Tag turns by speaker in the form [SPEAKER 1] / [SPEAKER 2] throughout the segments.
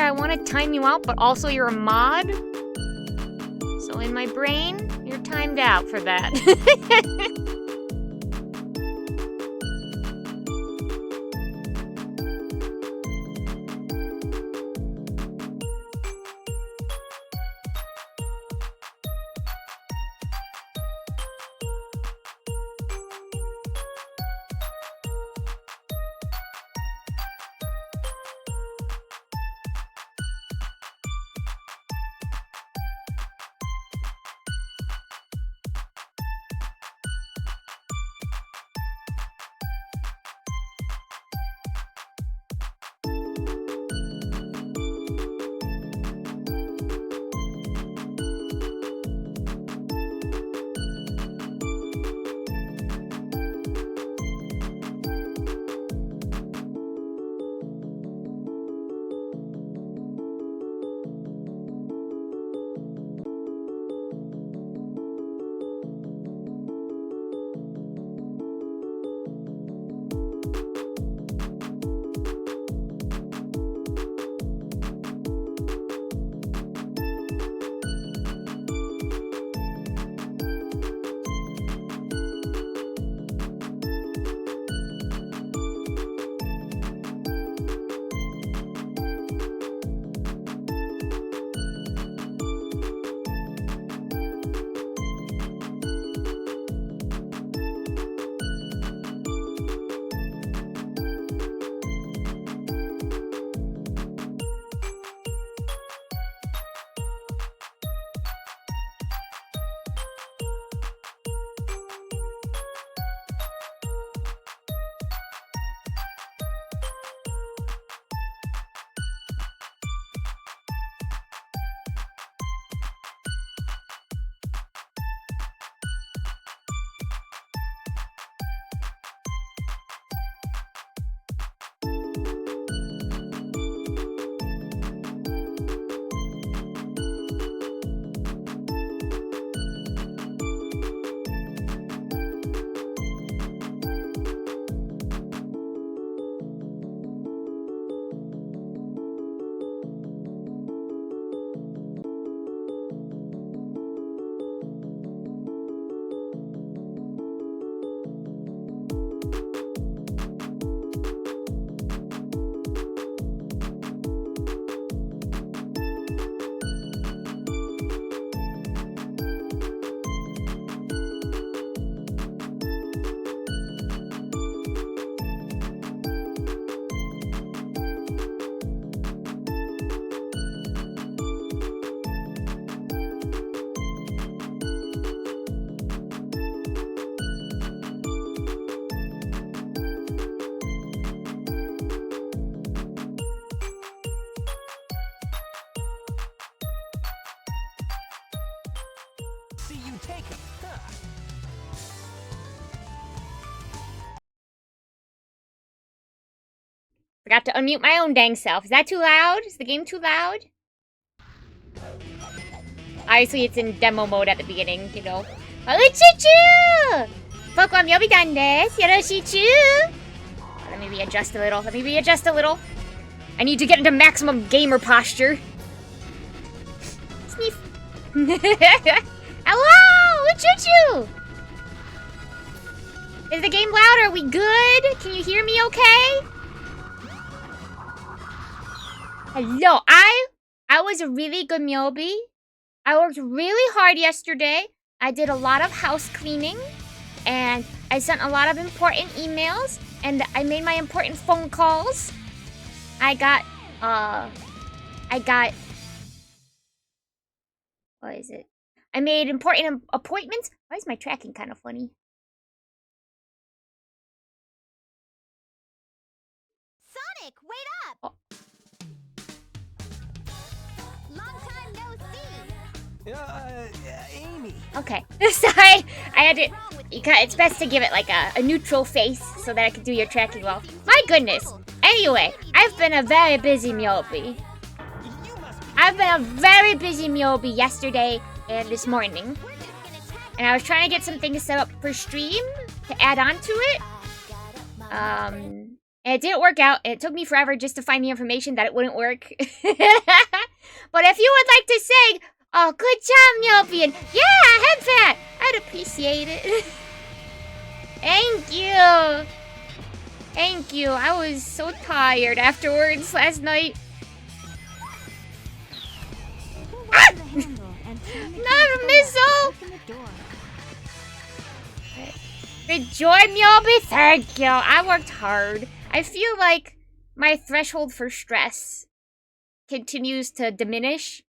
[SPEAKER 1] I want to time you out, but also you're a mod. So in my brain, you're timed out for that. Forgot to unmute my own dang self. Is that too loud? Is the game too loud? Obviously, it's in demo mode at the beginning, you know. Uchuchuu! Boku wa Myobitan desu. Yoroshiku! Let me readjust a little. Let me readjust a little. I need to get into maximum gamer posture. Sniff. Hello! Uchuchuu! Is the game loud? Are we good? Can you hear me okay? Hello. I was a really good Myobi. I worked really hard yesterday. I did a lot of house cleaning. And I sent a lot of important emails. And I made my important phone calls. I got, what is it? I made important appointments. Why is my tracking kind of funny?
[SPEAKER 2] Sonic, wait up!
[SPEAKER 1] Oh.
[SPEAKER 2] Long time no see.
[SPEAKER 3] Amy.
[SPEAKER 1] Okay. Sorry. I had to... It's best to give it like a neutral face so that I can do your tracking well. My goodness. Anyway, I've been a very busy Myobi. I've been a very busy Myobi yesterday and this morning. And I was trying to get some things set up for stream to add on to it. And it didn't work out. It took me forever just to find the information that it wouldn't work. But if you would like to say, oh, good job, Myobitan. Yeah, headband. I'd appreciate it. Thank you. Thank you. I was so tired afterwards last night. Ah! Not a missile. Good joy, Myobi. Thank you. I worked hard. I feel like my threshold for stress continues to diminish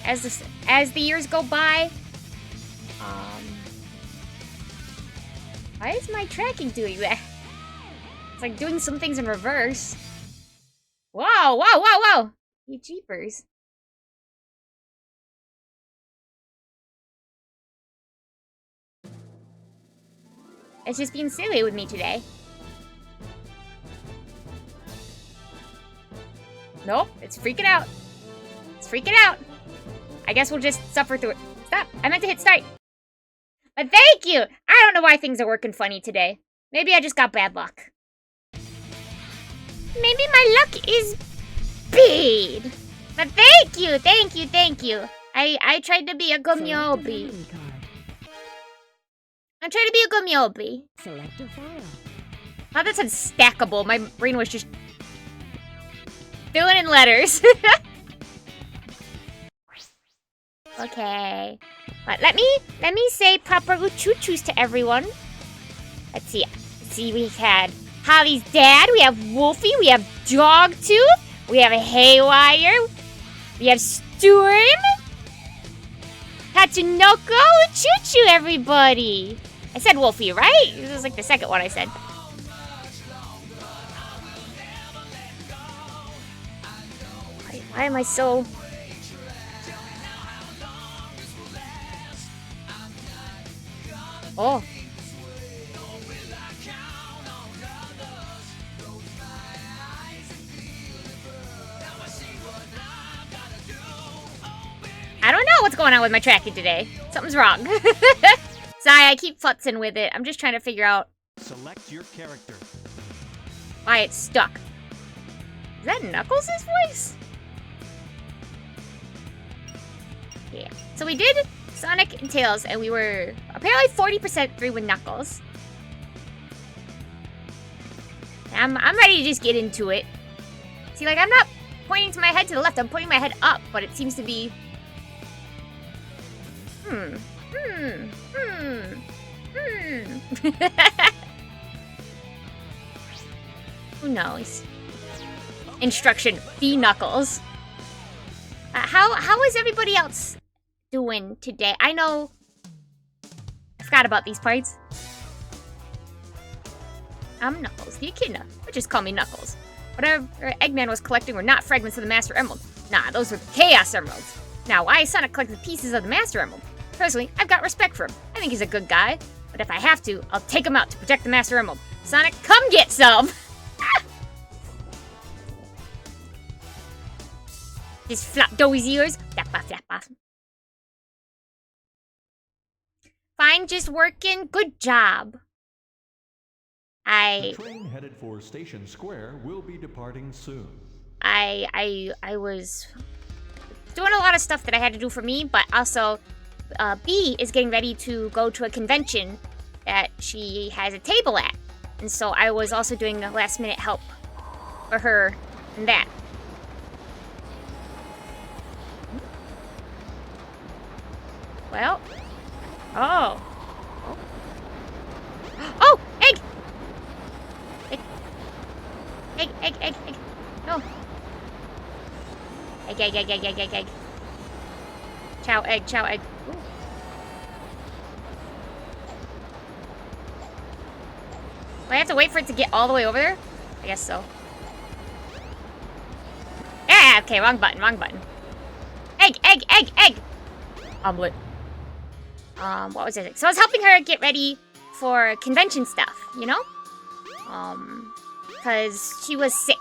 [SPEAKER 1] as the years go by. Why is my tracking doing that? It's like doing some things in reverse. Whoa, whoa, whoa, whoa! You jeepers. It's just being silly with me today. Nope, it's freaking out. It's freaking out. I guess we'll just suffer through it. Stop, I meant to hit start. But thank you! I don't know why things are working funny today. Maybe I just got bad luck. Maybe my luck is bad. But thank you, thank you, thank you. I tried to be a good Myobi. I tried to be a good Myobi.
[SPEAKER 3] Select a file.
[SPEAKER 1] Oh, that said stackable. My brain was just filling in letters. Okay. But let me say proper Uchuchuus to everyone. Let's see. We had Holly's dad, we have Wolfie, we have Dogtooth, we have Haywire, we have Storm, Tatsunoko, Uchuchuu, everybody. I said Wolfie, right? This was like the second one I said. Why am I so... Oh. I don't know what's going on with my tracking today. Something's wrong. Sorry, I keep futzing with it. I'm just trying to figure out
[SPEAKER 4] Select your character.
[SPEAKER 1] why it's stuck. Is that Knuckles' voice? Yeah. So we did Sonic and Tails, and we were apparently 40% through with Knuckles. I'm ready to just get into it. See, like, I'm not pointing to my head to the left, I'm pointing my head up, but it seems to be... Who knows? Instruction, the Knuckles. How is everybody else doing today? I know... I forgot about these parts. I'm Knuckles, the Echidna, but just call me Knuckles. Whatever Eggman was collecting were not fragments of the Master Emerald. Nah, those were the Chaos Emeralds. Now, why Sonic collected pieces of the Master Emerald? Personally, I've got respect for him. I think he's a good guy. But if I have to, I'll take him out to protect the Master Emerald. Sonic, come get some! Just flap those ears. Flap off, flap off. Fine, just working. Good job.
[SPEAKER 4] The train headed for Station Square will be departing soon.
[SPEAKER 1] I was doing a lot of stuff that I had to do for me, but also B is getting ready to go to a convention that she has a table at. And so I was also doing the last minute help for her and that. Well. Oh. Oh! Egg! Egg. No. Egg. Chow egg. Ooh. Do I have to wait for it to get all the way over there? I guess so. Yeah, okay, wrong button. Egg! Omelet. What was it? So I was helping her get ready for convention stuff, you know? Because she was sick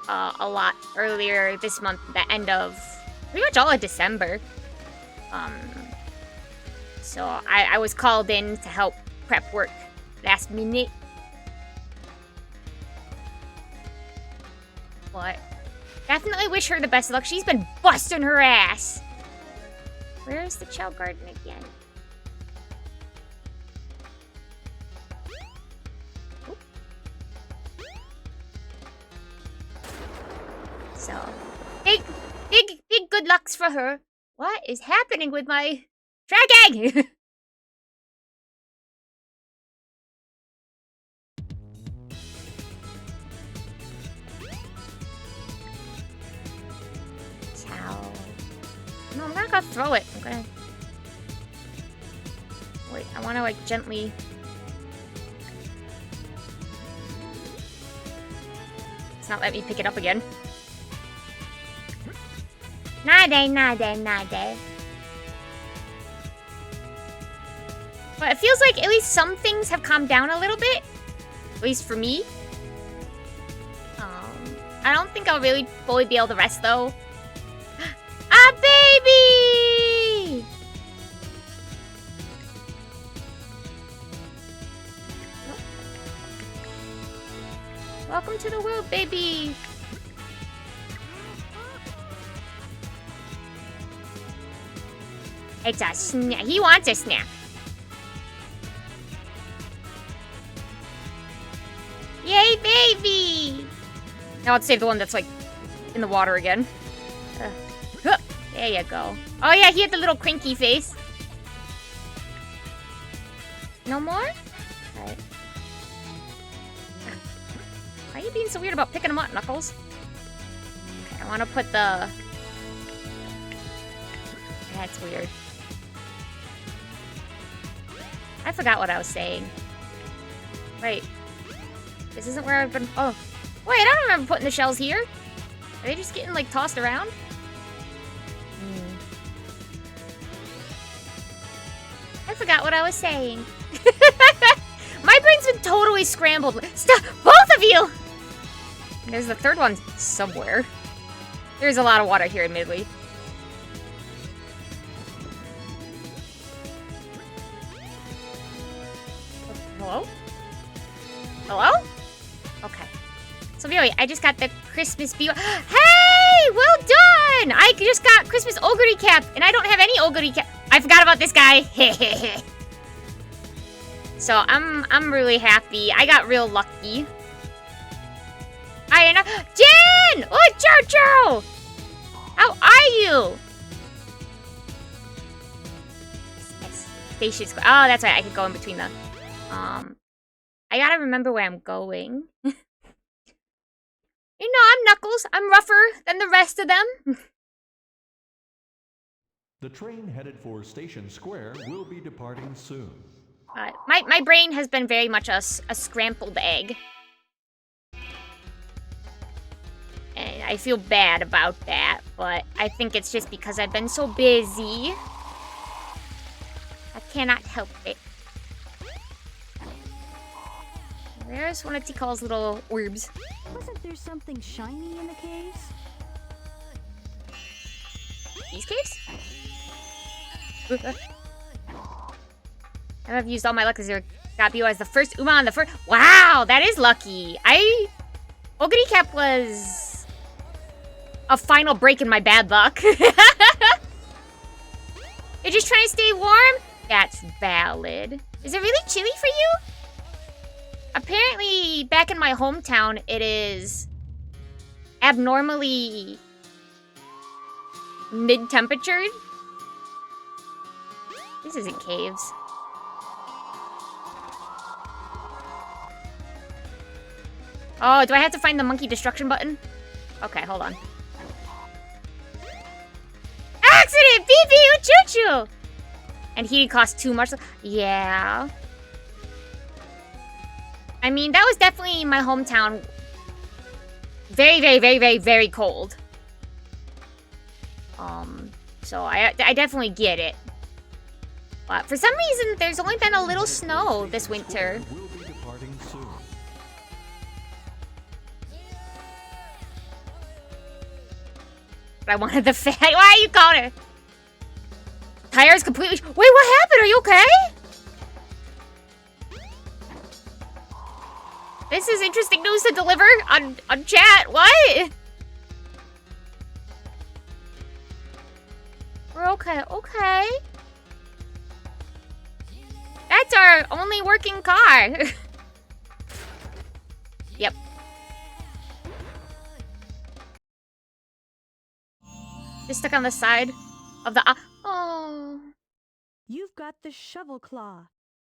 [SPEAKER 1] a lot earlier this month, the end of pretty much all of December. So I was called in to help prep work last minute. But definitely wish her the best of luck. She's been busting her ass. Where's the Chow Garden again? Oop. So, big good lucks for her. What is happening with my tracking? Chow. No, I'm not gonna throw it. I'm gonna... Wait, I wanna like gently... It's not letting me pick it up again. Nade. But it feels like at least some things have calmed down a little bit. At least for me. I don't think I'll really fully be able to rest though. A baby! Welcome to the world, baby! It's a snack. He wants a snack. Yay, baby! Now let's save the one that's like in the water again. There you go. Oh yeah, he had the little cranky face. No more? Alright. Why are you being so weird about picking them up, Knuckles? Okay, I want to put the... That's weird. I forgot what I was saying. Wait. This isn't where I've been... Oh. Wait, I don't remember putting the shells here. Are they just getting, like, tossed around? I forgot what I was saying. My brain's been totally scrambled. Stop! Both of you! There's the third one somewhere. There's a lot of water here, admittedly. Hello? Hello? Okay. So, Joey, I just got the Christmas bee. Hey! Well done! I just got Christmas Ogre cap, and I don't have any Ogre cap. I forgot about this guy. So, I'm really happy. I got real lucky. I know. Jen! Oh, Uchuchuu! How are you? Station Square. Oh, that's right. I could go in between the... I gotta remember where I'm going. You know, I'm Knuckles. I'm rougher than the rest of them.
[SPEAKER 4] The train headed for Station Square will be departing soon.
[SPEAKER 1] My brain has been very much a scrambled egg. And I feel bad about that, but I think it's just because I've been so busy. I cannot help it. There's one of Tikal's little orbs.
[SPEAKER 2] Wasn't there something shiny in the caves?
[SPEAKER 1] These caves? I've used all my luck because got BO as the first Uma on the first. Wow, that is lucky. Ogre Cap was a final break in my bad luck. You're just trying to stay warm? That's valid. Is it really chilly for you? Apparently, back in my hometown, it is abnormally mid-temperatured. This isn't caves. Oh, do I have to find the monkey destruction button? Okay, hold on. Accident! BB Uchuchuu! And he cost too much. Yeah. I mean, that was definitely my hometown. Very, very, very, very, very cold. So I definitely get it. But for some reason, there's only been a little snow this winter.
[SPEAKER 4] Will be departing soon.
[SPEAKER 1] But I wanted the fan. Why are you calling her? Tires completely. Wait, what happened? Are you okay? This is interesting news to deliver on chat. What? We're okay. Okay. That's our only working car. Yep. Just stuck on the side of the... Oh.
[SPEAKER 2] You've got the shovel claw.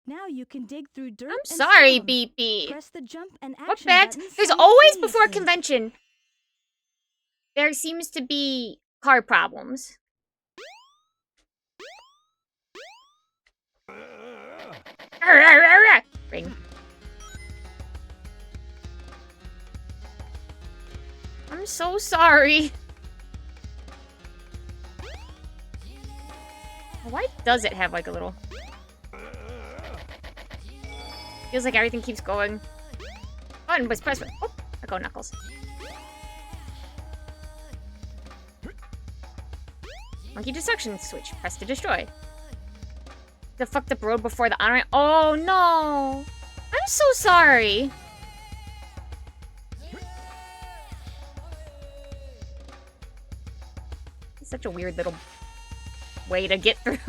[SPEAKER 2] Now you can dig through dirt.
[SPEAKER 1] I'm
[SPEAKER 2] and
[SPEAKER 1] sorry,
[SPEAKER 2] stone.
[SPEAKER 1] BP.
[SPEAKER 2] Press the jump and
[SPEAKER 1] What
[SPEAKER 2] action
[SPEAKER 1] bad?
[SPEAKER 2] buttons
[SPEAKER 1] There's always before a
[SPEAKER 2] simultaneously.
[SPEAKER 1] convention. There seems to be car problems. Ring. I'm so sorry. Why does it have like a little... Feels like everything keeps going. Button was press. Oh, I go Knuckles. Monkey destruction switch. Press to destroy. The fucked up road before the honor. Oh no! I'm so sorry. It's such a weird little way to get through.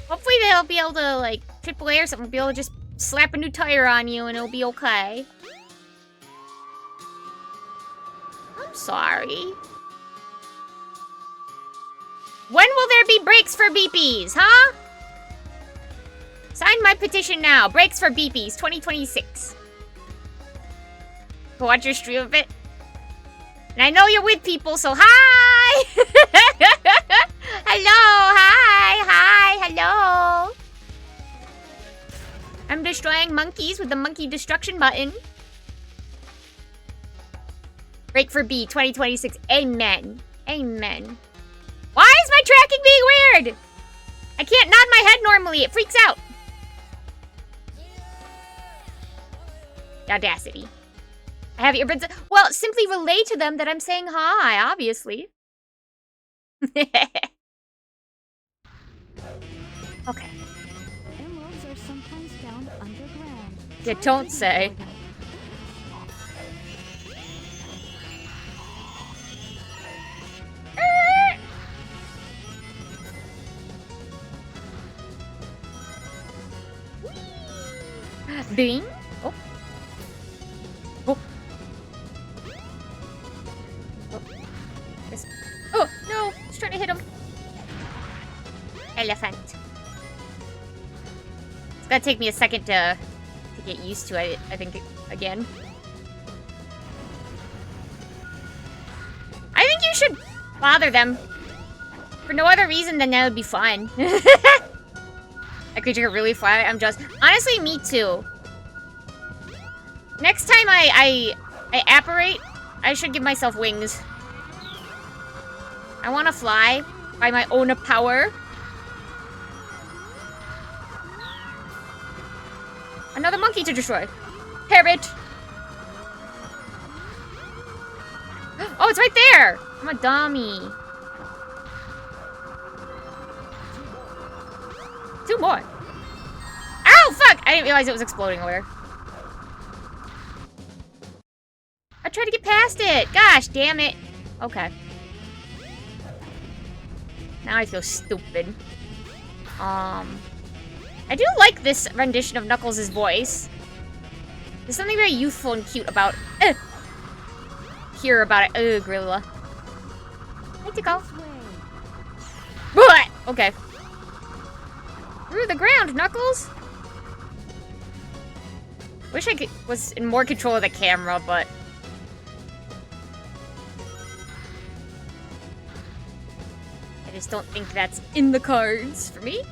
[SPEAKER 1] Hopefully they'll be able to, like, AAA or something, be able to just slap a new tire on you and it'll be okay. I'm sorry. When will there be brakes for BPs, huh? Sign my petition now. Brakes for BPs 2026. Go watch your stream of it. And I know you're with people, so hi! Hello, hi, hello. I'm destroying monkeys with the monkey destruction button. Break for B 2026. Amen. Amen. Why is my tracking being weird? I can't nod my head normally. It freaks out. The audacity. I have earbuds. Well, simply relay to them that I'm saying hi, obviously. Okay.
[SPEAKER 2] Emeralds are sometimes found underground.
[SPEAKER 1] You
[SPEAKER 2] Try
[SPEAKER 1] don't
[SPEAKER 2] digging
[SPEAKER 1] say.
[SPEAKER 2] for them.
[SPEAKER 1] Bing. Oh. Oh. Oh. This. Oh, no. Just trying to hit him. Elephant. It's gonna take me a second to get used to it, I think, again. I think you should bother them. For no other reason than that would be fun. A creature could really fly. I'm just... Honestly, me too. Next time I apparate, I should give myself wings. I want to fly by my own power. Another monkey to destroy. Parrot. Oh, it's right there. I'm a dummy. 2 more. Ow, fuck! I didn't realize it was exploding over there. I tried to get past it. Gosh, damn it. Okay. Now I feel stupid. I do like this rendition of Knuckles' voice. There's something very youthful and cute about here about it. Ugh, Gorilla. I to go. What? Okay. Through the ground, Knuckles. Wish I was in more control of the camera, but I just don't think that's in the cards for me.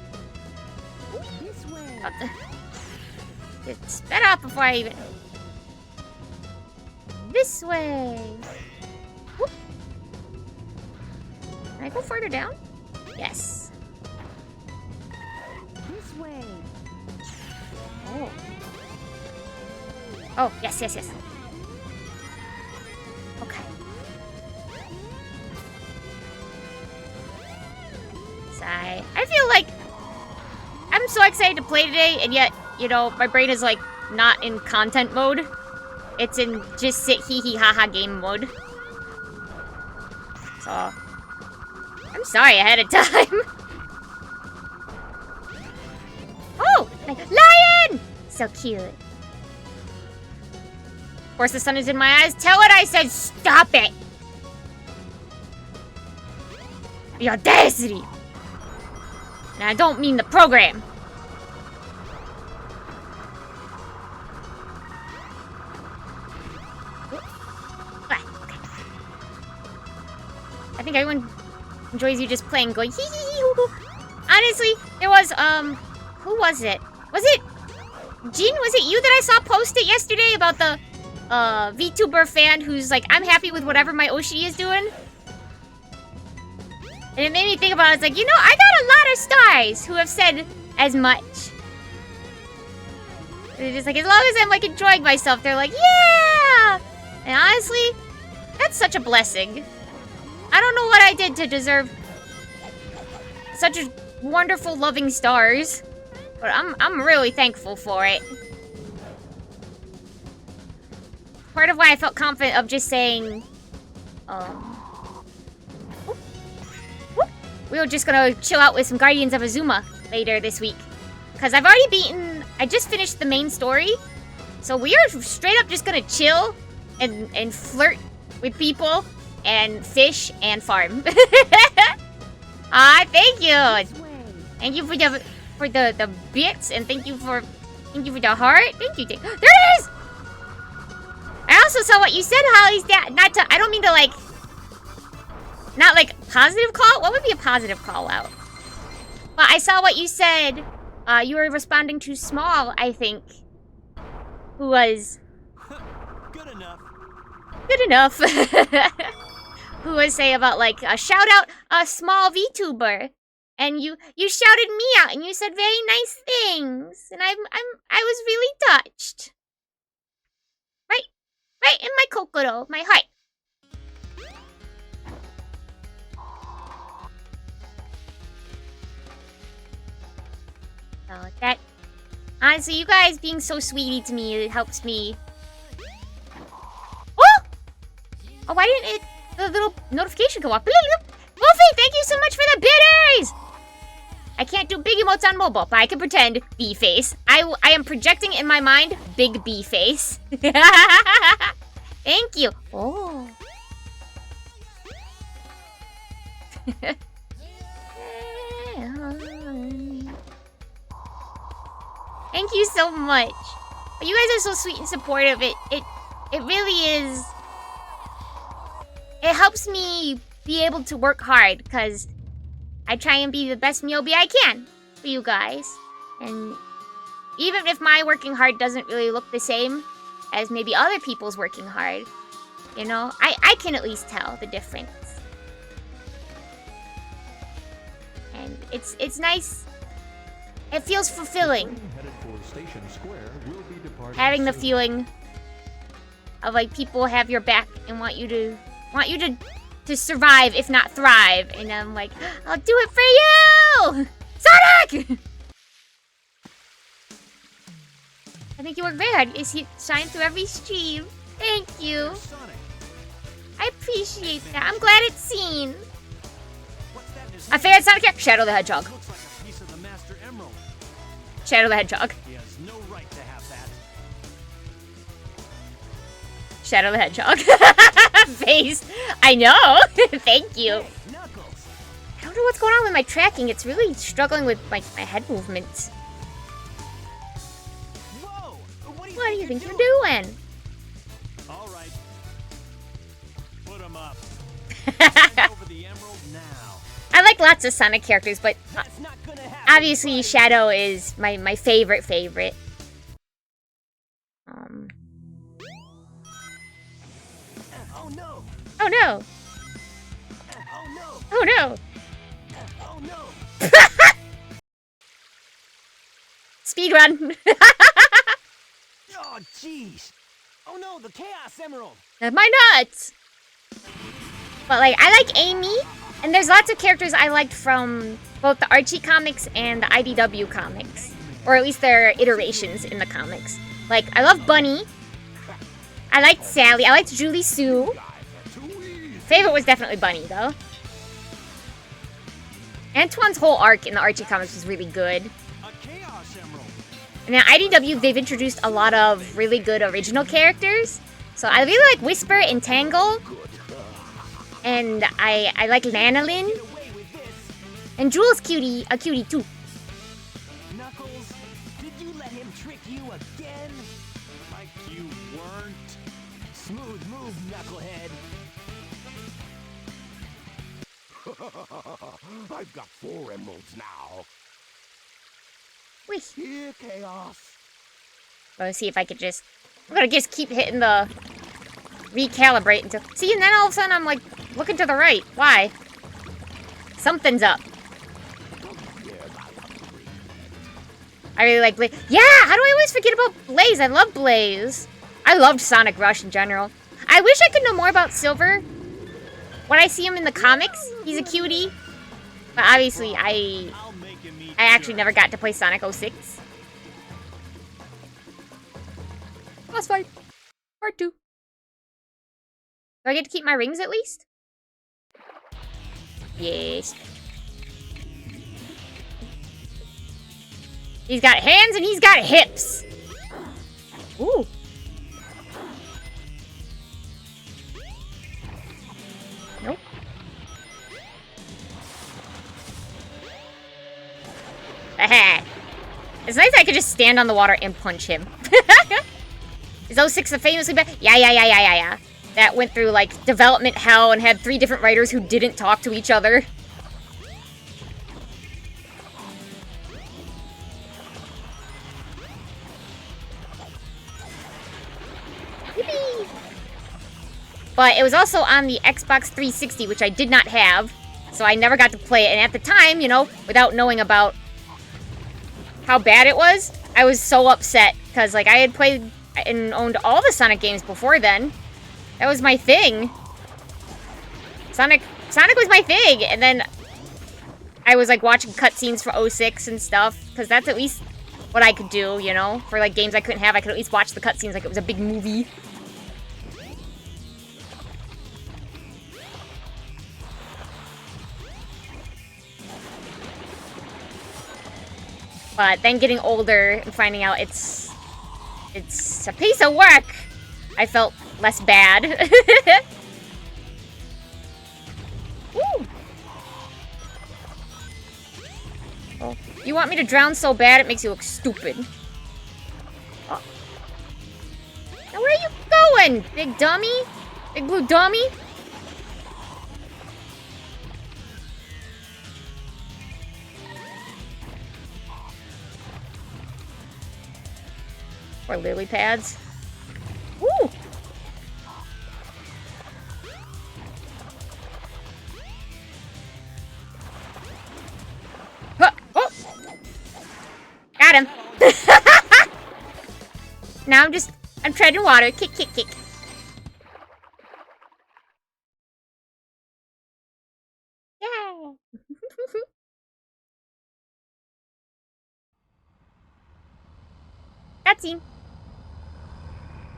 [SPEAKER 2] This way.
[SPEAKER 1] About to get sped up before I even... This way. Whoop. Can I go further down? Yes.
[SPEAKER 2] This way.
[SPEAKER 1] Oh. Oh, yes, yes, yes. Okay. Sigh. I feel like I'm so excited to play today, and yet, you know, my brain is like not in content mode. It's in just sit hee hee ha ha game mode. So, I'm sorry ahead of time. Oh, lion! So cute. Of course, the sun is in my eyes. Tell it I said stop it. The audacity. And I don't mean the program. I think everyone enjoys you just playing, going hee hee hee hoo hoo. Honestly, there was, who was it? Was it Jean? Was it you that I saw post it yesterday about the, VTuber fan who's like, I'm happy with whatever my Oshi is doing? And it made me think about it. It's like, you know, I got a lot of stars who have said as much. They're just like, as long as I'm, like, enjoying myself, they're like, yeah! And honestly, that's such a blessing. I don't know what I did to deserve such a wonderful, loving stars. But I'm really thankful for it. Part of why I felt confident of just saying, we were just gonna chill out with some Guardians of Azuma later this week. Because I've already beaten, I just finished the main story. So we are straight up just gonna chill and flirt with people and fish and farm. Ah, thank you. Thank you for the bits and thank you for the heart. Thank you. There it is! I also saw what you said, Holly's dad. I don't mean to like, not like positive call. What would be a positive call out? But I saw what you said. You were responding to Small, I think. Who was
[SPEAKER 3] good enough.
[SPEAKER 1] Good enough. Who was saying about like a shout out a Small VTuber. And you shouted me out and you said very nice things. And I was really touched. Right in my kokoro, my heart. So that, honestly, you guys being so sweetie to me, it helps me. Oh! Oh, why didn't the little notification go up? Wolfie, thank you so much for the biddies! I can't do big emotes on mobile, but I can pretend B face. I am projecting in my mind big B face. Thank you. Oh. Thank you so much. You guys are so sweet and supportive. It really is. It helps me be able to work hard because I try and be the best Myobi I can for you guys. And even if my working hard doesn't really look the same as maybe other people's working hard, you know, I can at least tell the difference. And it's nice. It feels fulfilling. Having the feeling of like people have your back and want you to survive, if not thrive. And I'm like, I'll do it for you! Sonic! I think you work very hard. You shine through every stream. Thank you. I appreciate that. I'm glad it's seen. A favorite Sonic character? Shadow the Hedgehog. Shadow the Hedgehog. Shadow the Hedgehog. Face. I know. Thank you. I don't know what's going on with my tracking. It's really struggling with my head movements. What do you think you're doing?
[SPEAKER 3] All right. Put 'em up. Over the emerald now.
[SPEAKER 1] I like lots of Sonic characters, but obviously Shadow is my favorite.
[SPEAKER 3] Oh no.
[SPEAKER 1] Oh no.
[SPEAKER 3] Oh no.
[SPEAKER 1] Oh no.
[SPEAKER 3] Oh no.
[SPEAKER 1] Speedrun.
[SPEAKER 3] Oh jeez. Oh no, the Chaos Emerald.
[SPEAKER 1] My nuts. But like, I like Amy, and there's lots of characters I liked from both the Archie comics and the IDW comics, or at least their iterations in the comics. Like, I love Bunny. I liked Sally. I liked Julie Sue. Favorite was definitely Bunny, though. Antoine's whole arc in the Archie comics was really good. And now IDW, they've introduced a lot of really good original characters. So I really like Whisper and Tangle. And I like Lanolin. And Jewel's a cutie too.
[SPEAKER 3] Knuckles, did you let him trick you again? Like you weren't. Smooth move, Knucklehead.
[SPEAKER 5] I've got 4 emeralds now.
[SPEAKER 1] Wait.
[SPEAKER 5] Here, Chaos.
[SPEAKER 1] Let's see if I could just... I'm gonna just keep hitting the... recalibrate until... See, and then all of a sudden I'm like, looking to the right. Why? Something's up. I really like Blaze. Yeah! How do I always forget about Blaze? I love Blaze. I loved Sonic Rush in general. I wish I could know more about Silver. When I see him in the comics, he's a cutie. But obviously, I actually never got to play Sonic 06. Boss fight. Part 2. Do I get to keep my rings at least? Yes. He's got hands and he's got hips. Ooh. Nope. It's nice I could just stand on the water and punch him. Is 06 the famously bad? Yeah. That went through, like, development hell and had 3 different writers who didn't talk to each other. Yippee! But it was also on the Xbox 360, which I did not have. So I never got to play it. And at the time, you know, without knowing about how bad it was, I was so upset. Because, like, I had played and owned all the Sonic games before then. That was my thing. Sonic was my thing. And then I was, like, watching cutscenes for 06 and stuff. Because that's at least what I could do, you know? For, like, games I couldn't have, I could at least watch the cutscenes like it was a big movie. But then getting older and finding out it's a piece of work, I felt less bad. Woo! Oh, you want me to drown so bad it makes you look stupid. Oh. Now where are you going, big dummy? Big blue dummy? Or lily pads. Woo! Huh. Oh! Got him. Now I'm treading water. Kick. Yeah. Cutscene.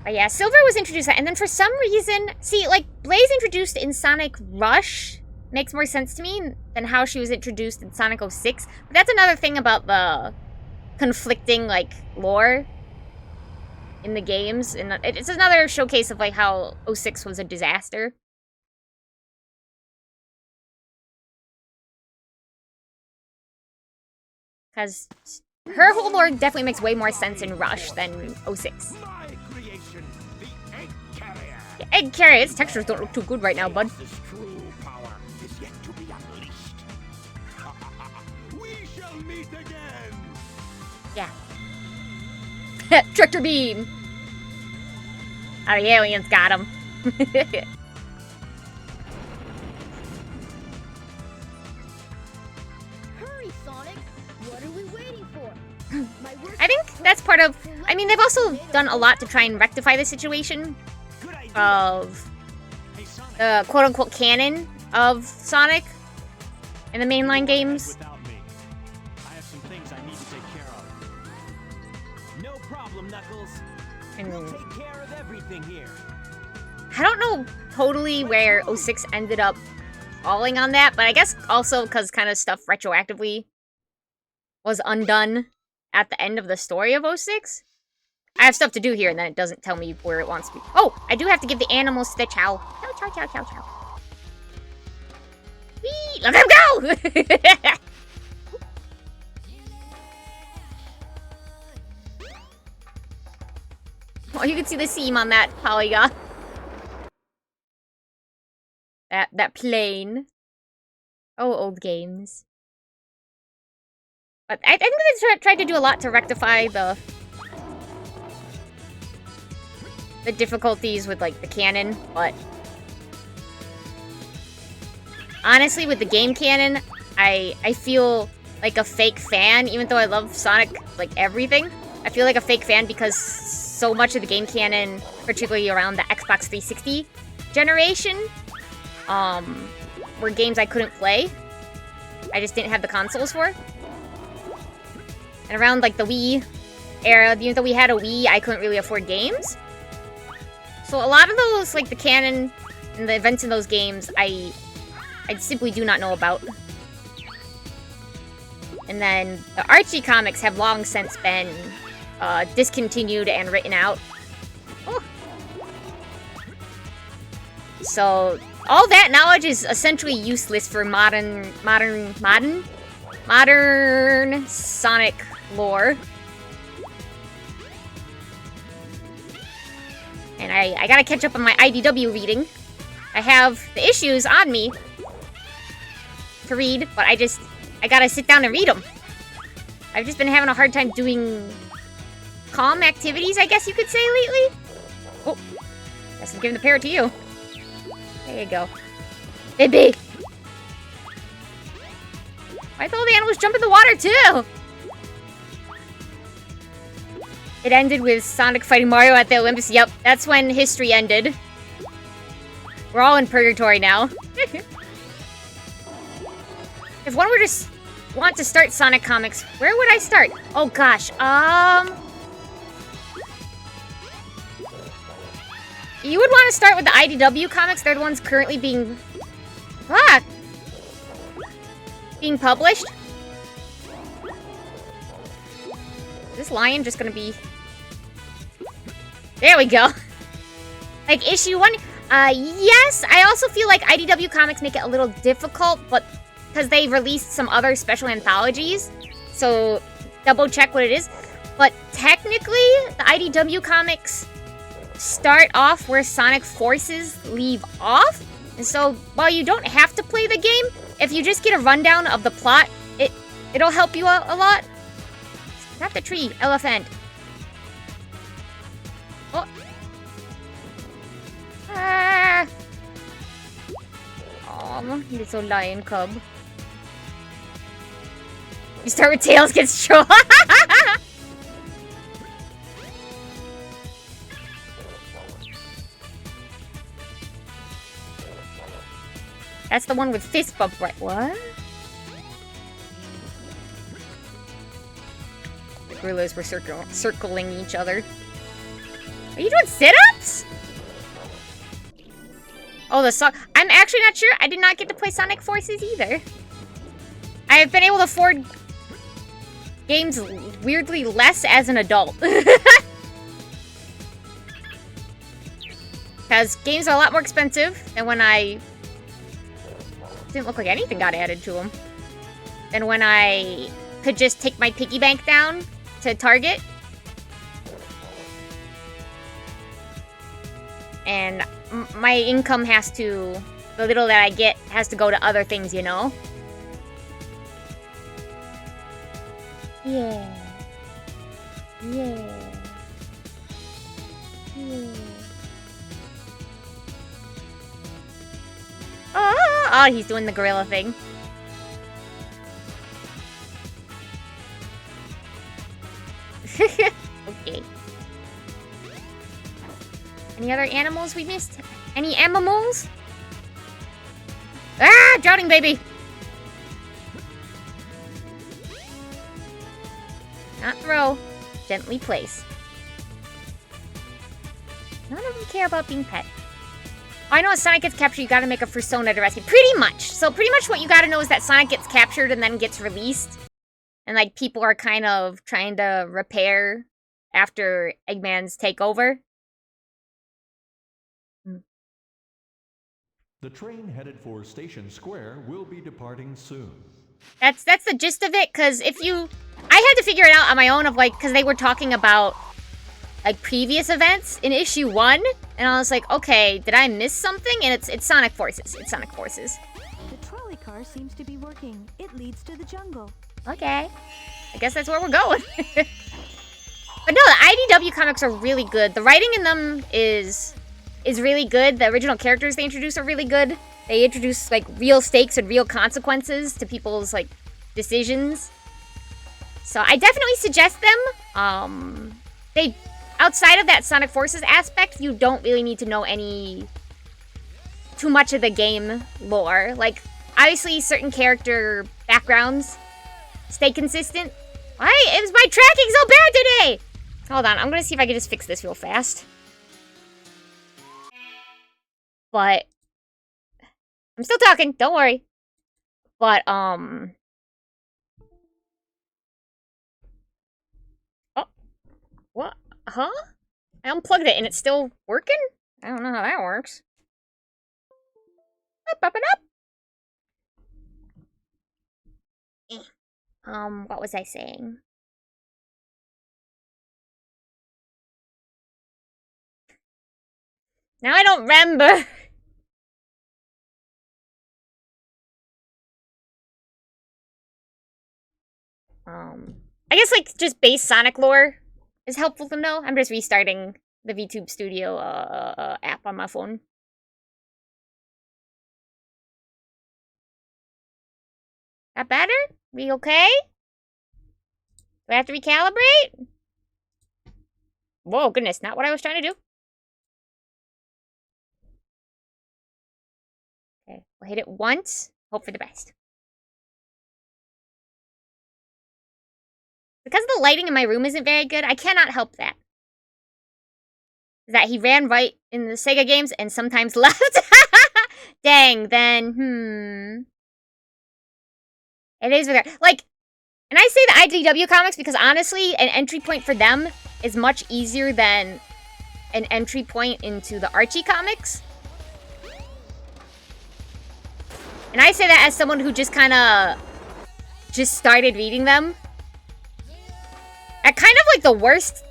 [SPEAKER 1] But yeah, Silver was introduced, and then for some reason, see, like, Blaze introduced in Sonic Rush makes more sense to me than how she was introduced in Sonic 06. But that's another thing about the conflicting, like, lore in the games. And it's another showcase of, like, how 06 was a disaster. Because her whole lore definitely makes way more sense in Rush than 06. Yeah, Egg Carrier, its textures don't look too good right now, bud.
[SPEAKER 5] True power is yet to be unleashed. We shall meet again.
[SPEAKER 1] Yeah. Tractor beam! Oh, the aliens got him.
[SPEAKER 6] Hurry, Sonic! What are we waiting for?
[SPEAKER 1] I think that's part of... I mean, they've also done a lot to try and rectify the situation of the quote-unquote canon of Sonic in the mainline games.
[SPEAKER 3] Without me. I have some things I need to take care of. No problem, Knuckles. We'll take care of everything here.
[SPEAKER 1] I don't know totally where 06 ended up falling on that, but I guess also because kind of stuff retroactively was undone at the end of the story of 06. I have stuff to do here, and then it doesn't tell me where it wants to be. Oh, I do have to give the animals to the chow. Chow, chow, chow, chow, chow. Whee! Let him go! Oh, you can see the seam on that polygon. That plane. Oh, old games. But I think they tried to do a lot to rectify the difficulties with, like, the canon, but honestly, with the game canon, I feel like a fake fan, even though I love Sonic, like, everything. I feel like a fake fan because so much of the game canon, particularly around the Xbox 360 generation, were games I couldn't play. I just didn't have the consoles for. And around, like, the Wii era, even though we had a Wii, I couldn't really afford games. So a lot of those, like, the canon and the events in those games, I simply do not know about. And then the Archie comics have long since been discontinued and written out. Oh. So all that knowledge is essentially useless for modern Sonic lore. And I gotta catch up on my IDW reading. I have the issues on me to read, but I gotta sit down and read them. I've just been having a hard time doing calm activities, I guess you could say, lately. Oh, guess I'm giving the parrot to you. There you go. Baby! Why the old animals jump in the water, too? It ended with Sonic fighting Mario at the Olympus. Yep, that's when history ended. We're all in purgatory now. If one were to want to start Sonic comics, where would I start? Oh gosh, you would want to start with the IDW comics. They're the ones currently being published. Is this lion just gonna be... There we go. Like, issue 1... yes, I also feel like IDW comics make it a little difficult, but because they released some other special anthologies, so double check what it is. But technically, the IDW comics start off where Sonic Forces leave off. And so, while you don't have to play the game, if you just get a rundown of the plot, it'll help you out a lot. Not the tree, elephant. Oh. Ah. Aw, little lion cub. You start with Tails gets shot. That's the one with fist bump, right? What? The gorillas were circling each other. Are you doing sit-ups? Oh, the song. I'm actually not sure. I did not get to play Sonic Forces either. I have been able to afford games weirdly less as an adult. Because games are a lot more expensive than when I... Didn't look like anything got added to them. Than when I could just take my piggy bank down to Target. And my income has to... The little that I get has to go to other things, you know? Yeah. Yeah. Yeah. Oh, he's doing the gorilla thing. Okay. Any other animals we missed? Any animals? Ah! Drowning baby! Not throw. Gently place. None of them care about being pet. I know if Sonic gets captured, you gotta make a persona to rescue. Pretty much. So pretty much what you gotta know is that Sonic gets captured and then gets released. And, like, people are kind of trying to repair after Eggman's takeover.
[SPEAKER 4] The train headed for Station Square will be departing soon.
[SPEAKER 1] That's the gist of it, because if you... I had to figure it out on my own of, like, because they were talking about, like, previous events in issue 1, and I was like, okay, did I miss something? And it's Sonic Forces. It's Sonic Forces.
[SPEAKER 2] The trolley car seems to be working. It leads to the jungle.
[SPEAKER 1] Okay. I guess that's where we're going. But no, the IDW comics are really good. The writing in them is really good. The original characters they introduce are really good. They introduce, like, real stakes and real consequences to people's, like, decisions. So I definitely suggest them. They, outside of that Sonic Forces aspect, you don't really need to know too much of the game lore. Like, obviously, certain character backgrounds stay consistent. Why is my tracking so bad today? Hold on, I'm gonna see if I can just fix this real fast. But I'm still talking, don't worry. But, oh, what? Huh? I unplugged it and it's still working? I don't know how that works. Up and up. What was I saying? Now I don't remember. I guess, like, just base Sonic lore is helpful to know. I'm just restarting the VTube Studio app on my phone. That better? We okay? Do I have to recalibrate? Whoa, goodness, not what I was trying to do. Okay, we'll hit it once. Hope for the best. Because the lighting in my room isn't very good, I cannot help that. That he ran right in the Sega games and sometimes left. Dang, then, It is weird. Like, and I say the IDW comics because honestly, an entry point for them is much easier than an entry point into the Archie comics. And I say that as someone who just kind of started reading them. At kind of like the worst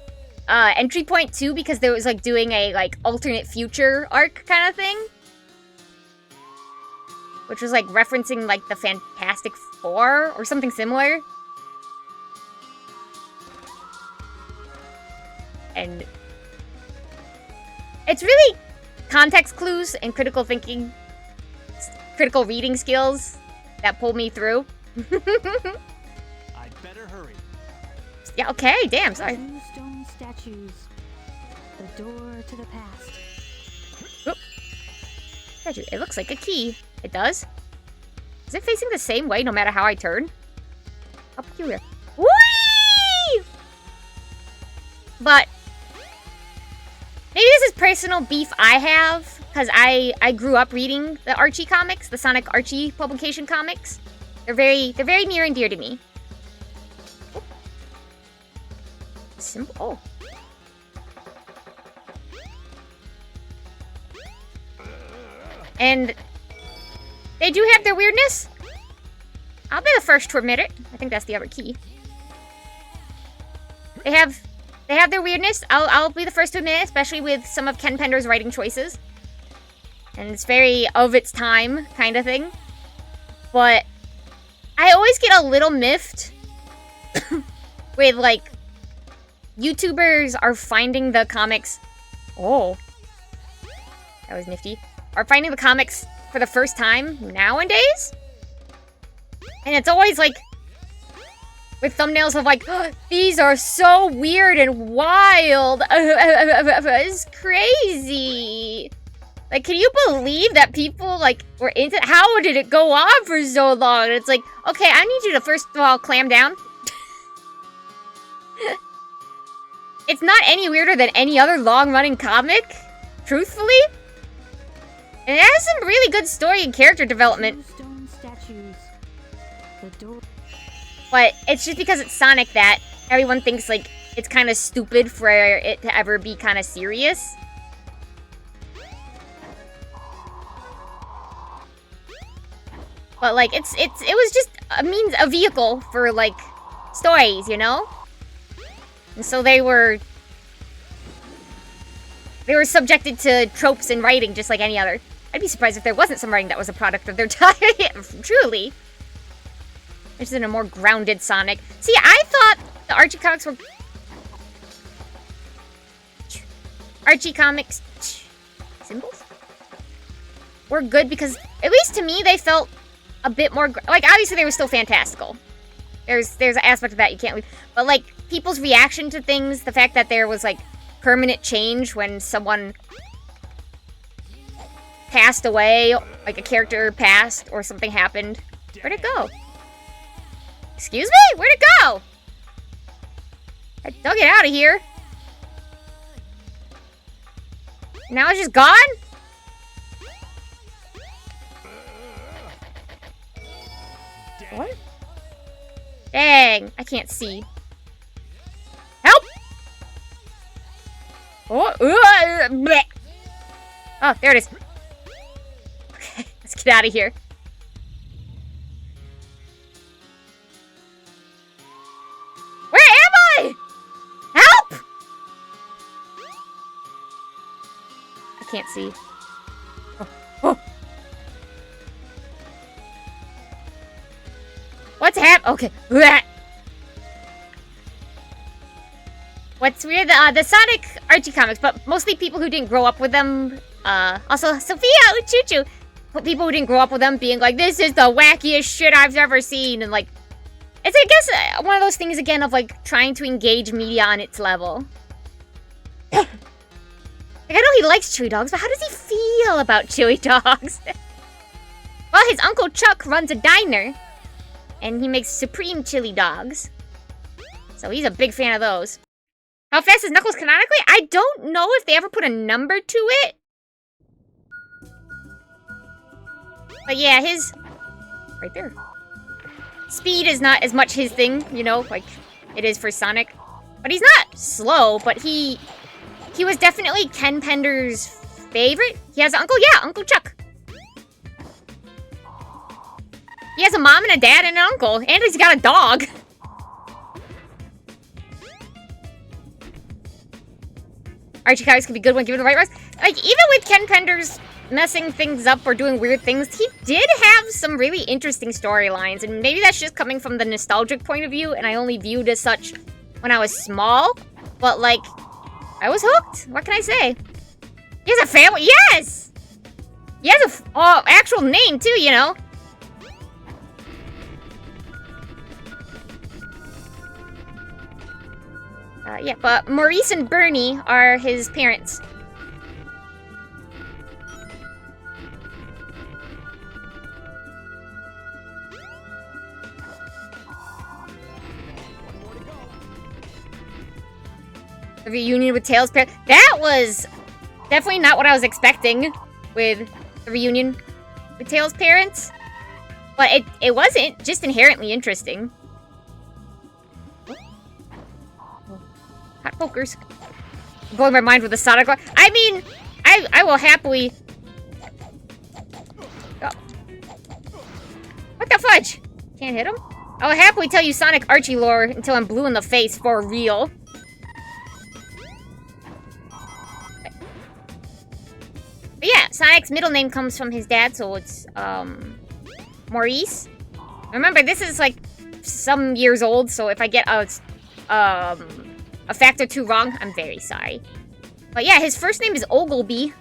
[SPEAKER 1] entry point too, because there was like doing a like alternate future arc kind of thing. Which was like referencing like the Fantastic Four or something similar. And it's really context clues and critical thinking, critical reading skills that pull me through.
[SPEAKER 3] I'd better hurry.
[SPEAKER 1] Yeah, okay, damn, sorry.
[SPEAKER 2] 2 stone statues. The door to the past.
[SPEAKER 1] Oop. Statue. It looks like a key. It does? Is it facing the same way no matter how I turn? How peculiar. Whee! But maybe this is personal beef I have, because I grew up reading the Archie comics, the Sonic Archie publication comics. They're very near and dear to me. Simple. Oh. And they do have their weirdness. I'll be the first to admit it. I think that's the other key. They have their weirdness. I'll be the first to admit it, especially with some of Ken Pender's writing choices. And it's very of its time kind of thing. But I always get a little miffed with, like, YouTubers are finding the comics... Oh. That was nifty. Are finding the comics for the first time nowadays. And it's always, like, with thumbnails of, like, oh, these are so weird and wild. It's crazy. Like, can you believe that people, like, were into... How did it go on for so long? And it's like, okay, I need you to first of all clam down. It's not any weirder than any other long-running comic, truthfully. And it has some really good story and character development.
[SPEAKER 2] Stone statues. The door.
[SPEAKER 1] But it's just because it's Sonic that everyone thinks, like, it's kind of stupid for it to ever be kind of serious. But, like, it was just a vehicle for, like, stories, you know? And so they were subjected to tropes in writing just like any other. I'd be surprised if there wasn't some writing that was a product of their time. Truly. This is in a more grounded Sonic. See, I thought the Archie comics were... Archie comics... Symbols? Were good because, at least to me, they felt a bit more... Like, obviously they were still fantastical. There's an aspect of that you can't leave. But, like, people's reaction to things, the fact that there was, like, permanent change when someone passed away, like a character passed or something happened. Where'd it go? Excuse me? Where'd it go? I dug it out of here. Now it's just gone? What? Dang, I can't see. Help! Oh, bleh. Oh, there it is. Okay, let's get out of here. Where am I? Help! I can't see. Oh, oh. What's happening? Okay. Bleh. What's weird, the Sonic Archie comics, but mostly people who didn't grow up with them, also Sophia Uchuchuu, but people who didn't grow up with them being like, this is the wackiest shit I've ever seen, and like, it's, I guess, one of those things, again, of like, trying to engage media on its level. Like, I know he likes chewy dogs, but how does he feel about chewy dogs? Well, his Uncle Chuck runs a diner, and he makes supreme chili dogs. So he's a big fan of those. How fast is Knuckles canonically? I don't know if they ever put a number to it. But yeah, his... Right there. Speed is not as much his thing, you know, like it is for Sonic. But he's not slow, but he was definitely Ken Pender's favorite. He has an uncle, yeah, Uncle Chuck. He has a mom and a dad and an uncle, and he's got a dog. Archie comics can be good when given the right words. Like, even with Ken Pender's messing things up or doing weird things, he did have some really interesting storylines, and maybe that's just coming from the nostalgic point of view, and I only viewed as such when I was small, but, like, I was hooked. What can I say? He has a family. Yes! He has a actual name, too, you know? Yeah, but Maurice and Bernie are his parents. The reunion with Tails' parents. That was definitely not what I was expecting with the reunion with Tails' parents. But it wasn't just inherently interesting. Hot pokers. I'm blowing my mind with the Sonic. I mean, I will happily... Oh. What the fudge? Can't hit him? I will happily tell you Sonic Archie lore until I'm blue in the face for real. But yeah, Sonic's middle name comes from his dad, so it's, Maurice. Remember, this is, like, some years old, so if I get a fact or two wrong, I'm very sorry. But yeah, his first name is Ogleby.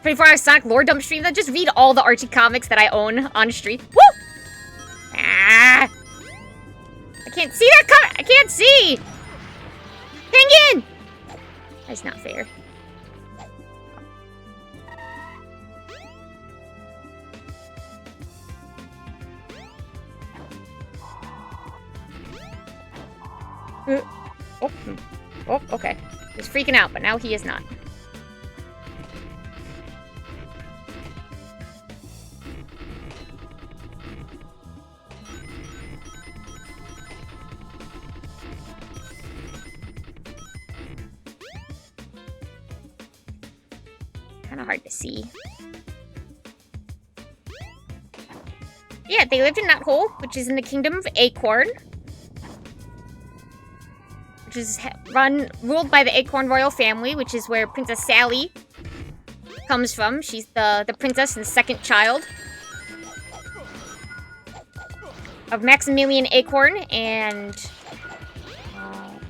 [SPEAKER 1] 24-hour Sonic lore dump stream. Then just read all the Archie comics that I own on stream. Woo! Ah! I can't see that comic! I can't see! Penguin! That's not fair. Oh, okay. He's freaking out, but now he is not. kind of hard to see. Yeah, they lived in Knothole, which is in the Kingdom of Acorn. Which is ruled by the Acorn royal family, which is where Princess Sally comes from. She's the princess and second child of Maximilian Acorn and...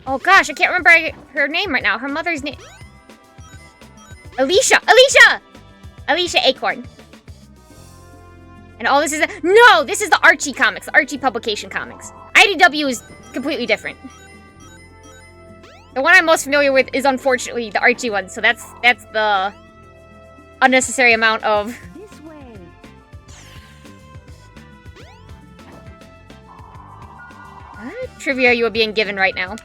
[SPEAKER 1] oh gosh, I can't remember her name right now. Her mother's name... Alicia Acorn. And all this is... no! This is the Archie comics. The Archie publication comics. IDW is completely different. The one I'm most familiar with is, unfortunately, the Archie one. So that's the unnecessary amount of...
[SPEAKER 2] This way.
[SPEAKER 1] what trivia you are being given right now?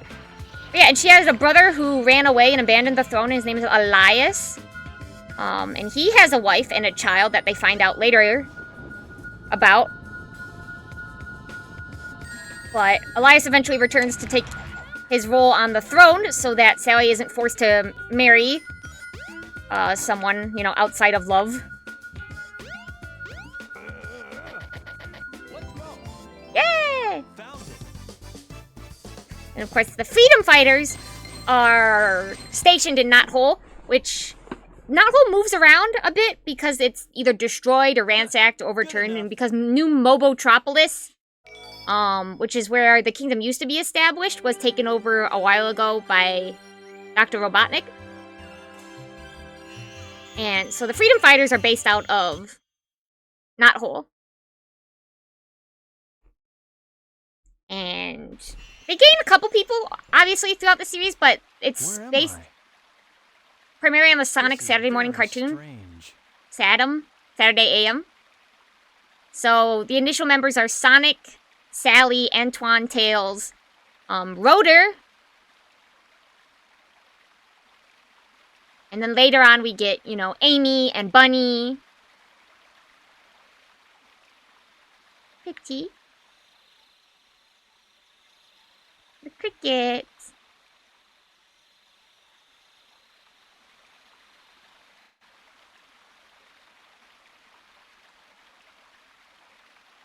[SPEAKER 1] But yeah, and she has a brother who ran away and abandoned the throne. His name is Elias. And he has a wife and a child that they find out later about. But Elias eventually returns to take his role on the throne so that Sally isn't forced to marry someone, you know, outside of love. Yay! And of course, the Freedom Fighters are stationed in Knothole, which Knothole moves around a bit because it's either destroyed or ransacked or overturned, and because New Mobotropolis, which is where the kingdom used to be established, was taken over a while ago by Dr. Robotnik. And so the Freedom Fighters are based out of Knothole. And they gain a couple people, obviously, throughout the series, but it's based primarily on the Sonic Saturday morning cartoon. Saturday AM. So the initial members are Sonic, Sally, Antoine, Tails, Rotor. And then later on we get, you know, Amy and Bunny. Pixie. The crickets.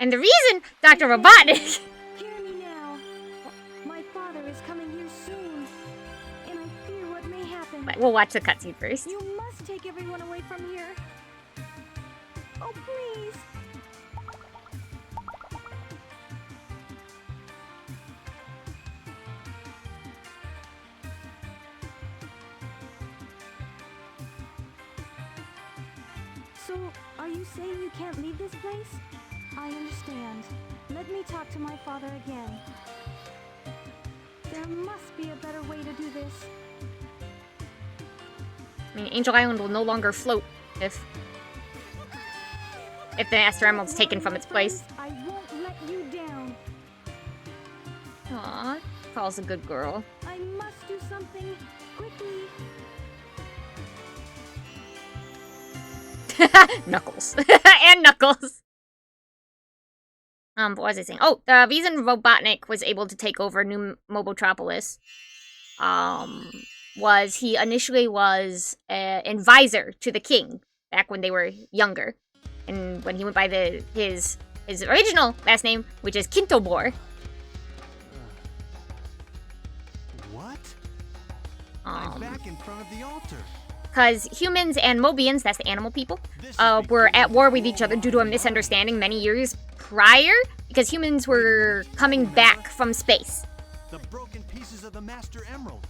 [SPEAKER 1] And the reason Dr. Robotnik...
[SPEAKER 2] Hear me now. My father is coming here soon, and I fear what may happen.
[SPEAKER 1] But we'll watch the cutscene first.
[SPEAKER 2] You must take everyone away from here. Oh, please. So, are you saying you can't leave this place? I understand. Let me talk to my father again. There must be a better way to do this.
[SPEAKER 1] I mean, Angel Island will no longer float if the Master Emerald's taken from its place.
[SPEAKER 2] I won't let you down.
[SPEAKER 1] Aw, Paul's a good girl.
[SPEAKER 2] I must do something quickly.
[SPEAKER 1] Knuckles. And Knuckles. What was I saying? Oh, the reason Robotnik was able to take over New Mobotropolis, was he initially was an advisor to the king back when they were younger. And when he went by his original last name, which is Kintobor.
[SPEAKER 3] What? I'm back in front of the altar.
[SPEAKER 1] Because humans and Mobians, that's the animal people, were at war with each other due to a misunderstanding many years prior, because humans were coming back from space.
[SPEAKER 3] The broken pieces of the Master Emerald.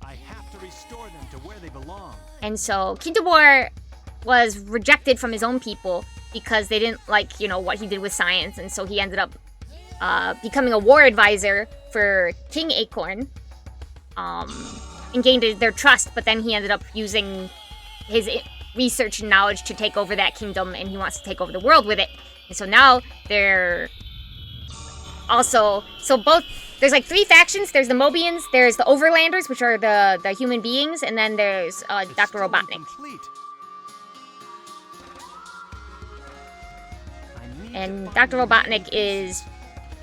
[SPEAKER 3] I have to restore them to where they belong.
[SPEAKER 1] And so Kintobor was rejected from his own people because they didn't like, you know, what he did with science, and so he ended up becoming a war advisor for King Acorn. And gained their trust, but then he ended up using his research and knowledge to take over that kingdom, and he wants to take over the world with it. And so now they're also... so both... there's like three factions. There's the Mobians, there's the Overlanders, which are the human beings, and then there's Dr. Robotnik. And Dr. Robotnik is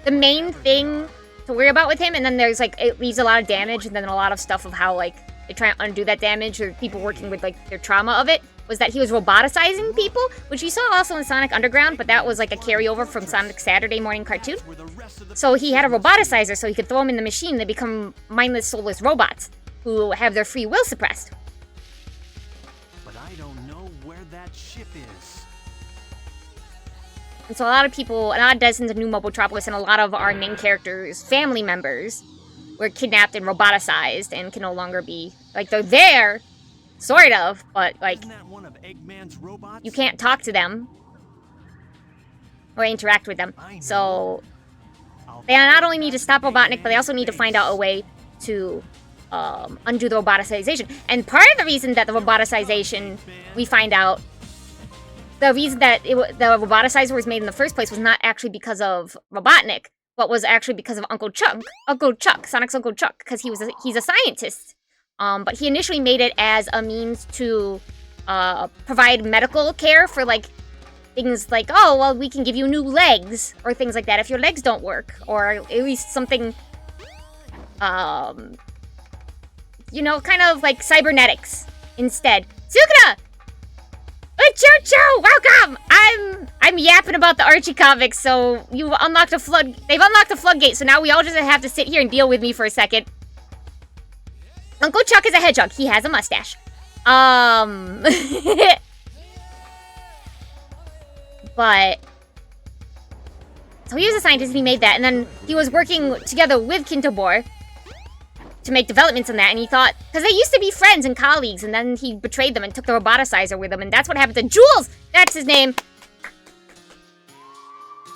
[SPEAKER 1] the main thing to worry about with him, and then there's like, it leaves a lot of damage, and then a lot of stuff of how like they try to undo that damage, or people working with like their trauma of it. was that he was roboticizing people, which you saw also in Sonic Underground, but that was like a carryover from Sonic Saturday morning cartoon. So he had a roboticizer so he could throw them in the machine. They become mindless, soulless robots who have their free will suppressed.
[SPEAKER 3] But I don't know where that ship is.
[SPEAKER 1] And so a lot of people, a lot of Destin's New Mobotropolis, and a lot of our main characters' family members were kidnapped and roboticized and can no longer be, like, they're there, sort of, but, like,
[SPEAKER 3] Isn't that one of Eggman's robots?
[SPEAKER 1] you can't talk to them or interact with them. So they not only need to stop Robotnik, but they also need to find out a way to undo the roboticization. And part of the reason that the roboticization, we find out, the reason that the roboticizer was made in the first place was not actually because of Robotnik, but was actually because of Uncle Chuck, Sonic's Uncle Chuck, because he's a scientist. But he initially made it as a means to provide medical care for, like, things like, oh, well, we can give you new legs, or things like that if your legs don't work, or at least something, you know, kind of like cybernetics instead. Sukuna! Uchuchuu! Welcome! I'm yapping about the Archie comics, so they've unlocked the floodgate, so now we all just have to sit here and deal with me for a second. Uncle Chuck is a hedgehog. He has a mustache. But so he was a scientist and he made that, and then he was working together with Kintobor to make developments on that, and he thought, because they used to be friends and colleagues, and then he betrayed them and took the roboticizer with him, and that's what happened to Jules! That's his name!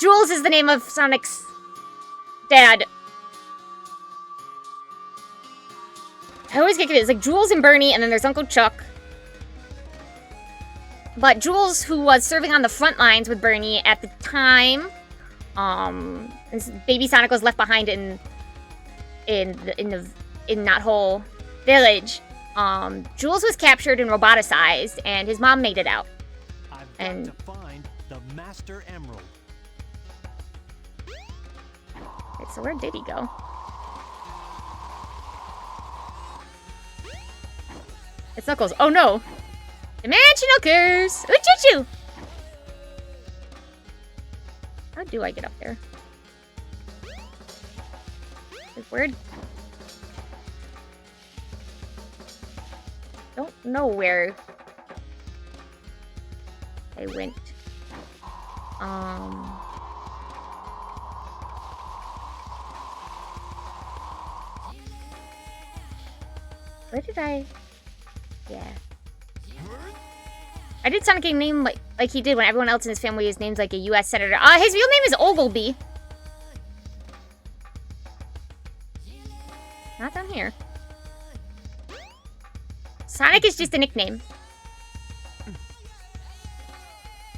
[SPEAKER 1] Jules is the name of Sonic's dad. I always get confused. It's like Jules and Bernie, and then there's Uncle Chuck. But Jules, who was serving on the front lines with Bernie at the time, Baby Sonic was left behind in that whole village. Jules was captured and roboticized, and his mom made it out.
[SPEAKER 3] I've got to find the Master Emerald.
[SPEAKER 1] Okay, so where did he go? It's Knuckles. Oh no! Dimensional curse! Uchuchuu! How do I get up there? Like, where? Don't know where I went. Where did I? Yeah. I did Sonic a name like he did when everyone else in his family is named like a U.S. senator. His real name is Ogleby. Not down here. Sonic is just a nickname.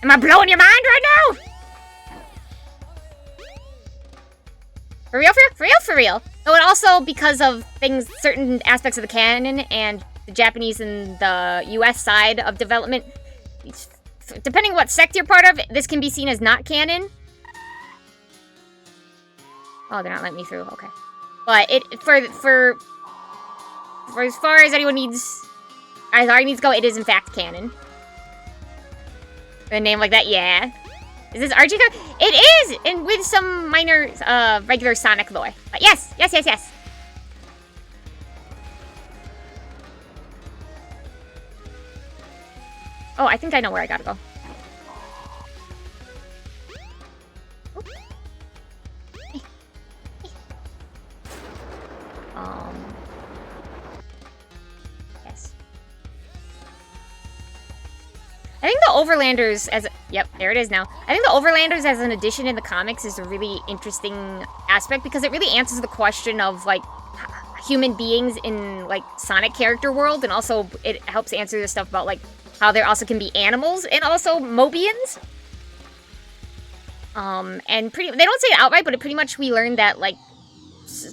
[SPEAKER 1] Am I blowing your mind right now? For real, for real. Oh, and also because of things, certain aspects of the canon and the Japanese and the US side of development, depending what sect you're part of, this can be seen as not canon. Oh, they're not letting me through. Okay. But for as far as anyone needs to go, it is in fact canon. A name like that, yeah. Is this Archie? It is, and with some minor regular Sonic lore. But yes. Oh, I think I know where I gotta go. Yes. I think the Overlanders yep, there it is now. I think the Overlanders as an addition in the comics is a really interesting aspect because it really answers the question of, like, human beings in, like, Sonic character world, and also it helps answer the stuff about, like, how there also can be animals and also Mobians. And they don't say it outright, but pretty much we learned that, like,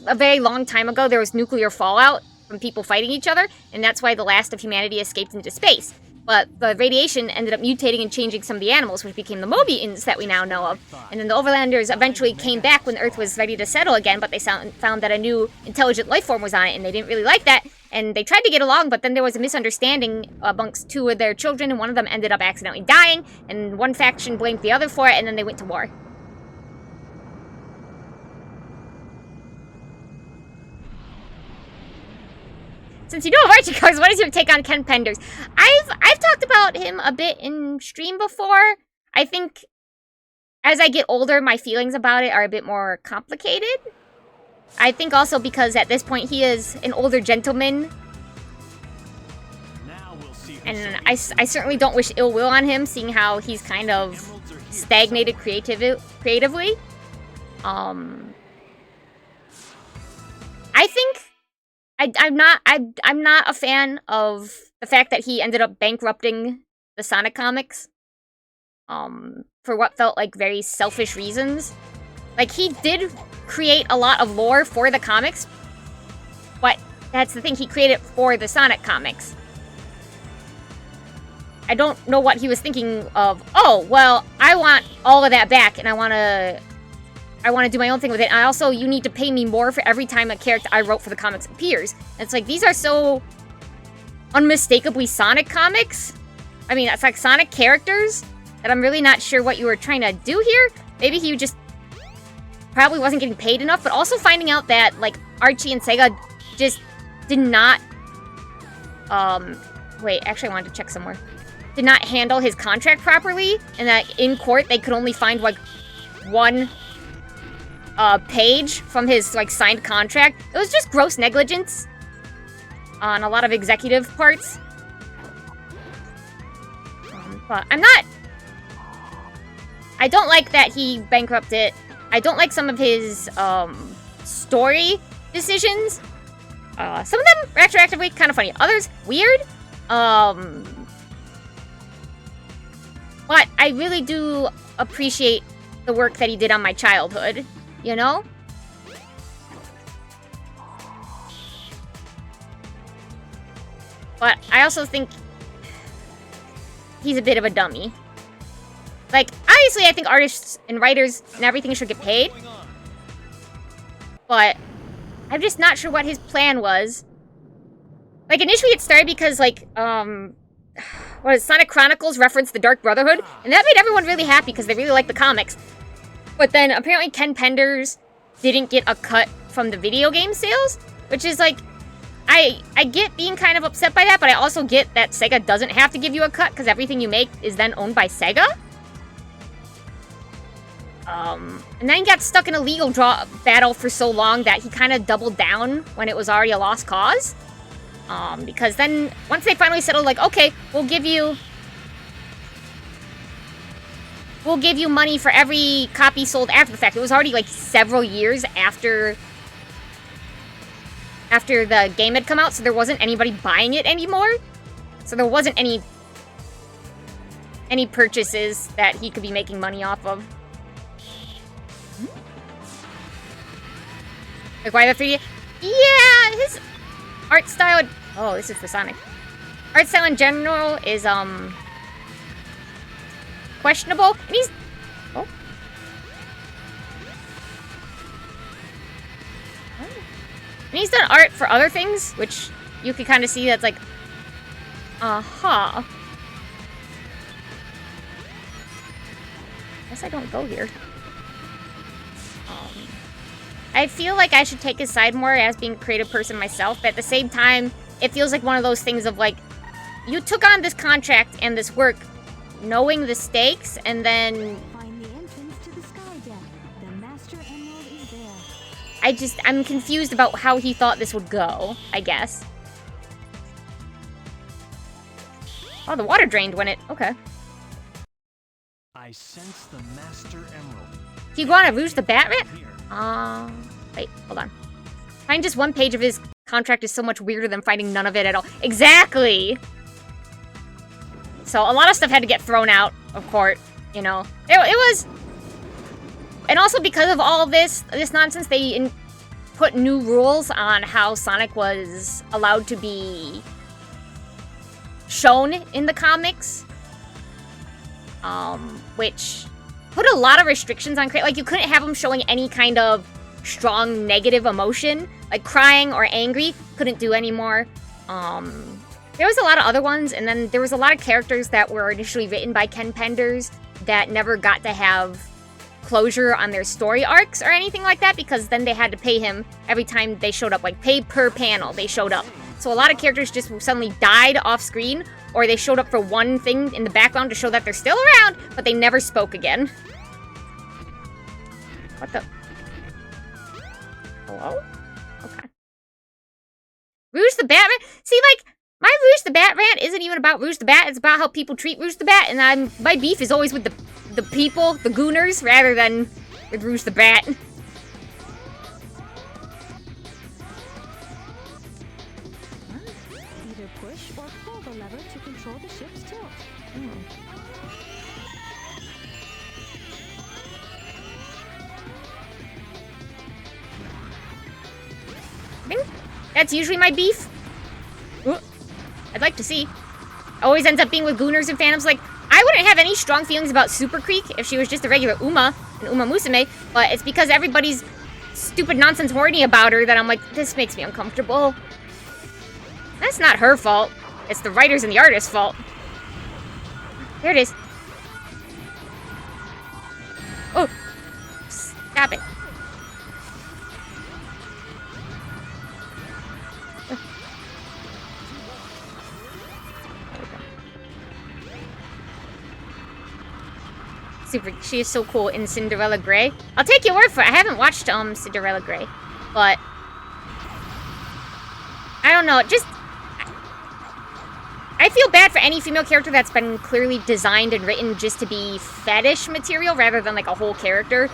[SPEAKER 1] a very long time ago there was nuclear fallout from people fighting each other, and that's why the last of humanity escaped into space. but the radiation ended up mutating and changing some of the animals, which became the Mobitans that we now know of. And then the Overlanders eventually came back when the Earth was ready to settle again, but they found that a new intelligent life form was on it, and they didn't really like that. And they tried to get along, but then there was a misunderstanding amongst two of their children, and one of them ended up accidentally dying, and one faction blamed the other for it, and then they went to war. Since you know of Archie Cars, what is your take on Ken Penders? I've talked about him a bit in stream before. I think as I get older, my feelings about it are a bit more complicated. I think also because at this point he is an older gentleman. And I certainly don't wish ill will on him, seeing how he's kind of stagnated creatively. I think I'm not a fan of the fact that he ended up bankrupting the Sonic comics. For what felt like very selfish reasons. Like, he did create a lot of lore for the comics, but that's the thing, he created it for the Sonic comics. I don't know what he was thinking of. Oh, well, I want all of that back, and I want to do my own thing with it. And also, you need to pay me more for every time a character I wrote for the comics appears. And it's like, these are so unmistakably Sonic comics. I mean, that's like Sonic characters that I'm really not sure what you were trying to do here. Maybe he just probably wasn't getting paid enough, but also finding out that, like, Archie and Sega just did not, wait, actually I wanted to check somewhere. Did not handle his contract properly, and that in court they could only find, like, one page from his, like, signed contract. It was just gross negligence on a lot of executive parts. But I don't like that he bankrupted. I don't like some of his story decisions. Some of them retroactively kind of funny. Others weird. But I really do appreciate the work that he did on my childhood, you know? But I also think he's a bit of a dummy. Like, obviously I think artists and writers and everything should get paid. But I'm just not sure what his plan was. Like, initially it started because, like, what is it, Sonic Chronicles referenced the Dark Brotherhood, and that made everyone really happy because they really liked the comics. But then apparently Ken Penders didn't get a cut from the video game sales, which is like, I get being kind of upset by that, but I also get that Sega doesn't have to give you a cut because everything you make is then owned by Sega. And then he got stuck in a legal battle for so long that he kind of doubled down when it was already a lost cause. Because then, once they finally settled, like, okay, we'll give you money for every copy sold after the fact. It was already, like, several years after the game had come out, so there wasn't anybody buying it anymore. So there wasn't any purchases that he could be making money off of. Like, why the 3D? Yeah, his art style... Oh, this is for Sonic. Art style in general is, questionable. And he's... Oh. And he's done art for other things, which you can kind of see that's like... Uh-huh. Guess I don't go here. I feel like I should take his side more as being a creative person myself, but at the same time, it feels like one of those things of like, you took on this contract and this work knowing the stakes, and then...
[SPEAKER 2] Find the entrance to the sky deck. The Master Emerald is there.
[SPEAKER 1] I'm confused about how he thought this would go, I guess. Oh, the water drained when it... Okay.
[SPEAKER 3] I sense the Master Emerald.
[SPEAKER 1] Iguana Rouge the Batrat? Wait, hold on. Finding just one page of his contract is so much weirder than finding none of it at all. Exactly! So a lot of stuff had to get thrown out of court, you know. It was... And also because of all of this nonsense, they put new rules on how Sonic was allowed to be shown in the comics. Which put a lot of restrictions on like you couldn't have them showing any kind of strong negative emotion, like crying or angry. Couldn't do anymore. There was a lot of other ones, and then there was a lot of characters that were initially written by Ken Penders that never got to have closure on their story arcs or anything like that, because then they had to pay him every time they showed up, like pay per panel they showed up. So a lot of characters just suddenly died off screen, or they showed up for one thing in the background to show that they're still around, but they never spoke again. What the? Hello? Okay. Rouge the Bat rant? See, like, my Rouge the Bat rant isn't even about Rouge the Bat, it's about how people treat Rouge the Bat, and my beef is always with the people, the gooners, rather than with Rouge the Bat.
[SPEAKER 2] Either push or pull the lever to control the ship's tilt.
[SPEAKER 1] I mean, that's usually my beef. Ooh, I'd like to see. Always ends up being with gooners and phantoms. Like, I wouldn't have any strong feelings about Super Creek if she was just a regular Uma, an Uma Musume, but it's because everybody's stupid nonsense horny about her that I'm like, this makes me uncomfortable. That's not her fault. It's the writers and the artist's fault. There it is. Oh, stop it. Super, she is so cool in Cinderella Grey. I'll take your word for it. I haven't watched Cinderella Grey, but I don't know. Just I feel bad for any female character that's been clearly designed and written just to be fetish material rather than like a whole character.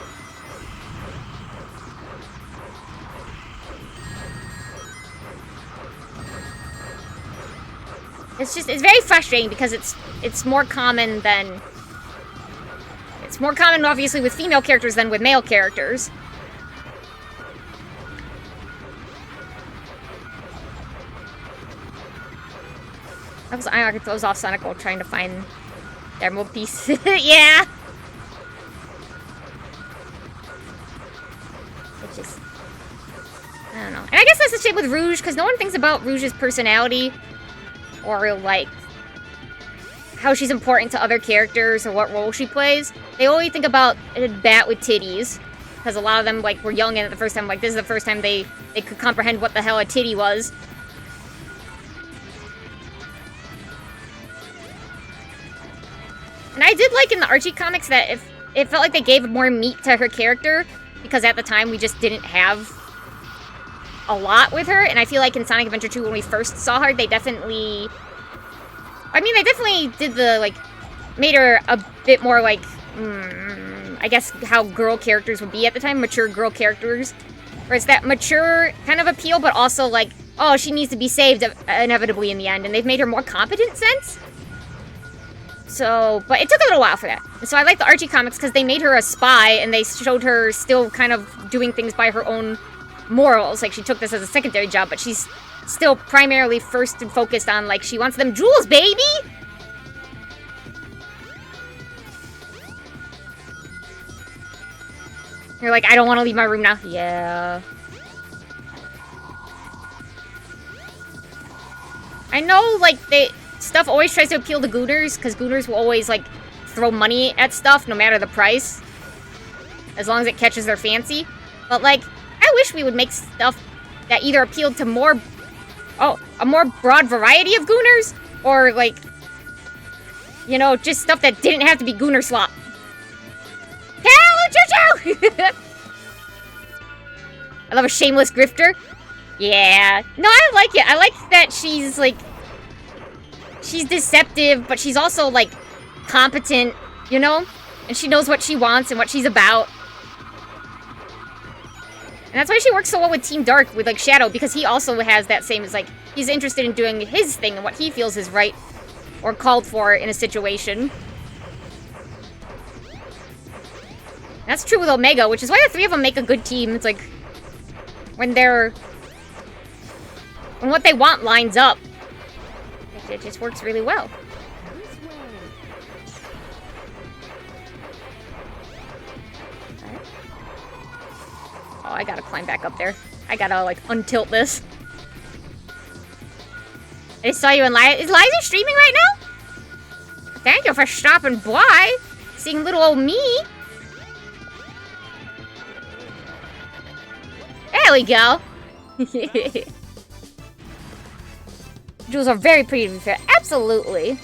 [SPEAKER 1] It's very frustrating because it's more common than. It's more common, obviously, with female characters than with male characters. I was off Sonic while trying to find the emerald piece. Yeah! It's just... I don't know. And I guess that's the shit with Rouge, because no one thinks about Rouge's personality. Or, like... how she's important to other characters or what role she plays. They only think about a bat with titties. Because a lot of them, like, were young and the first time, like, this is the first time they could comprehend what the hell a titty was. And I did like in the Archie comics that it felt like they gave more meat to her character. Because at the time, we just didn't have a lot with her. And I feel like in Sonic Adventure 2, when we first saw her, they definitely... I mean, they definitely did the, like, made her a bit more, like, I guess how girl characters would be at the time, mature girl characters. Where it's that mature kind of appeal, but also, like, oh, she needs to be saved inevitably in the end, and they've made her more competent since. So, but it took a little while for that. And so I like the Archie comics because they made her a spy, and they showed her still kind of doing things by her own morals. Like, she took this as a secondary job, but she's still primarily first and focused on, like, she wants them jewels, baby! You're like, I don't want to leave my room now. Yeah. I know, like, stuff always tries to appeal to gooners, because gooners will always, like, throw money at stuff, no matter the price. As long as it catches their fancy. But, like, I wish we would make stuff that either appealed to a more broad variety of gooners, or, like, you know, just stuff that didn't have to be gooner slop. Hello, Uchuchuu! I love a shameless grifter. Yeah. No, I like it. I like that she's, like, she's deceptive, but she's also, like, competent, you know? And she knows what she wants and what she's about. And that's why she works so well with Team Dark, with, like, Shadow, because he also has that same, as, like, he's interested in doing his thing and what he feels is right or called for in a situation. And that's true with Omega, which is why the three of them make a good team. It's like, when what they want lines up. It just works really well.
[SPEAKER 2] This way.
[SPEAKER 1] Alright. Oh, I gotta climb back up there. I gotta, like, untilt this. I saw you in Liza. Is Liza streaming right now? Thank you for stopping by. Seeing little old me. There we go. Jewels are very pretty to be fair. Absolutely.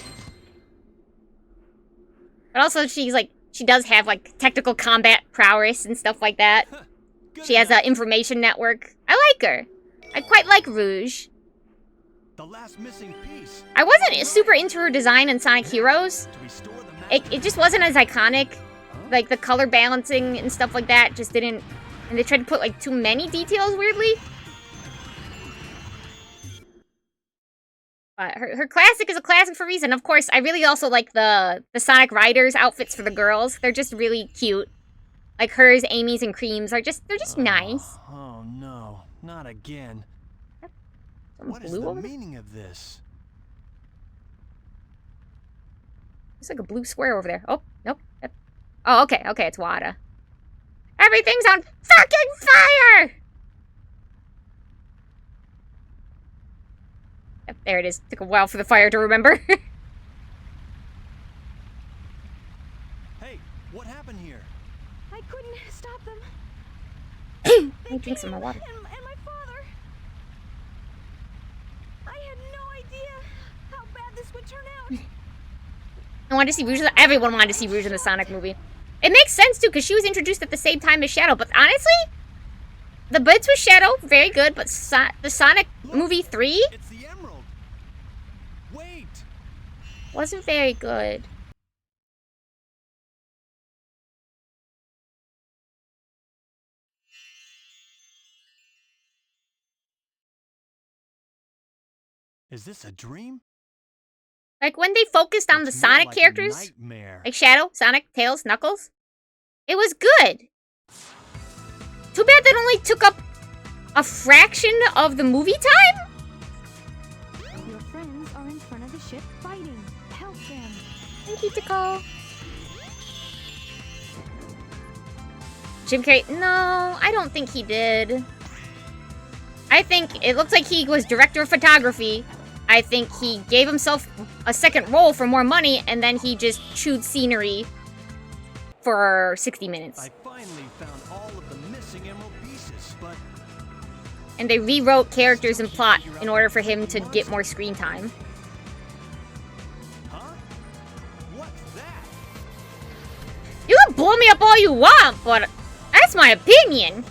[SPEAKER 1] But also she's like, she does have like technical combat prowess and stuff like that. She has an information network. I like her. I quite like Rouge.
[SPEAKER 3] The last missing piece.
[SPEAKER 1] I wasn't super into her design in Sonic Heroes.
[SPEAKER 3] To restore the
[SPEAKER 1] It just wasn't as iconic. Like the color balancing and stuff like that just didn't. And they tried to put like too many details weirdly. But her classic is a classic for a reason. Of course, I really also like the Sonic Riders outfits for the girls. They're just really cute. Like hers, Amy's, and Cream's they're just nice.
[SPEAKER 3] Oh no, not again.
[SPEAKER 1] Some
[SPEAKER 3] What is
[SPEAKER 1] blue
[SPEAKER 3] the
[SPEAKER 1] over there?
[SPEAKER 3] meaning of this?
[SPEAKER 1] There's like a blue square over there. Oh, nope. Oh, okay, it's water. Everything's on fucking fire! Yep, there it is. Took a while for the fire to remember.
[SPEAKER 3] Hey, what happened here?
[SPEAKER 2] I couldn't stop them.
[SPEAKER 1] Let me drink some more water.
[SPEAKER 2] And my father. I had no idea how bad this would turn out.
[SPEAKER 1] I wanted to see Rouge. Everyone wanted to see Rouge in the Sonic movie. It makes sense, too, because she was introduced at the same time as Shadow. But honestly, the bits with Shadow, very good. But the Sonic movie 3
[SPEAKER 3] It's the emerald. Wait.
[SPEAKER 1] wasn't very good.
[SPEAKER 3] Is this a dream?
[SPEAKER 1] Like, when they focused on the
[SPEAKER 3] It's more
[SPEAKER 1] Sonic
[SPEAKER 3] like a
[SPEAKER 1] characters,
[SPEAKER 3] nightmare.
[SPEAKER 1] like Shadow, Sonic, Tails, Knuckles, it was good. Too bad that only took up a fraction of the movie time?
[SPEAKER 2] Your friends are in front of the ship fighting. Help them.
[SPEAKER 1] Thank you, Tico. Jim Carrey, no, I don't think he did. I think it looks like he was director of photography. I think he gave himself a second role for more money, and then he just chewed scenery for 60 minutes.
[SPEAKER 3] I finally found all of the missing emerald pieces, but
[SPEAKER 1] And they rewrote characters and plot in order for him to get more screen time.
[SPEAKER 3] huh? What's that?
[SPEAKER 1] You can blow me up all you want, but that's my opinion.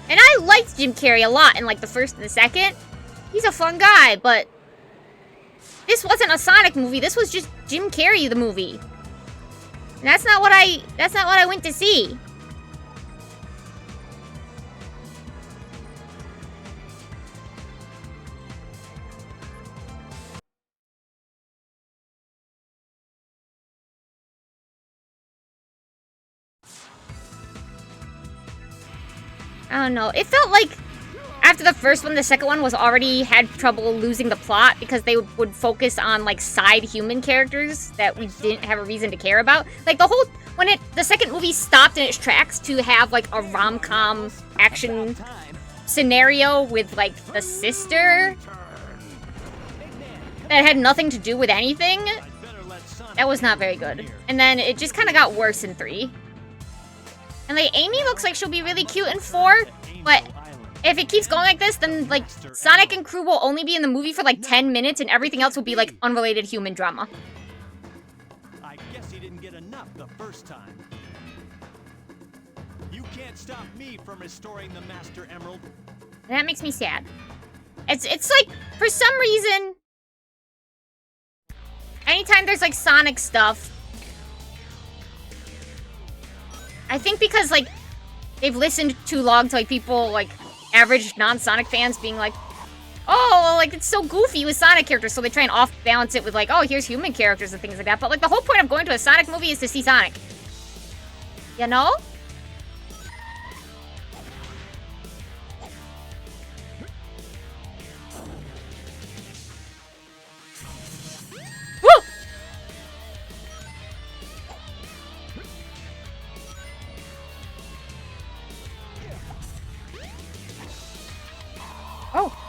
[SPEAKER 1] And I liked Jim Carrey a lot in like the first and the second. He's a fun guy, but this wasn't a Sonic movie. This was just Jim Carrey the movie. And that's not what I went to see. I don't know. It felt like after the first one, the second one was already had trouble losing the plot because they would focus on like side human characters that we didn't have a reason to care about. Like the second movie stopped in its tracks to have like a rom-com action scenario with like the sister that had nothing to do with anything. That was not very good. And then it just kind of got worse in 3. And like Amy looks like she'll be really cute in 4, but if it keeps going like this, then like Sonic and crew will only be in the movie for like 10 minutes and everything else will be like unrelated human drama.
[SPEAKER 3] I guess he didn't get enough the first time. You can't stop me from restoring the Master Emerald.
[SPEAKER 1] And that makes me sad. It's like, for some reason, anytime there's like Sonic stuff, I think because like they've listened too long to like people like average non-Sonic fans being like, oh, well, like it's so goofy with Sonic characters, so they try and off-balance it with like, oh, here's human characters and things like that. But like the whole point of going to a Sonic movie is to see Sonic. You know?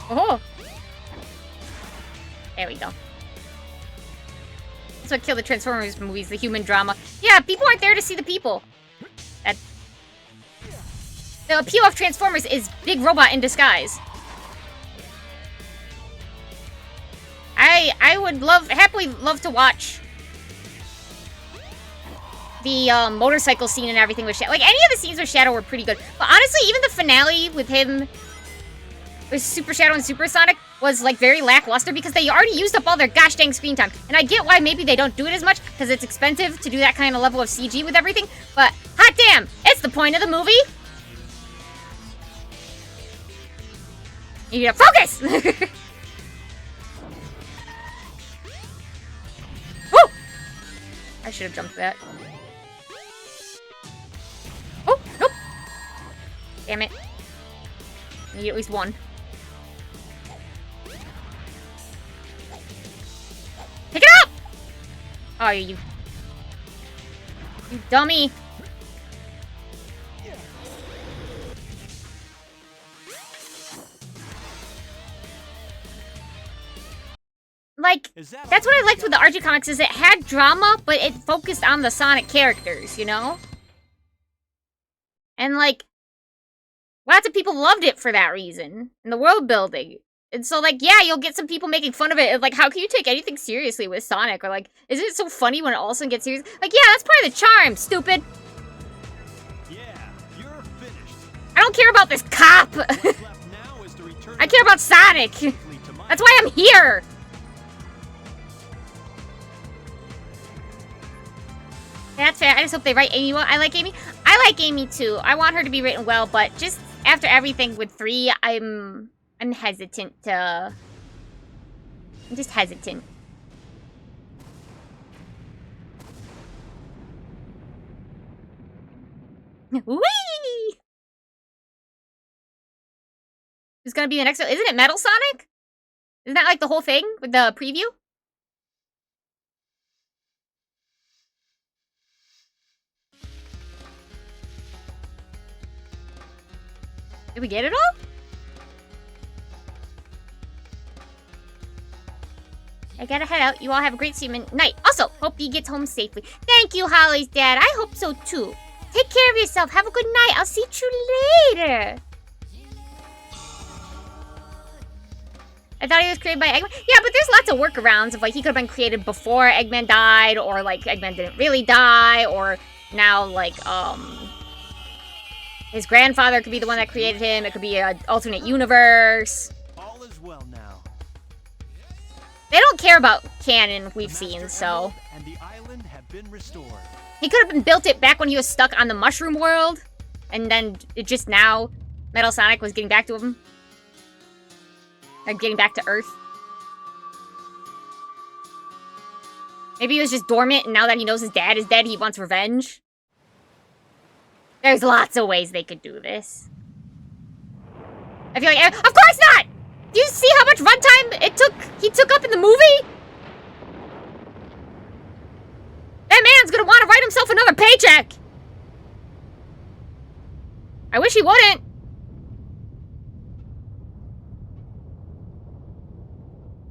[SPEAKER 1] Oh. There we go. That's what killed the Transformers movies, the human drama. Yeah, people aren't there to see the people. The appeal of Transformers is big robot in disguise. I would happily love to watch the motorcycle scene and everything with Shadow. Like, any of the scenes with Shadow were pretty good. But honestly, even the finale with him, with Super Shadow and Super Sonic, was, like, very lackluster because they already used up all their gosh dang screen time. And I get why maybe they don't do it as much, because it's expensive to do that kind of level of CG with everything. But, hot damn, it's the point of the movie. You gotta focus! Woo! I should have jumped that. Oh, nope. Damn it. I need at least one. Pick it up! Oh, you dummy. Like, that's what I liked with the Archie comics, is it had drama, but it focused on the Sonic characters, you know? And, like, lots of people loved it for that reason. And the world building. And so, like, yeah, you'll get some people making fun of it. Like, how can you take anything seriously with Sonic? Or, like, isn't it so funny when it all of a sudden gets serious? Like, yeah, that's part of the charm, stupid.
[SPEAKER 3] Yeah, you're finished.
[SPEAKER 1] I don't care about this cop. I care about Sonic. That's why I'm here. That's fair. I just hope they write Amy well. I like Amy. I like Amy too. I want her to be written well, but just after everything with 3, I'm hesitant to... I'm just hesitant. Whee! Who's gonna be the next one? Isn't it Metal Sonic? Isn't that like the whole thing with the preview? Did we get it all? I gotta head out. You all have a great night. Also, hope you get home safely. Thank you, Holly's dad. I hope so too. Take care of yourself. Have a good night. I'll see you later. I thought he was created by Eggman. Yeah, but there's lots of workarounds of, like, he could have been created before Eggman died, or, like, Eggman didn't really die, or now, like, his grandfather could be the one that created him. It could be an alternate universe.
[SPEAKER 3] All is well now.
[SPEAKER 1] They don't care about canon, we've seen, so...
[SPEAKER 3] And the island have been restored.
[SPEAKER 1] He could have been built it back when he was stuck on the Mushroom World, and then it just now, Metal Sonic was getting back to him. Or getting back to Earth. Maybe he was just dormant, and now that he knows his dad is dead, he wants revenge. There's lots of ways they could do this. I feel like... Of course not! Do you see how much runtime he took up in the movie? That man's gonna want to write himself another paycheck! I wish he wouldn't.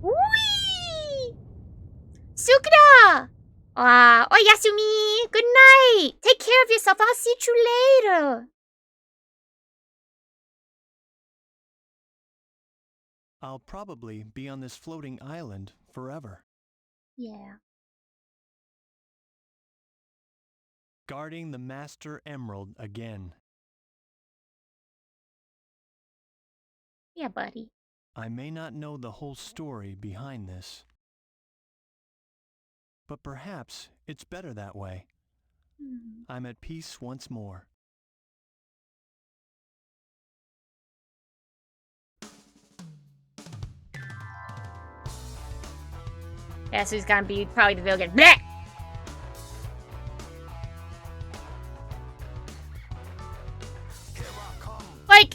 [SPEAKER 1] Whee! Sukuna! Oh, Yasumi! Good night! Take care of yourself. I'll see you later.
[SPEAKER 3] I'll probably be on this floating island forever.
[SPEAKER 1] Yeah.
[SPEAKER 3] Guarding the Master Emerald again.
[SPEAKER 1] Yeah, buddy.
[SPEAKER 3] I may not know the whole story behind this. But perhaps it's better that way. I'm at peace once more.
[SPEAKER 1] Yeah, so he's gonna be probably the villain. Blech! Like,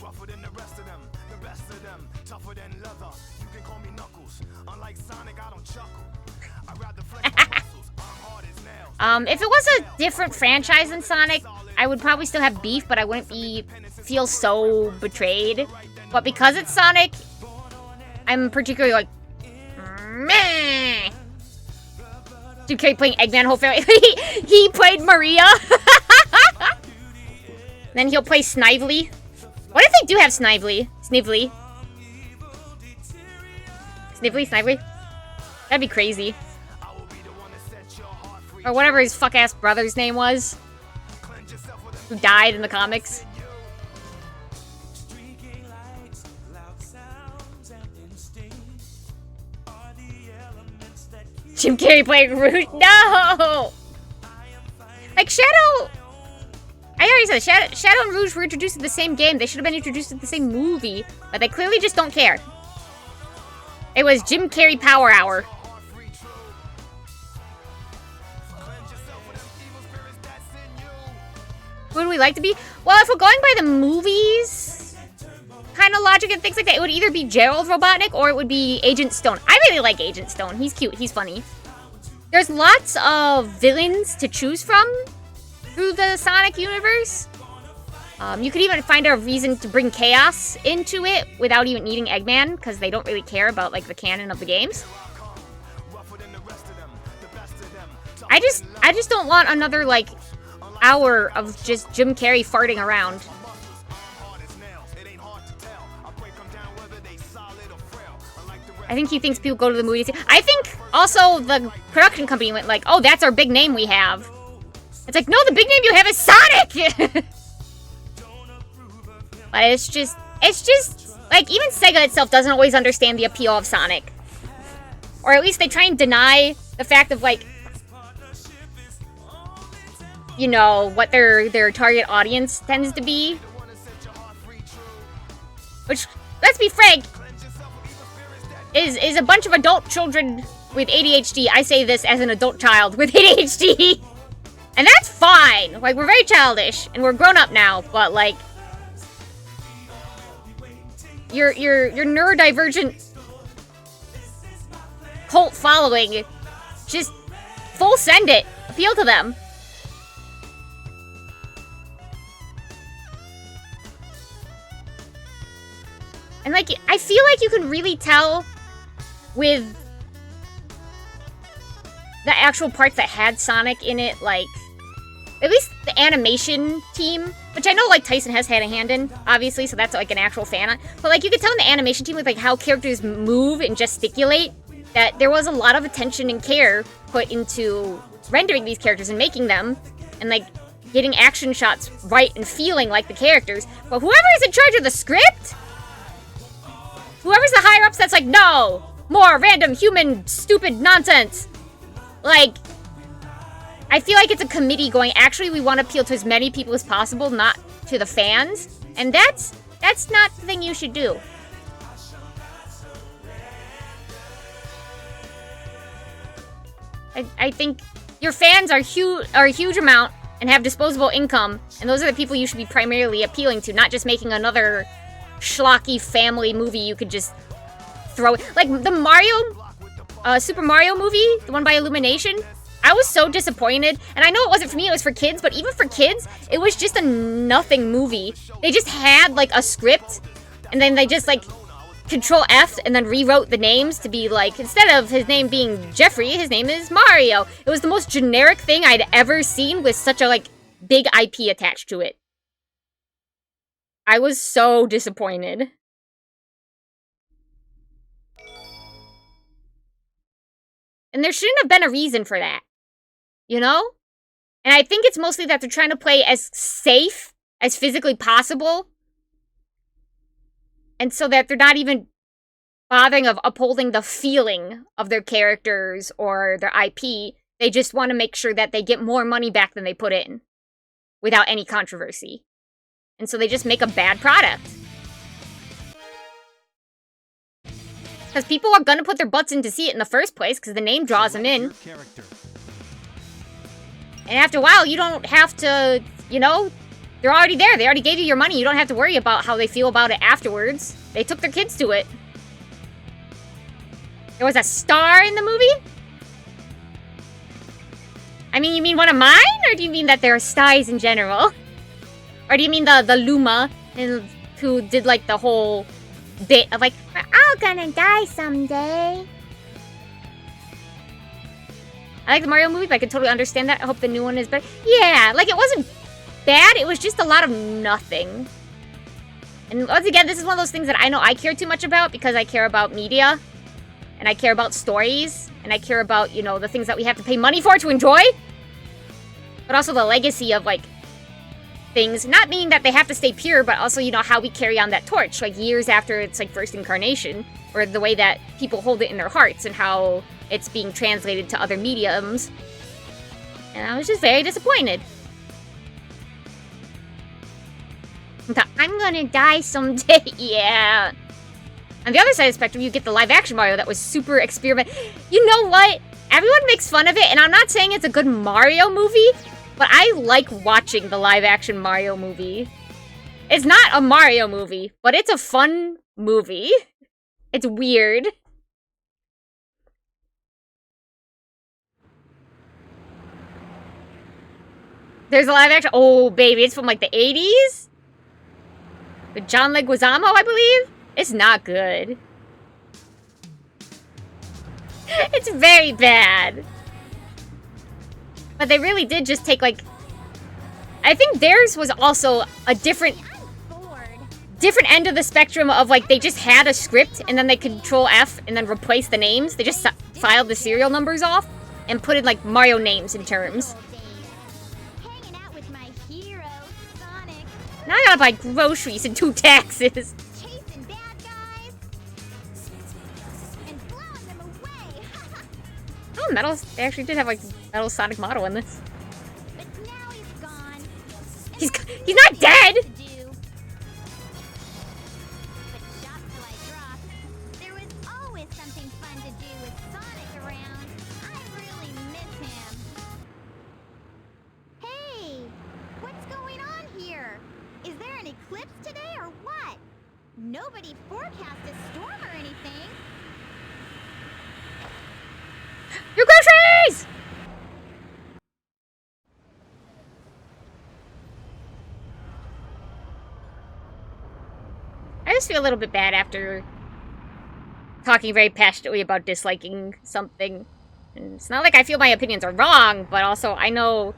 [SPEAKER 1] if it was a different franchise than Sonic, I would probably still have beef, but I wouldn't feel so betrayed. But because it's Sonic, I'm particularly like, meh. Jim Carrey playing Eggman whole family. he played Maria. Then he'll play Snively. What if they do have Snively? Snively. That'd be crazy. Or whatever his fuck-ass brother's name was. Who died in the comics. Jim Carrey playing Rouge? No! Like, Shadow... I already said, Shadow and Rouge were introduced in the same game. They should have been introduced in the same movie. But they clearly just don't care. It was Jim Carrey Power Hour. Who would we like to be? Well, if we're going by the movies kind of logic and things like that, it would either be Gerald Robotnik or it would be Agent Stone. I really like Agent Stone. He's cute. He's funny. There's lots of villains to choose from through the Sonic universe. You could even find a reason to bring Chaos into it without even needing Eggman, because they don't really care about, like, the canon of the games. I just don't want another, like, hour of just Jim Carrey farting around. I think he thinks people go to the movies. I think also the production company went like, oh, that's our big name we have. It's like, no, the big name you have is Sonic! But it's just, like, even Sega itself doesn't always understand the appeal of Sonic. Or at least they try and deny the fact of, like, you know, what their target audience tends to be. Which, let's be frank, is a bunch of adult children with ADHD. I say this as an adult child with ADHD. And that's fine. Like, we're very childish, and we're grown up now, but, like, your neurodivergent cult following, just full send it. Appeal to them. And, like, I feel like you can really tell with the actual parts that had Sonic in it, like, at least the animation team, which I know, like, Tyson has had a hand in, obviously, so that's, like, an actual fan. But, like, you could tell in the animation team with, like, how characters move and gesticulate that there was a lot of attention and care put into rendering these characters and making them, and, like, getting action shots right and feeling like the characters. But whoever is in charge of the script, whoever's the higher-ups that's like, no, more random human stupid nonsense. Like, I feel like it's a committee going, actually, we want to appeal to as many people as possible, not to the fans. And that's not the thing you should do. I think your fans are a huge amount and have disposable income, and those are the people you should be primarily appealing to, not just making another schlocky family movie you could just throw. Like, the Mario, Super Mario movie, the one by Illumination, I was so disappointed, and I know it wasn't for me, it was for kids, but even for kids, it was just a nothing movie. They just had, like, a script, and then they just, like, Control F and then rewrote the names to be, like, instead of his name being Jeffrey, his name is Mario. It was the most generic thing I'd ever seen with such a, like, big IP attached to it. I was so disappointed. And there shouldn't have been a reason for that. You know? And I think it's mostly that they're trying to play as safe as physically possible. And so that they're not even bothering of upholding the feeling of their characters or their IP. They just want to make sure that they get more money back than they put in. Without any controversy. And so they just make a bad product. Because people are gonna put their butts in to see it in the first place, because the name draws them in. And after a while, you don't have to, you know, they're already there. They already gave you your money. You don't have to worry about how they feel about it afterwards. They took their kids to it. There was a star in the movie? I mean, you mean one of mine? Or do you mean that there are stars in general? Or do you mean the Luma who did, like, the whole bit of, like, all gonna die someday. I like the Mario movie, but I can totally understand that. I hope the new one is better. Yeah, like, it wasn't bad. It was just a lot of nothing. And once again, this is one of those things that I know I care too much about because I care about media. And I care about stories. And I care about, you know, the things that we have to pay money for to enjoy. But also the legacy of, like, things. Not meaning that they have to stay pure, but also, you know, how we carry on that torch. Like, years after its, like, first incarnation. Or the way that people hold it in their hearts. And how it's being translated to other mediums. And I was just very disappointed. I'm gonna die someday. Yeah. On the other side of the spectrum, you get the live-action Mario that was super experiment. You know what? Everyone makes fun of it, and I'm not saying it's a good Mario movie, but I like watching the live-action Mario movie. It's not a Mario movie, but it's a fun movie. It's weird. There's a live-action... Oh, baby, it's from, like, the 80s? With John Leguizamo, I believe? It's not good. It's very bad. But they really did just take, like... I think theirs was also a different end of the spectrum of, like, they just had a script, and then they Control F, and then replace the names. They just filed the serial numbers off, and put in, like, Mario names in terms. Now I gotta buy groceries and 2 taxes.
[SPEAKER 6] Chasing bad guys and blowing them away.
[SPEAKER 1] Oh, metals. They actually did have, like, metal Sonic model in this.
[SPEAKER 6] But now he's gone.
[SPEAKER 1] He's not dead!
[SPEAKER 6] But shot till I drop. There was always something fun to do with Sonic around. I really miss him. Hey, what's going on here? Is there an eclipse today or what? Nobody forecast a storm or anything.
[SPEAKER 1] Your groceries! I just feel a little bit bad after talking very passionately about disliking something. And it's not like I feel my opinions are wrong, but also I know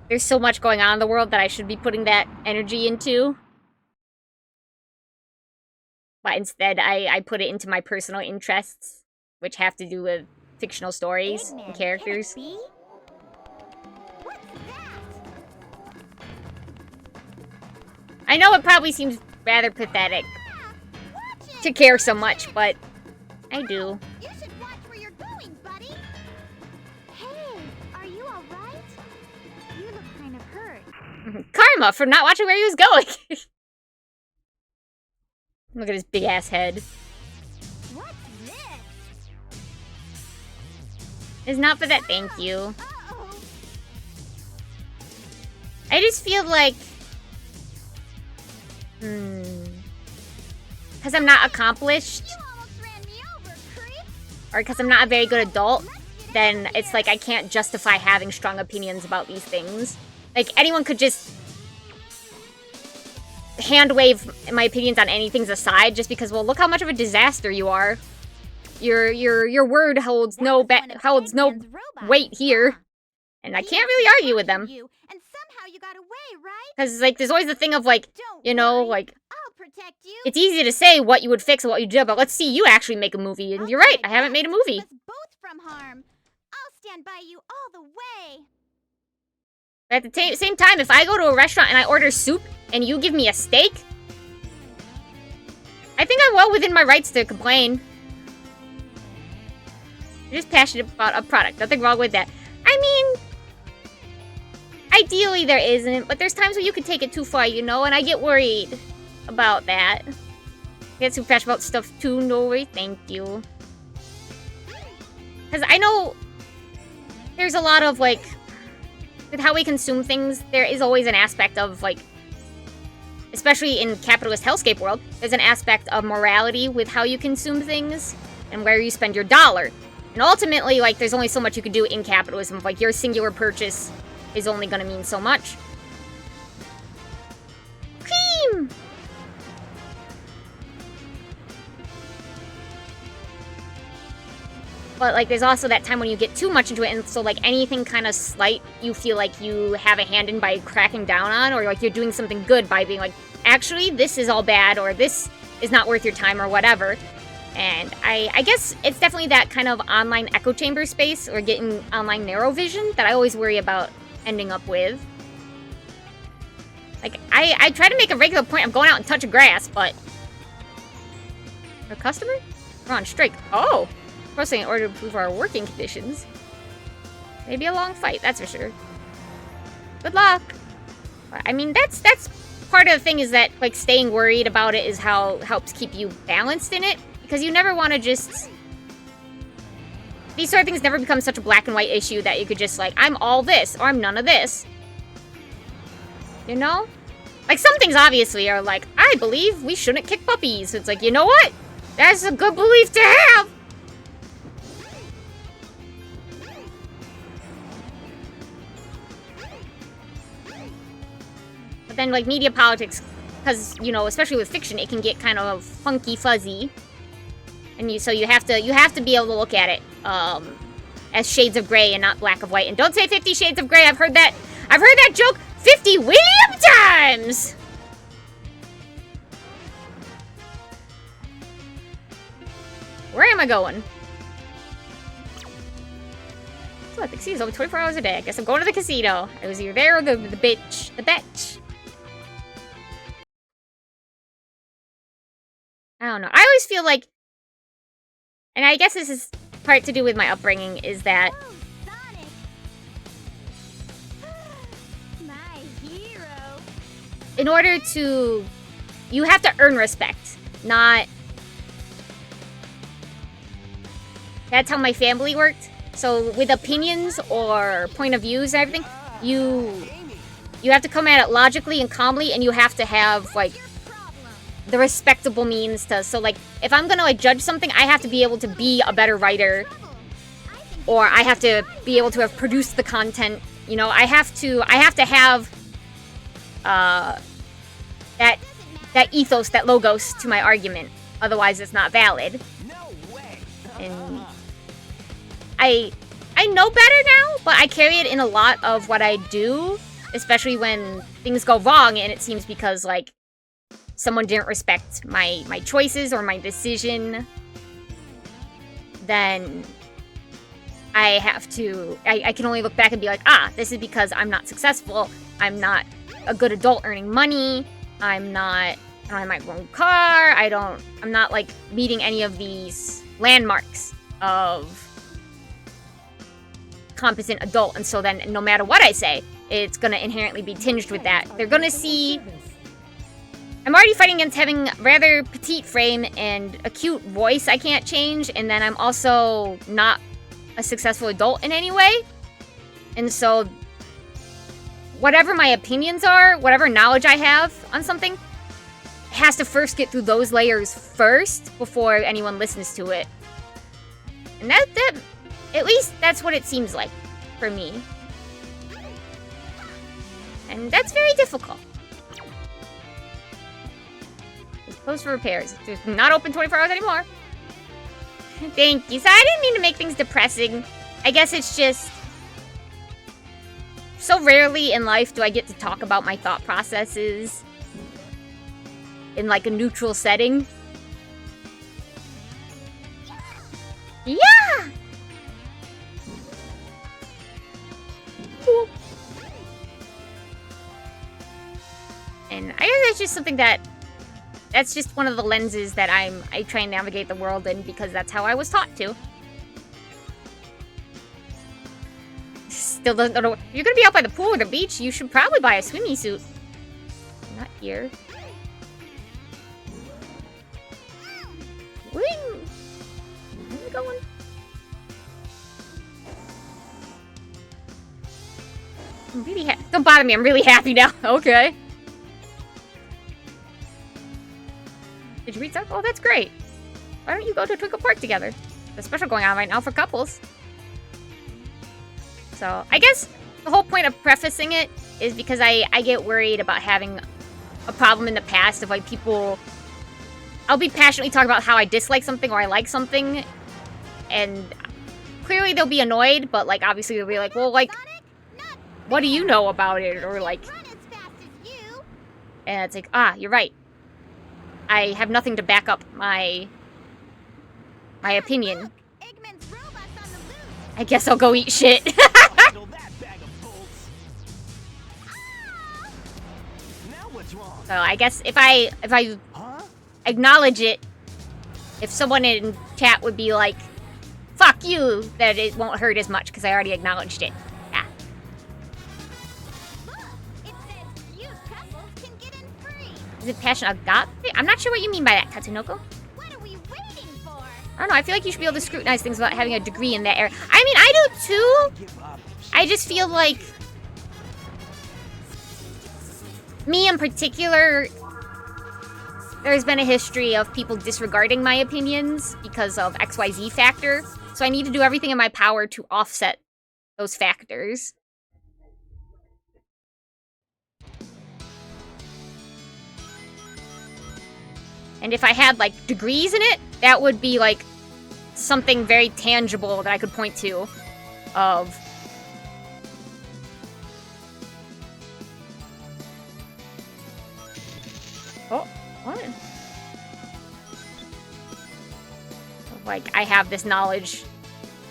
[SPEAKER 1] there's so much going on in the world that I should be putting that energy into. But instead, I put it into my personal interests, which have to do with fictional stories and characters.
[SPEAKER 6] What's that?
[SPEAKER 1] I know it probably seems rather pathetic
[SPEAKER 6] Watch it!
[SPEAKER 1] to care so much, but I do.
[SPEAKER 6] You should watch where you're going, buddy. Hey, are you all right? You look kind of hurt.
[SPEAKER 1] Karma for not watching where he was going. Look at his big ass head.
[SPEAKER 6] What's this?
[SPEAKER 1] It's not for that, thank you.
[SPEAKER 6] Uh-oh.
[SPEAKER 1] I just feel like... Because I'm not accomplished,
[SPEAKER 6] You almost ran me over, creep.
[SPEAKER 1] or because I'm not a very good adult, then it's like I can't justify having strong opinions about these things. Like, anyone could just hand-wave my opinions on anything's aside just because, well, look how much of a disaster you are. Your word holds no weight here. And I can't really argue with them.
[SPEAKER 6] And somehow you got away, right?
[SPEAKER 1] Because, like, there's always the thing of, like,
[SPEAKER 6] Don't
[SPEAKER 1] you know,
[SPEAKER 6] worry.
[SPEAKER 1] like,
[SPEAKER 6] I'll protect you.
[SPEAKER 1] it's easy to say what you would fix and what you do, but let's see you actually make a movie. And
[SPEAKER 6] I'll
[SPEAKER 1] you're
[SPEAKER 6] do
[SPEAKER 1] right,
[SPEAKER 6] my
[SPEAKER 1] I haven't made a
[SPEAKER 6] best to
[SPEAKER 1] movie.
[SPEAKER 6] keep us both from harm. I'll stand by you all the way.
[SPEAKER 1] But at the same time, if I go to a restaurant and I order soup and you give me a steak, I think I'm well within my rights to complain. I'm just passionate about a product. Nothing wrong with that. I mean, ideally there isn't, but there's times where you can take it too far, you know, and I get worried about that. I get too passionate about stuff too, no worry, thank you. Because I know there's a lot of, like, with how we consume things, there is always an aspect of, like, especially in capitalist hellscape world, there's an aspect of morality with how you consume things and where you spend your dollar. And ultimately, like, there's only so much you can do in capitalism. Like, your singular purchase is only gonna mean so much. Cream! But, like, there's also that time when you get too much into it, and so, like, anything kind of slight you feel like you have a hand in by cracking down on, or, like, you're doing something good by being like, actually, this is all bad, or this is not worth your time, or whatever. And I guess it's definitely that kind of online echo chamber space, or getting online narrow vision, that I always worry about ending up with. Like, I try to make a regular point of going out and touching grass, but... A customer? We're on strike. Oh! Processing in order to improve our working conditions. Maybe a long fight, that's for sure. Good luck! I mean, that's part of the thing, is that, like, staying worried about it is how it helps keep you balanced in it. Because you never want to just... These sort of things never become such a black and white issue that you could just, like, I'm all this, or I'm none of this. You know? Like, some things obviously are like, I believe we shouldn't kick puppies. It's like, you know what? That's a good belief to have! But then, like, media politics, because, you know, especially with fiction, it can get kind of funky fuzzy. And so you have to be able to look at it as shades of gray and not black of white. And don't say 50 Shades of Grey. I've heard that joke 50 William times. Where am I going? So the casino's open 24 hours a day. I guess I'm going to the casino. I was either there or the bitch. The bitch. I don't know. I always feel like, and I guess this is part to do with my upbringing, is that
[SPEAKER 6] Oh, Sonic! My hero!
[SPEAKER 1] in order to... You have to earn respect, not... That's how my family worked. So with opinions or point of views and everything, you have to come at it logically and calmly, and you have to have, like, the respectable means to... So, like, if I'm gonna, like, judge something, I have to be able to be a better writer, or I have to be able to have produced the content. You know, I have to have that ethos, that logos to my argument. Otherwise, it's not valid.
[SPEAKER 3] No way.
[SPEAKER 1] And I know better now, but I carry it in a lot of what I do, especially when things go wrong, and it seems because, like, someone didn't respect my choices or my decision. Then I have to... I can only look back and be like, this is because I'm not successful. I'm not a good adult earning money. I don't have my own car. I'm not, like, meeting any of these landmarks of competent adult. And so then, no matter what I say, it's gonna inherently be tinged with that. They're gonna see... I'm already fighting against having rather petite frame and a cute voice I can't change, and then I'm also not a successful adult in any way. And so, whatever my opinions are, whatever knowledge I have on something, has to first get through those layers first before anyone listens to it. And that at least that's what it seems like for me. And that's very difficult. It's closed for repairs. It's not open 24 hours anymore. Thank you. So I didn't mean to make things depressing. I guess it's just... So rarely in life do I get to talk about my thought processes in, like, a neutral setting. Yeah! Cool. And I guess that's just something that's just one of the lenses that I try and navigate the world in, because that's how I was taught to. Still doesn't know. If you're gonna be out by the pool or the beach, you should probably buy a swimming suit. Not here. Where are we going? I'm really don't bother me, I'm really happy now. Okay. Did you read that? Oh, that's great. Why don't you go to Twinkle Park together? There's a special going on right now for couples. So, I guess the whole point of prefacing it is because I get worried about having a problem in the past of, like, people... I'll be passionately talking about how I dislike something or I like something, and clearly they'll be annoyed, but, like, obviously they'll be like, well, like, what do you know about it? Or, like,
[SPEAKER 6] Run as fast as you.
[SPEAKER 1] and it's like, ah, you're right. I have nothing to back up my opinion.
[SPEAKER 6] Eggman's robots on the loose.
[SPEAKER 1] I guess I'll go eat shit.
[SPEAKER 3] Handle that bag of bolts. Now what's wrong?
[SPEAKER 1] So I guess if I
[SPEAKER 3] Huh?
[SPEAKER 1] acknowledge it, if someone in chat would be like, fuck you, that it won't hurt as much because I already acknowledged it. Yeah.
[SPEAKER 6] Look, it says used pretzels can get in free.
[SPEAKER 1] Is it passion agate? I'm not sure what you mean by that, Katsunoko.
[SPEAKER 6] What are we waiting for?
[SPEAKER 1] I don't know, I feel like you should be able to scrutinize things without having a degree in that area. I mean, I do too.
[SPEAKER 3] Give up.
[SPEAKER 1] I just feel like me in particular, there's been a history of people disregarding my opinions because of XYZ factor. So I need to do everything in my power to offset those factors. And if I had, like, degrees in it, that would be, like, something very tangible that I could point to of... Oh, what? Like, I have this knowledge.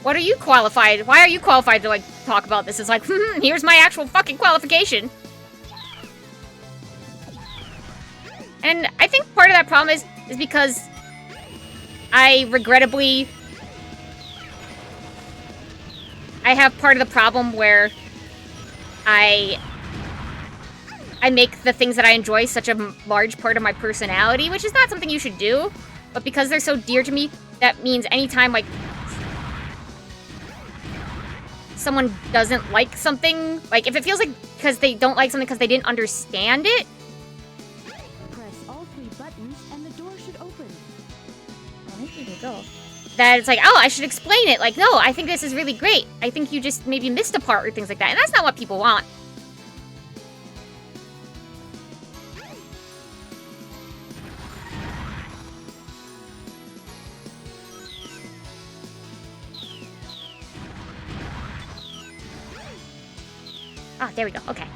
[SPEAKER 1] What are you qualified? Why are you qualified to, like, talk about this? It's like, here's my actual fucking qualification. And I think part of that problem is because I regrettably... I have part of the problem where I make the things that I enjoy such a large part of my personality, which is not something you should do. But because they're so dear to me, that means anytime, like, someone doesn't like something, like, if it feels like because they don't like something because they didn't understand it,
[SPEAKER 2] Press all 3 buttons and the door should open.
[SPEAKER 1] that it's like, oh, I should explain it. Like, no, I think this is really great. I think you just maybe missed a part or things like that. And that's not what people want. Ah, there we go. Okay.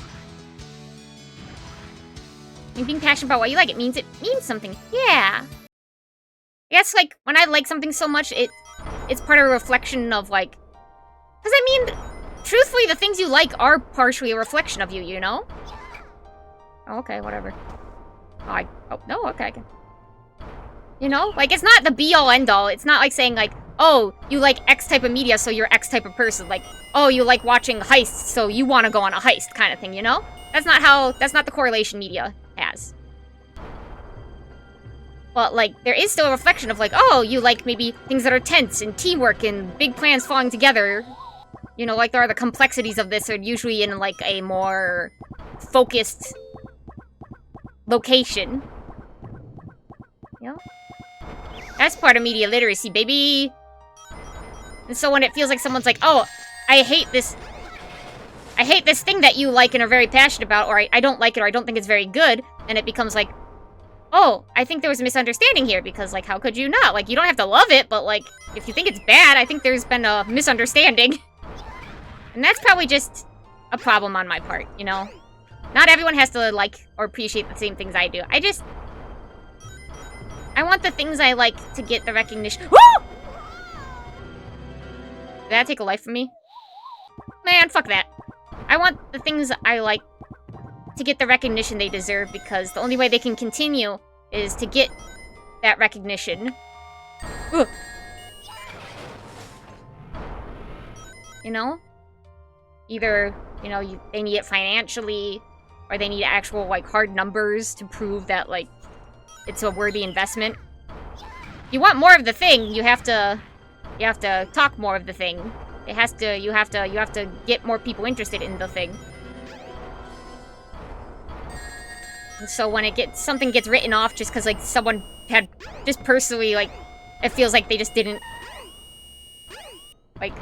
[SPEAKER 1] And being passionate about what you like, it means something. Yeah. I guess, like, when I like something so much, it's part of a reflection of, like... Because, I mean, truthfully, the things you like are partially a reflection of you, you know? Oh, okay, whatever. Oh, no, okay. You know? Like, it's not the be-all, end-all. It's not like saying, like, oh, you like X type of media, so you're X type of person. Like, oh, you like watching heists, so you want to go on a heist kind of thing, you know? That's not the correlation media has. But, like, there is still a reflection of, like, oh, you like maybe things that are tense and teamwork and big plans falling together. You know, like, there are the complexities of this are usually in, like, a more focused location. You know? That's part of media literacy, baby! And so when it feels like someone's like, oh, I hate this thing that you like and are very passionate about, or I don't like it, or I don't think it's very good, and it becomes like, oh, I think there was a misunderstanding here, because, like, how could you not? Like, you don't have to love it, but, like, if you think it's bad, I think there's been a misunderstanding. And that's probably just a problem on my part, you know? Not everyone has to like or appreciate the same things I do. I want the things I like to get the recognition. Woo! Did that take a life from me? Man, fuck that. I want the things I like to get the recognition they deserve, because the only way they can continue is to get that recognition. Ugh. You know? Either, you know, they need it financially, or they need actual, like, hard numbers to prove that, like, it's a worthy investment. If you want more of the thing, you have to talk more of the thing. You have to get more people interested in the thing. And so when something gets written off just because, like, someone had just personally, like, it feels like they just didn't, like,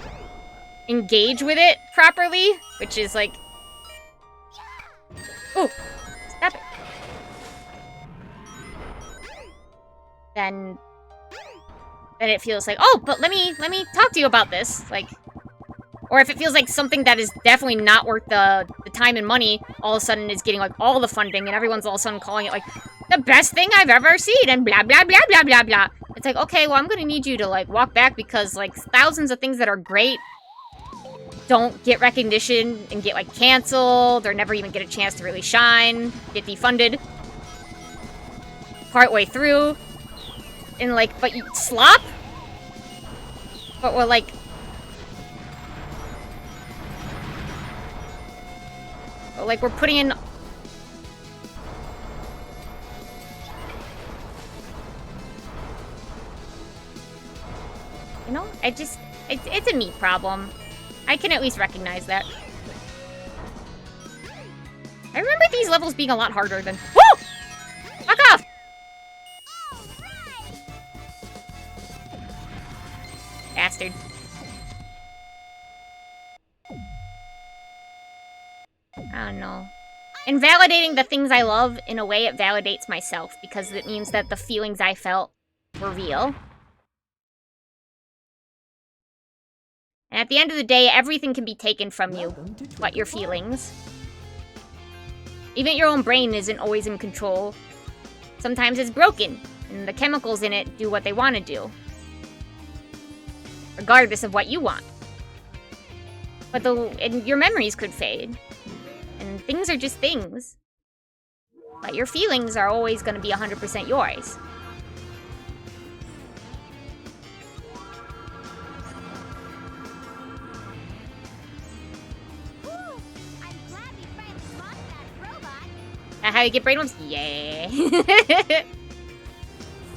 [SPEAKER 1] engage with it properly, which is like, oh, stop it. Then then it feels like, oh, but let me talk to you about this. Like, or if it feels like something that is definitely not worth the time and money, all of a sudden is getting like all the funding and everyone's all of a sudden calling it like the best thing I've ever seen and blah blah blah blah blah blah. It's like, okay, well I'm gonna need you to like walk back because like thousands of things that are great don't get recognition and get like canceled or never even get a chance to really shine, get defunded partway through. And like, but you slop? But we're like, we're putting in. You know, it's a me problem. I can at least recognize that. I remember these levels being a lot harder than. Woo! Fuck off! Bastard. I don't know. Invalidating the things I love, in a way, it validates myself, because it means that the feelings I felt were real. And at the end of the day, everything can be taken from you, but your feelings. Even your own brain isn't always in control. Sometimes it's broken, and the chemicals in it do what they want to do. Regardless of what you want. But and your memories could fade. And things are just things. But your feelings are always going to be 100% yours. How you get brain lumps? Yeah.
[SPEAKER 6] Sonic must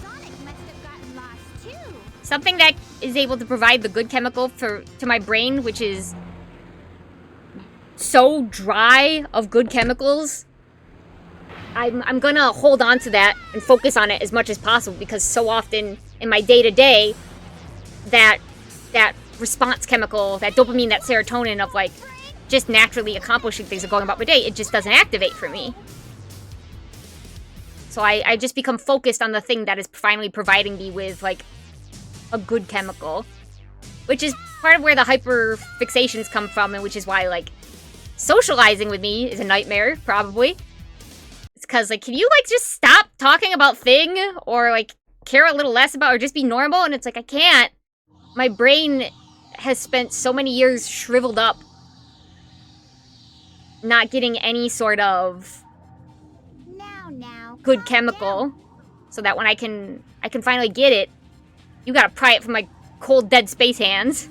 [SPEAKER 6] have gotten lost too.
[SPEAKER 1] Something that is able to provide the good chemical to my brain, which is so dry of good chemicals. I'm gonna hold on to that and focus on it as much as possible, because so often in my day-to-day, that response chemical, that dopamine, that serotonin of like just naturally accomplishing things and going about my day, it just doesn't activate for me. So I just become focused on the thing that is finally providing me with, like, a good chemical. Which is part of where the hyper-fixations come from, and which is why, like, socializing with me is a nightmare, probably. It's because, like, can you, like, just stop talking about thing? Or, like, care a little less about, or just be normal? And it's like, I can't. My brain has spent so many years shriveled up, not getting any sort of good chemical, so that when I can finally get it, you gotta pry it from my cold, dead space hands.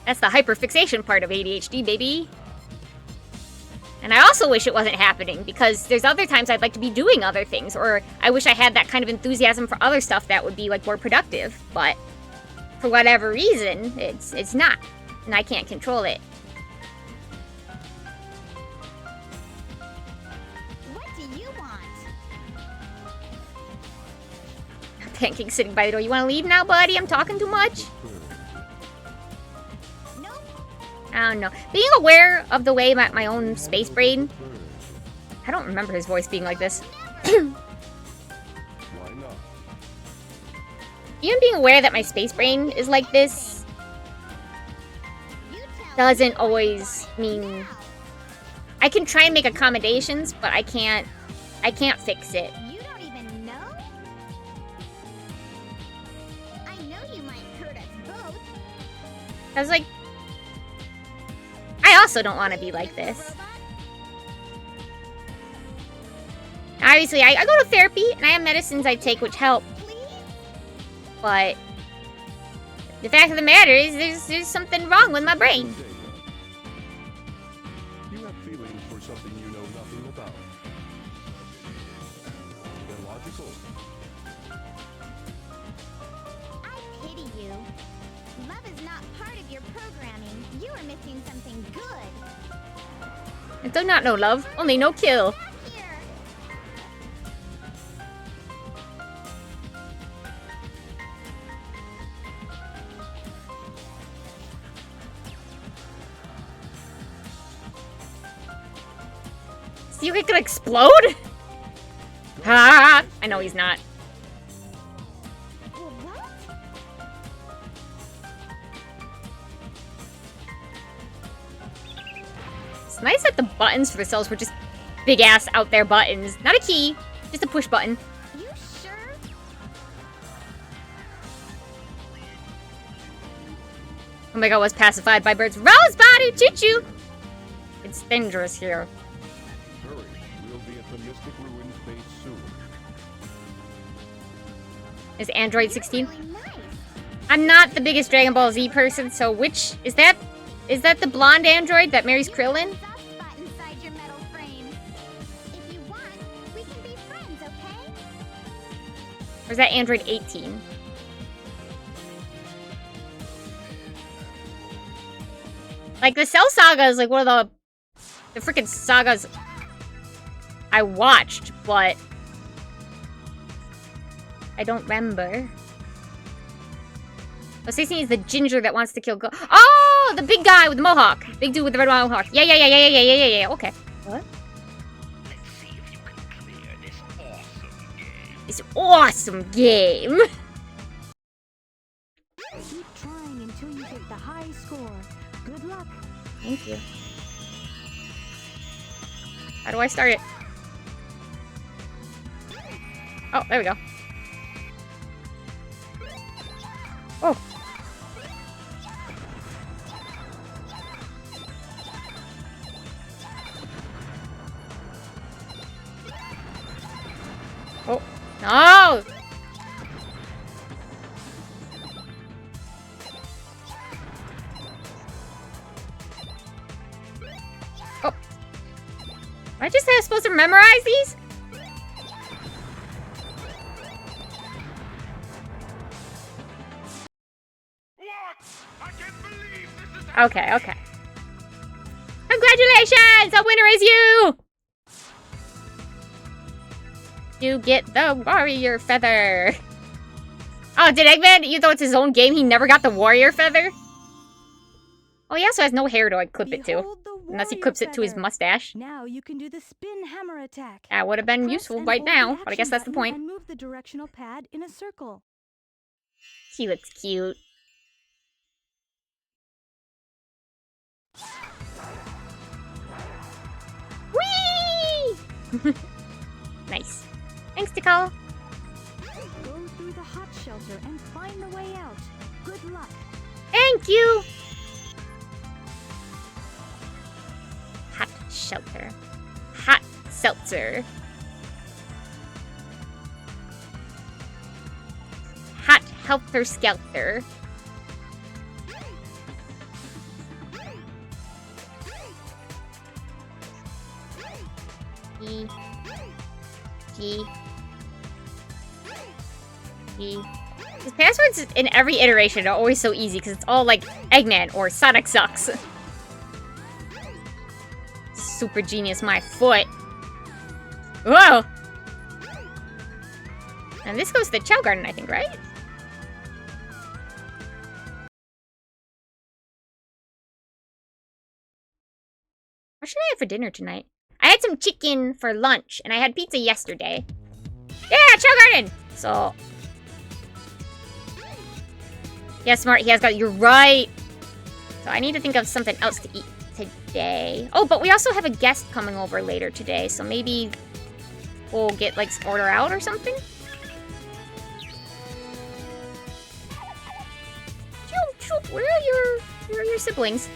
[SPEAKER 1] That's the hyperfixation part of ADHD, baby. And I also wish it wasn't happening, because there's other times I'd like to be doing other things, or I wish I had that kind of enthusiasm for other stuff that would be, like, more productive, but for whatever reason, it's not, and I can't control it. Pancake sitting by the door. You want to leave now, buddy? I'm talking too much.
[SPEAKER 6] Nope.
[SPEAKER 1] I don't know. Being aware of the way my own space brain... I don't remember his voice being like this. Even being aware that my space brain is like this doesn't always mean... I can try and make accommodations, but I can't fix it. I was like, I also don't want to be like this. Obviously, I go to therapy, and I have medicines I take which help. But the fact of the matter is, there's something wrong with my brain.
[SPEAKER 4] You have feelings for something you know nothing about. Illogical.
[SPEAKER 6] I pity you. Love is not part of your programming. You are missing something good.
[SPEAKER 1] I do not know love, only no kill.
[SPEAKER 6] Back here.
[SPEAKER 1] So you could explode? Ha! I know he's not.
[SPEAKER 6] What?
[SPEAKER 1] It's nice that the buttons for the cells were just big-ass out there buttons. Not a key, just a push button.
[SPEAKER 6] You sure?
[SPEAKER 1] Oh my god, was pacified by birds. Rosebud, Uchuchuu! It's dangerous here.
[SPEAKER 4] Hurry, we'll be at the Mystic Ruins base soon.
[SPEAKER 1] Is Android 16?
[SPEAKER 6] Really nice.
[SPEAKER 1] I'm not the biggest Dragon Ball Z person, so which... Is that the blonde android that marries Krillin?
[SPEAKER 6] Soft spot inside your metal frame. If you want, we can be friends, okay?
[SPEAKER 1] Or is that Android 18? Like, the Cell Saga is like one of the freaking sagas I watched, but I don't remember. Oh, 16 is the ginger that wants to kill Oh, the big guy with the mohawk. Big dude with the red mohawk. Yeah. Okay. What?
[SPEAKER 5] Let's see if you can clear this awesome game.
[SPEAKER 1] This awesome game.
[SPEAKER 2] Keep trying until you get the high score. Good luck.
[SPEAKER 1] Thank you. How do I start it? Oh, there we go. Oh. Oh. No! Oh. Am I just supposed to memorize these? Okay. Congratulations! The winner is you! You get the warrior feather. Oh, did Eggman, even though it's his own game, he never got the warrior feather? Oh, he also has no hair to clip it to.
[SPEAKER 2] Behold the
[SPEAKER 1] Unless he
[SPEAKER 2] warrior
[SPEAKER 1] clips it to his
[SPEAKER 2] feather.
[SPEAKER 1] mustache.
[SPEAKER 2] Now you can do the spin hammer attack.
[SPEAKER 1] That would have been
[SPEAKER 2] Press
[SPEAKER 1] useful
[SPEAKER 2] and
[SPEAKER 1] right
[SPEAKER 2] hold the
[SPEAKER 1] now, but I guess
[SPEAKER 2] action
[SPEAKER 1] that's the
[SPEAKER 2] button
[SPEAKER 1] point.
[SPEAKER 2] And move the directional pad in a circle.
[SPEAKER 1] She looks cute. Whee! Nice. Thanks, Tikal.
[SPEAKER 2] Go through the hot shelter and find the way out. Good luck.
[SPEAKER 1] Thank you! Hot shelter. Hot seltzer. Hot helter skelter. G. These passwords in every iteration are always so easy because it's all like Eggman or Sonic sucks. Super genius, my foot. Whoa! And this goes to the Chow Garden, I think, right? What should I have for dinner tonight? I had some chicken for lunch, and I had pizza yesterday. Yeah, Chow Garden! So... Yeah, smart, he has got... You're right! So I need to think of something else to eat today. Oh, but we also have a guest coming over later today, so maybe we'll get, like, order out or something? Where are your siblings?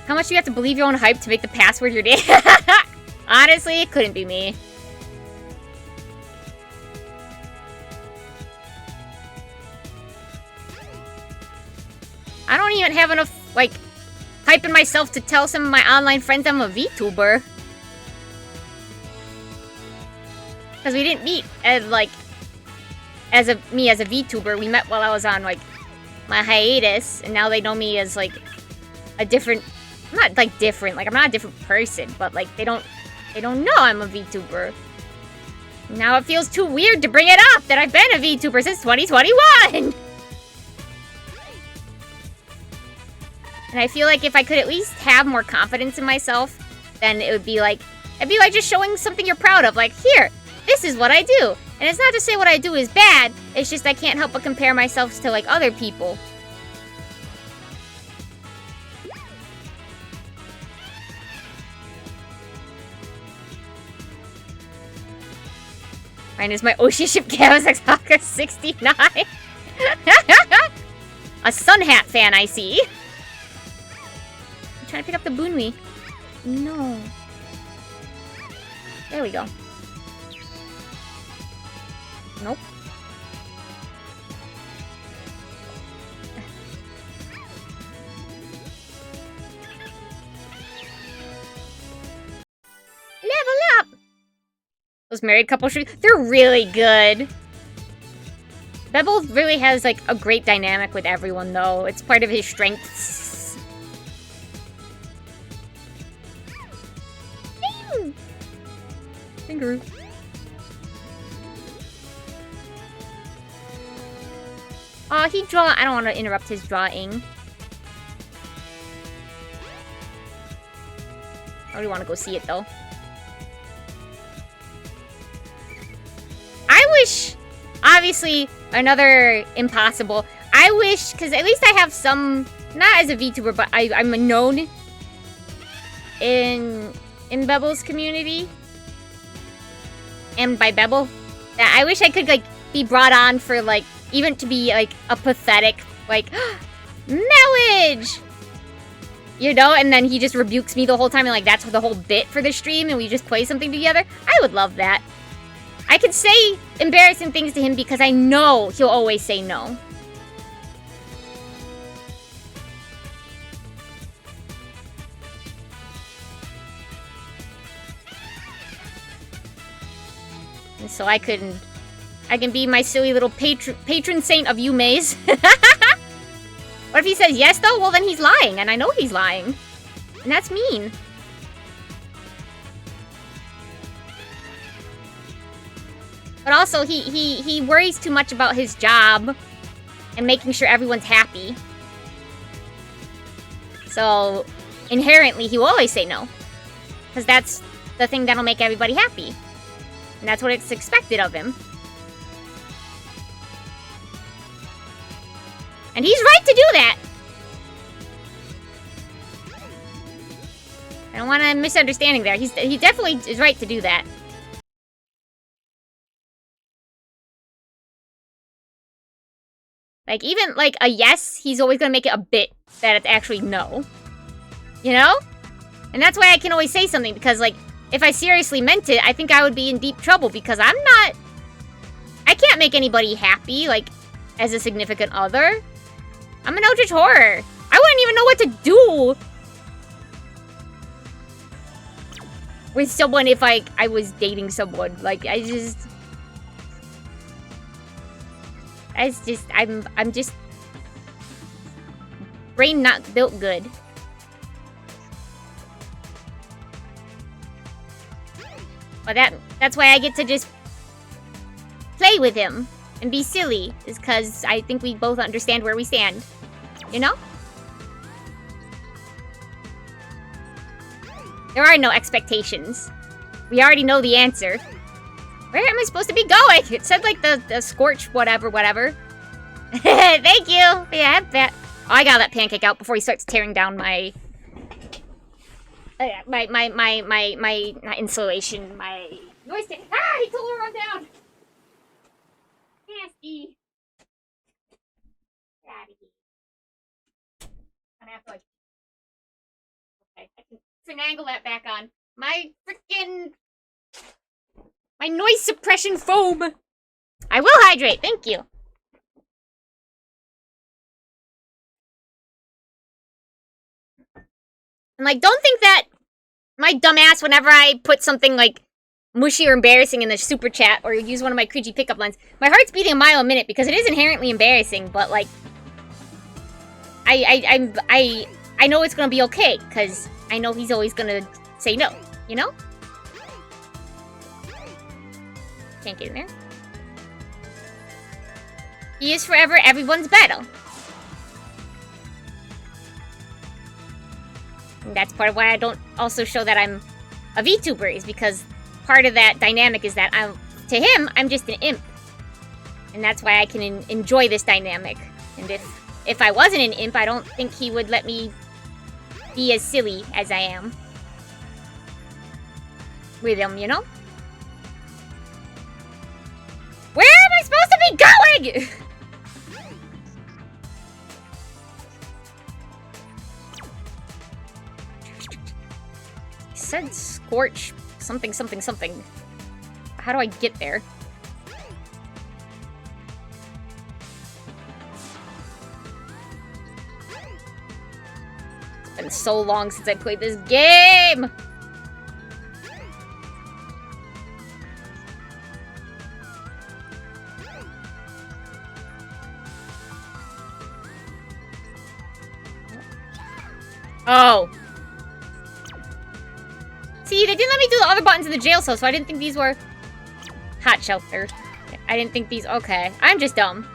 [SPEAKER 1] How much do you have to believe your own hype to make the password your day? Honestly, it couldn't be me. I don't even have enough, like, hype in myself to tell some of my online friends I'm a VTuber. Because we didn't meet as, like, as a VTuber. We met while I was on, like, my hiatus. And now they know me as, like, a different... Not, like, different. Like, I'm not a different person. But, like, they don't know I'm a VTuber. Now it feels too weird to bring it up that I've been a VTuber since 2021! And I feel like if I could at least have more confidence in myself, then it would be, like, It'd be like just showing something you're proud of. Like, here, this is what I do. And it's not to say what I do is bad. It's just I can't help but compare myself to, like, other people. Mine is my Oshi ship Kawasaki Soccer 69. A Sun Hat fan, I see. I'm trying to pick up the Bunmi. No. There we go. Nope. Level up! Those married couple shoes, they're really good. Bebble really has, like, a great dynamic with everyone, though. It's part of his strengths. Finger. Oh, he draw. I don't want to interrupt his drawing. I really want to go see it, though. I wish, obviously, another impossible. I wish, because at least I have some, not as a VTuber, but I'm known in Bebble's community. And by Bebble, that I wish I could, like, be brought on for, like, even to be, like, a pathetic, like, marriage! You know, and then he just rebukes me the whole time, and, like, that's the whole bit for the stream, and we just play something together. I would love that. I could say embarrassing things to him because I know he'll always say no. And so I can be my silly little patron saint of Yume's. What if he says yes, though? Well, then he's lying, and I know he's lying. And that's mean. But also, he worries too much about his job and making sure everyone's happy. So, inherently, he will always say no. Because that's the thing that'll make everybody happy. And that's what it's expected of him. And he's right to do that! I don't want a misunderstanding there. He definitely is right to do that. Like, even, like, a yes, he's always gonna make it a bit that it's actually no. You know? And that's why I can always say something, because, like, if I seriously meant it, I think I would be in deep trouble, because I can't make anybody happy, like, as a significant other. I'm an Eldritch Horror. I wouldn't even know what to do with someone if, like, I was dating someone. Like, I'm just brain not built good. But that's why I get to just play with him and be silly, is because I think we both understand where we stand. You know? There are no expectations. We already know the answer. Where am I supposed to be going? It said, like, the scorch whatever. Thank you! Yeah, oh, I got that pancake out before he starts tearing down my not insulation, my noise tank. Ah, he told her to run down! Nasty. Get out of here. I'm gonna have to, like... Okay, I can finagle that back on. My noise suppression foam! I will hydrate, thank you! And, like, don't think that my dumbass, whenever I put something, like, mushy or embarrassing in the super chat or use one of my cringy pickup lines, my heart's beating a mile a minute because it is inherently embarrassing, but, like, I know it's gonna be okay, because I know he's always gonna say no, you know? Can't get in there. He is forever everyone's battle. And that's part of why I don't also show that I'm a VTuber is because part of that dynamic is that to him, I'm just an imp. And that's why I can enjoy this dynamic. And if I wasn't an imp, I don't think he would let me be as silly as I am with him, you know? Where am I supposed to be going? He said scorch something, something, something. How do I get there? It's been so long since I played this game! Oh. See, they didn't let me do the other buttons in the jail cell, so I didn't think these were... Hot shelter. I didn't think these... Okay, I'm just dumb.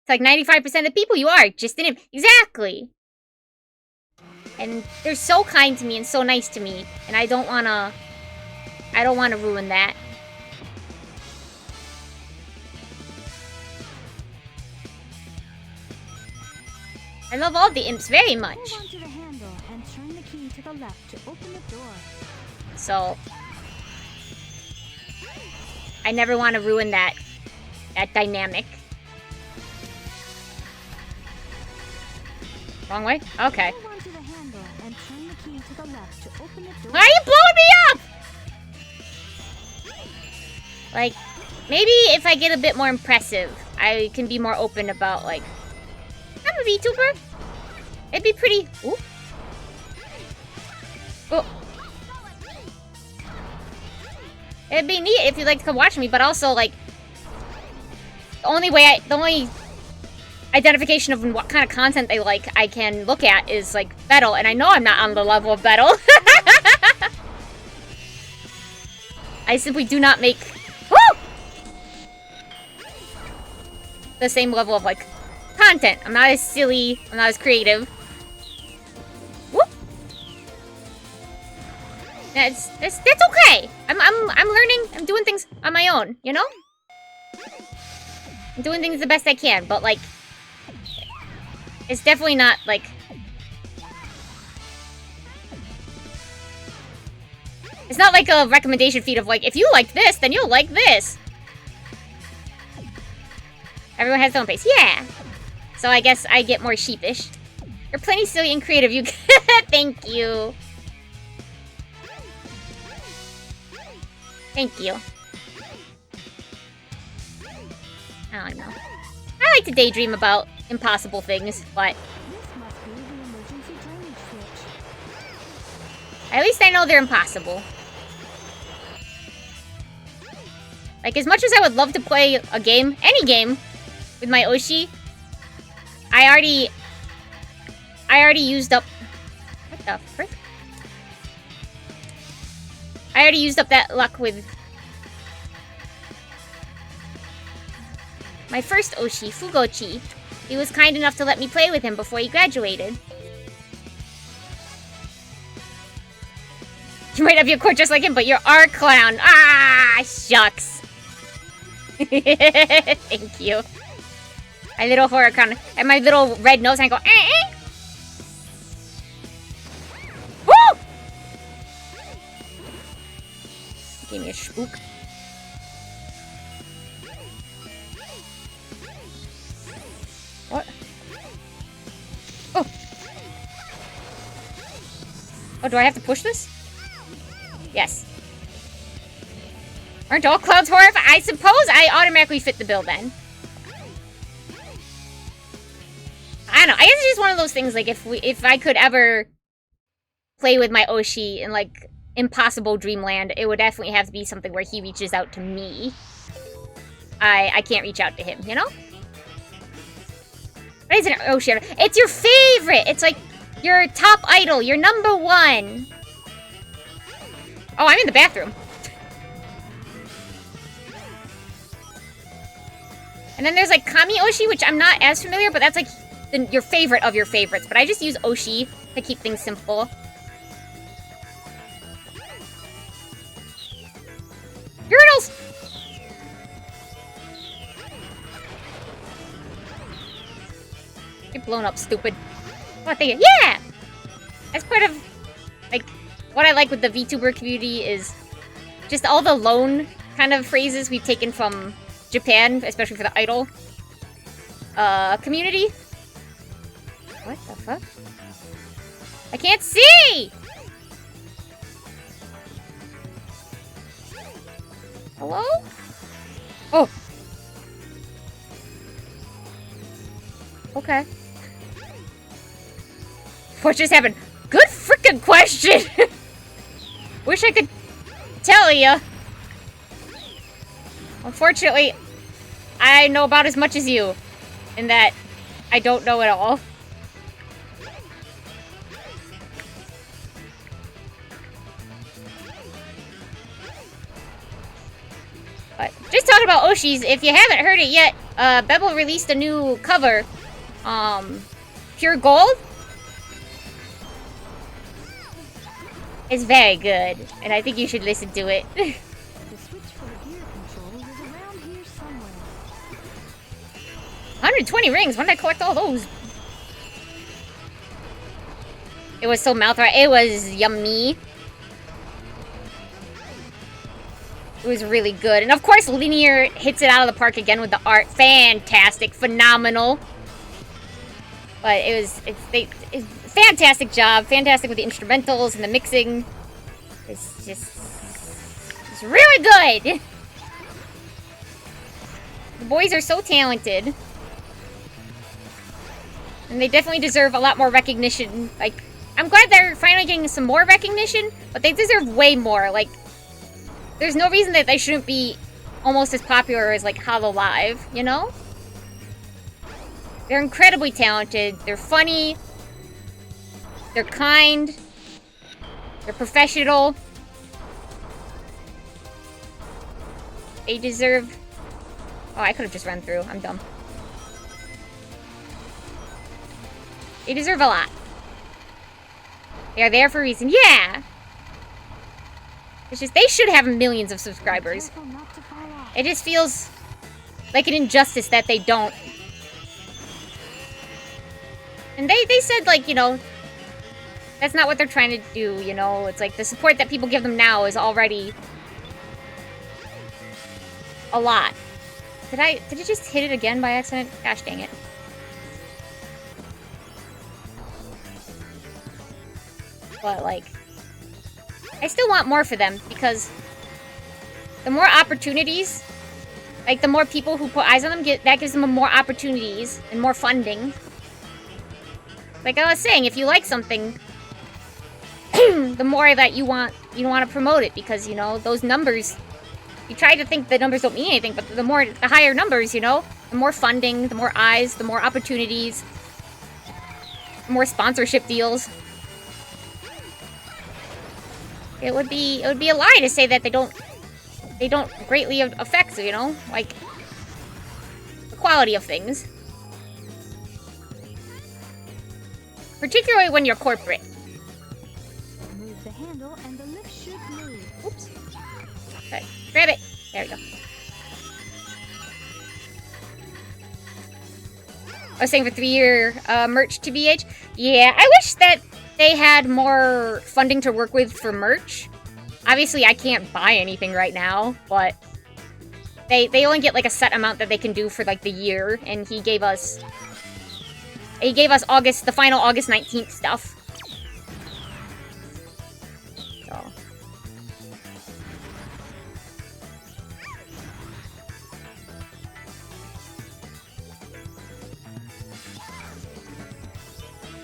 [SPEAKER 1] It's like 95% of the people you are, just in him. Exactly! And they're so kind to me and so nice to me, and I don't wanna ruin that. I love all the imps very much.
[SPEAKER 2] Hold on to the handle and turn the key to the left to open the door.
[SPEAKER 1] So I never want to ruin that dynamic. Wrong way? Okay.
[SPEAKER 2] Hold on to the handle and turn the key to the left to open the door.
[SPEAKER 1] Why are you blowing me up? Like, maybe if I get a bit more impressive, I can be more open about, like, I'm a VTuber. It'd be pretty... Ooh. Oh. It'd be neat if you'd like to come watch me, but also, like... The only identification of what kind of content they like I can look at is, like, Bettle, and I know I'm not on the level of Bettle. I simply do not make... Woo! The same level of, like, content. I'm not as silly. I'm not as creative. Whoop. That's okay. I'm learning. I'm doing things on my own. You know. I'm doing things the best I can, but like, it's definitely not like. It's not like a recommendation feed of like, if you like this, then you'll like this. Everyone has their own pace. Yeah. So I guess I get more sheepish. You're plenty silly and creative. You Thank you. Thank you. I don't know. I like to daydream about impossible things, but
[SPEAKER 2] This must be the emergency drainage switch.
[SPEAKER 1] at least I know they're impossible. Like, as much as I would love to play a game, any game, with my Oshi, I already used up... What the frick? I already used up that luck with... my first Oshi, Fugochi. He was kind enough to let me play with him before he graduated. You might have your court just like him, but you're our clown. Ah, shucks. Thank you. My little horror clown. And my little red nose, and I go, eh. Woo! Give me a spook. What? Oh. Oh, do I have to push this? Yes. Aren't all clouds horrific? I suppose I automatically fit the bill then. I don't know. I guess it's just one of those things, like, if I could ever play with my Oshi in, like, impossible dreamland, it would definitely have to be something where he reaches out to me. I can't reach out to him, you know? What is it? Oshi? It's your favorite! It's like your top idol, your number one. Oh, I'm in the bathroom. And then there's like Kami Oshi, which I'm not as familiar, but that's like your favorite of your favorites. But I just use Oshi to keep things simple. Get blown up, stupid. What the? Yeah! That's part of, like, what I like with the VTuber community is just all the loan kind of phrases we've taken from Japan, especially for the idol community. What the fuck? I can't see! Hello? Oh. Okay. What just happened? Good freaking question! Wish I could tell ya. Unfortunately, I know about as much as you. In that, I don't know it all. But just talking about Oshi's, if you haven't heard it yet, Bebel released a new cover. Pure Gold. It's very good, and I think you should listen to it.
[SPEAKER 2] The switch for the gear control is around here somewhere.
[SPEAKER 1] 120 rings. When did I collect all those? It was so mouth-watering. It was yummy. It was really good. And of course, Linear hits it out of the park again with the art. Fantastic. Phenomenal. But it's fantastic job. Fantastic with the instrumentals and the mixing. It's really good. The boys are so talented. And they definitely deserve a lot more recognition. Like, I'm glad they're finally getting some more recognition, but they deserve way more. Like, there's no reason that they shouldn't be almost as popular as, like, Hololive, you know? They're incredibly talented. They're funny. They're kind. They're professional. They deserve... Oh, I could have just run through. I'm dumb. They deserve a lot. They are there for a reason. Yeah! It's just, they should have millions of subscribers.
[SPEAKER 2] Careful not to fall off.
[SPEAKER 1] It just feels like an injustice that they don't. And they said, like, you know, that's not what they're trying to do, you know? It's like the support that people give them now is already a lot. Did I just hit it again by accident? Gosh dang it. But, like, I still want more for them, because the more opportunities, like, the more people who put eyes on them, that gives them more opportunities and more funding. Like I was saying, if you like something, the more that you want to promote it, because, you know, those numbers, you try to think the numbers don't mean anything, but the higher numbers, you know, the more funding, the more eyes, the more opportunities, the more sponsorship deals. It would be a lie to say that they don't greatly affect, you know, like, the quality of things. Particularly when you're corporate.
[SPEAKER 2] Move the handle and the lift should move.
[SPEAKER 1] Oops. Okay, grab it. There we go. I was saying for 3-year merch to BH. Yeah, I wish that they had more funding to work with for merch. Obviously, I can't buy anything right now, but they only get, like, a set amount that they can do for, like, the year, and he gave us the final August 19th stuff. So.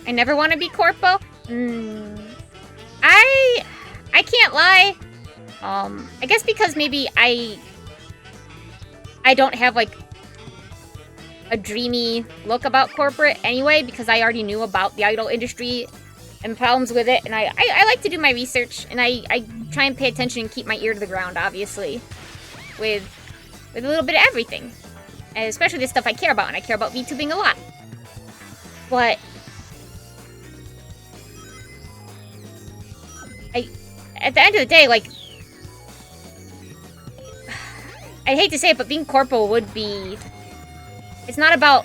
[SPEAKER 1] I never want to be corpo. I can't lie. I guess because maybe I don't have, like, a dreamy look about corporate anyway, because I already knew about the idol industry and problems with it, and I like to do my research, and I try and pay attention and keep my ear to the ground, obviously, with a little bit of everything, and especially the stuff I care about, and I care about VTubing a lot. But at the end of the day, like, I hate to say it, but being corpo would be... It's not about,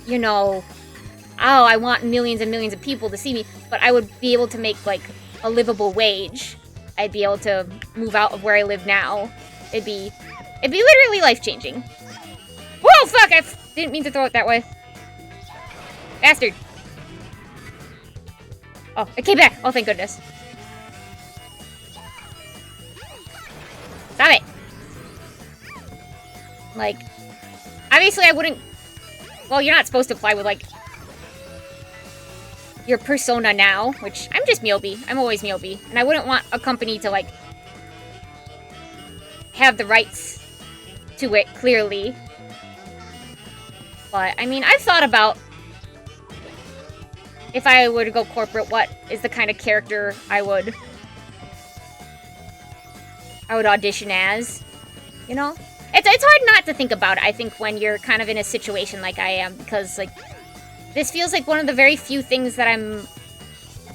[SPEAKER 1] you know, oh, I want millions and millions of people to see me, but I would be able to make, like, a livable wage. I'd be able to move out of where I live now. It'd be literally life-changing. Whoa, fuck! I didn't mean to throw it that way. Bastard. Oh, it came back. Oh, thank goodness. Stop it. Like, obviously I wouldn't... Well, you're not supposed to fly with, like, your persona now, which I'm just Myobi. I'm always Myobi. And I wouldn't want a company to, like, have the rights to it, clearly. But, I mean, I've thought about if I were to go corporate, what is the kind of character I would audition as, you know? It's hard not to think about it, I think, when you're kind of in a situation like I am, because, like, this feels like one of the very few things that I'm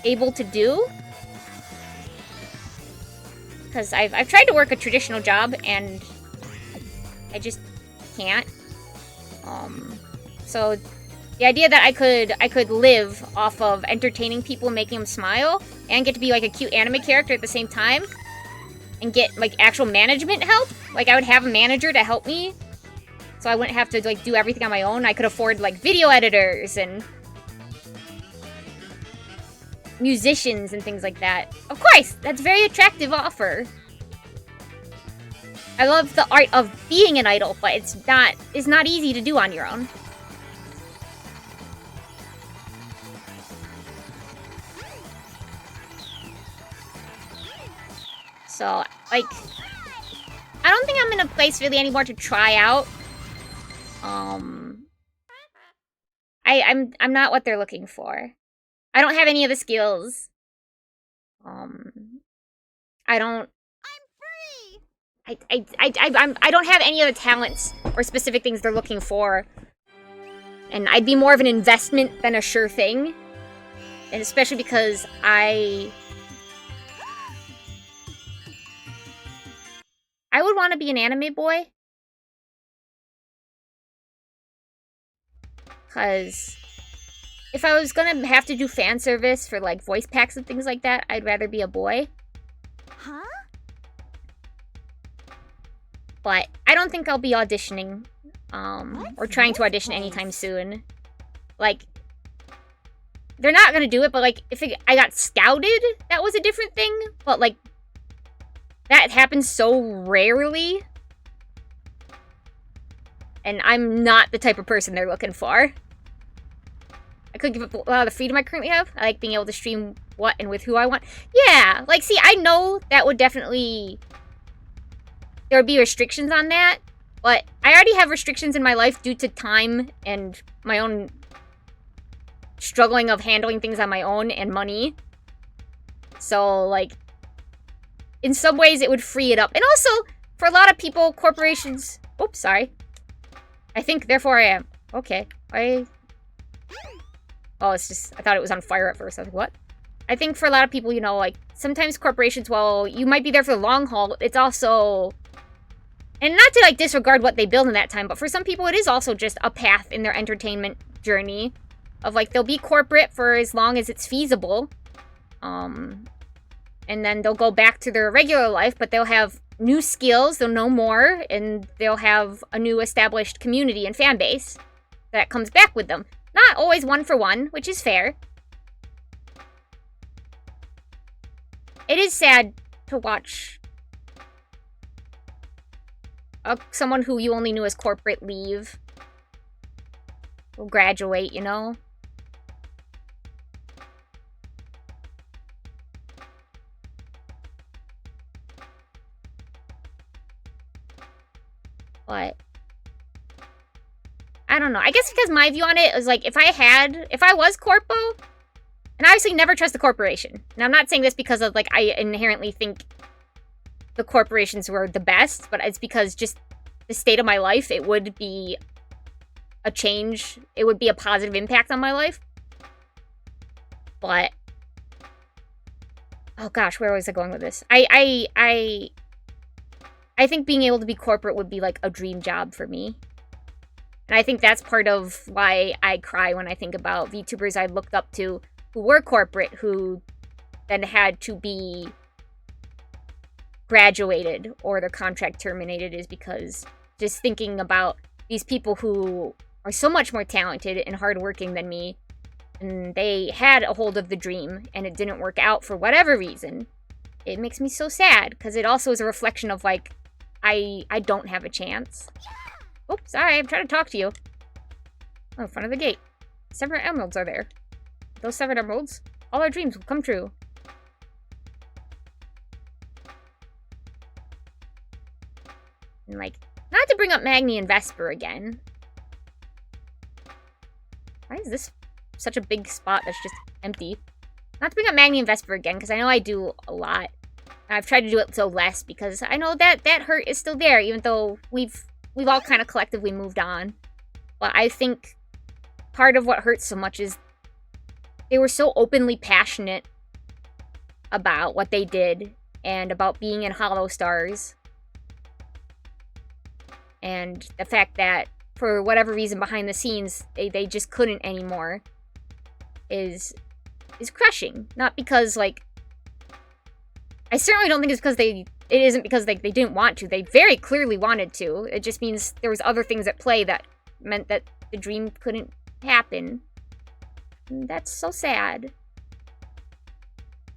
[SPEAKER 1] able to do. Because I've tried to work a traditional job, and I just can't. So the idea that I could live off of entertaining people and making them smile, and get to be, like, a cute anime character at the same time, and get, like, actual management help. Like, I would have a manager to help me, so I wouldn't have to, like, do everything on my own. I could afford, like, video editors and musicians and things like that. Of course, that's a very attractive offer. I love the art of being an idol, but it's not easy to do on your own. So, like, I don't think I'm in a place really anymore to try out. I'm not what they're looking for. I don't have any of the skills. I don't.
[SPEAKER 6] I'm free.
[SPEAKER 1] I don't have any of the talents or specific things they're looking for. And I'd be more of an investment than a sure thing. And especially because I would want to be an anime boy. Because if I was gonna have to do fan service for, like, voice packs and things like that, I'd rather be a boy.
[SPEAKER 6] Huh?
[SPEAKER 1] But I don't think I'll be auditioning, or trying to audition anytime soon. Like, they're not gonna do it, but, like, if I got scouted, that was a different thing. But, like, that happens so rarely. And I'm not the type of person they're looking for. I could give up a lot of the freedom I currently have. I like being able to stream what and with who I want. Yeah, like, see, I know that would definitely... there would be restrictions on that. But I already have restrictions in my life due to time and my own struggling of handling things on my own and money. So, like, in some ways it would free it up. And also, for a lot of people, corporations... oops, sorry. I think, therefore I am. Okay. Oh, it's just... I thought it was on fire at first. I was like, what? I think for a lot of people, you know, like, sometimes corporations, while you might be there for the long haul, it's also... and not to, like, disregard what they build in that time, but for some people it is also just a path in their entertainment journey. Of, like, they'll be corporate for as long as it's feasible. And then they'll go back to their regular life, but they'll have new skills, they'll know more, and they'll have a new established community and fan base that comes back with them. Not always one for one, which is fair. It is sad to watch someone who you only knew as corporate leave. Will graduate, you know? But I don't know. I guess because my view on it is, like, if I was corpo, and I obviously never trust the corporation. And I'm not saying this because of, like, I inherently think the corporations were the best, but it's because just the state of my life, it would be a change. It would be a positive impact on my life. But oh gosh, where was I going with this? I think being able to be corporate would be, like, a dream job for me. And I think that's part of why I cry when I think about VTubers I looked up to who were corporate, who then had to be graduated or their contract terminated, is because just thinking about these people who are so much more talented and hardworking than me, and they had a hold of the dream and it didn't work out for whatever reason, it makes me so sad, because it also is a reflection of, like, I don't have a chance. Oops, sorry, I'm trying to talk to you. Oh, in front of the gate. 7 emeralds are there. Those 7 emeralds, all our dreams will come true. And, like, not to bring up Magni and Vesper again. Why is this such a big spot that's just empty? Not to bring up Magni and Vesper again, because I know I do a lot. I've tried to do it so less, because I know that hurt is still there, even though we've all kind of collectively moved on. But I think part of what hurts so much is they were so openly passionate about what they did and about being in Hollow Stars. And the fact that, for whatever reason behind the scenes, they just couldn't anymore is crushing. Not because, like, I certainly don't think it's because it isn't because they didn't want to. They very clearly wanted to. It just means there was other things at play that meant that the dream couldn't happen. And that's so sad.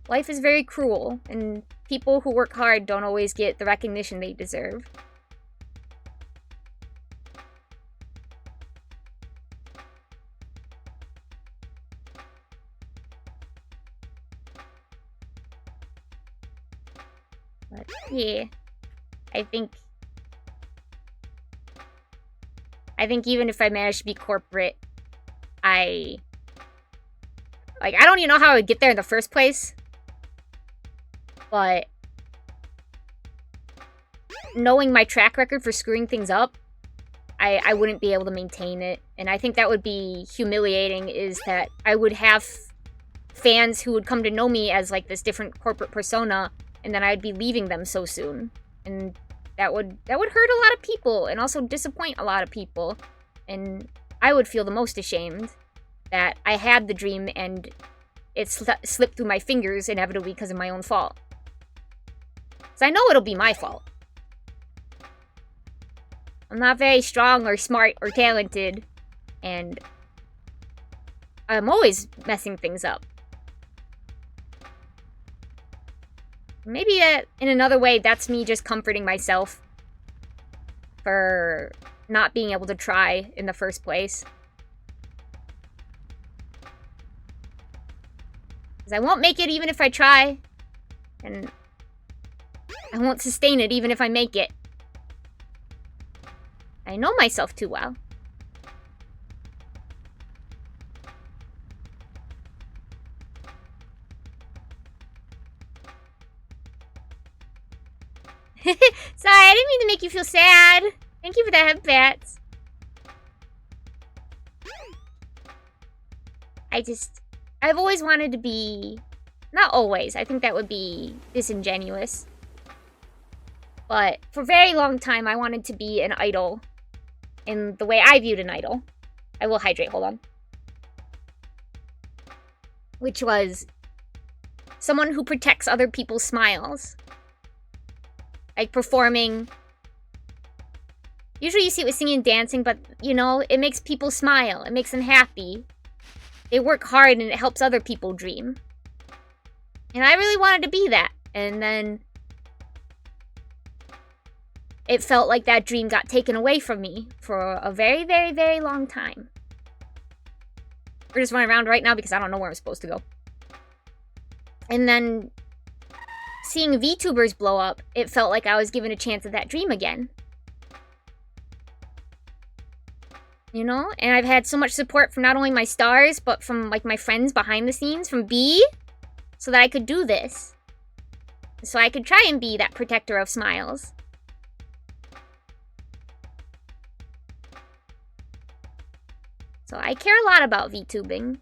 [SPEAKER 1] Life is very cruel, and people who work hard don't always get the recognition they deserve. But yeah, I think even if I managed to be corporate, I don't even know how I would get there in the first place. But knowing my track record for screwing things up, I wouldn't be able to maintain it. And I think that would be humiliating, is that I would have fans who would come to know me as, like, this different corporate persona, and then I'd be leaving them so soon. And that would hurt a lot of people, and also disappoint a lot of people. And I would feel the most ashamed that I had the dream and it slipped through my fingers inevitably because of my own fault. Because I know it'll be my fault. I'm not very strong or smart or talented, and I'm always messing things up. Maybe in another way, that's me just comforting myself for not being able to try in the first place. Because I won't make it even if I try, and I won't sustain it even if I make it. I know myself too well. Sorry, I didn't mean to make you feel sad. Thank you for the headbats. I've always wanted to be... Not always, I think that would be disingenuous. But for a very long time, I wanted to be an idol. In the way I viewed an idol. I will hydrate, hold on. Which was someone who protects other people's smiles. Like performing. Usually you see it with singing and dancing, but, you know, it makes people smile. It makes them happy. They work hard and it helps other people dream. And I really wanted to be that. And then it felt like that dream got taken away from me for a very, very, very long time. We're just running around right now because I don't know where I'm supposed to go. And then seeing VTubers blow up, it felt like I was given a chance at that dream again. You know? And I've had so much support from not only my stars, but from, like, my friends behind the scenes, from B, so that I could do this. So I could try and be that protector of smiles. So I care a lot about VTubing.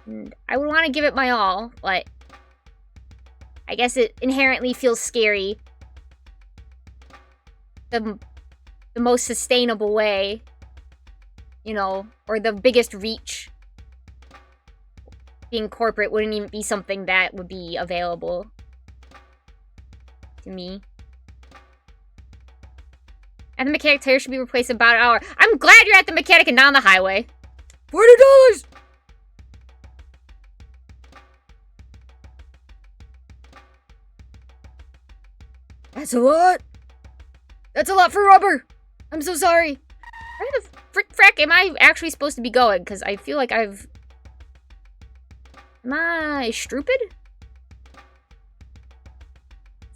[SPEAKER 1] And I would want to give it my all, but I guess it inherently feels scary the most sustainable way, you know, or the biggest reach. Being corporate wouldn't even be something that would be available to me. And the mechanic tire should be replaced in about an hour. I'm glad you're at the mechanic and not on the highway. $40! That's a lot. That's a lot for rubber. I'm so sorry. Where the frick am I actually supposed to be going? Because I feel like I've... Am I stupid?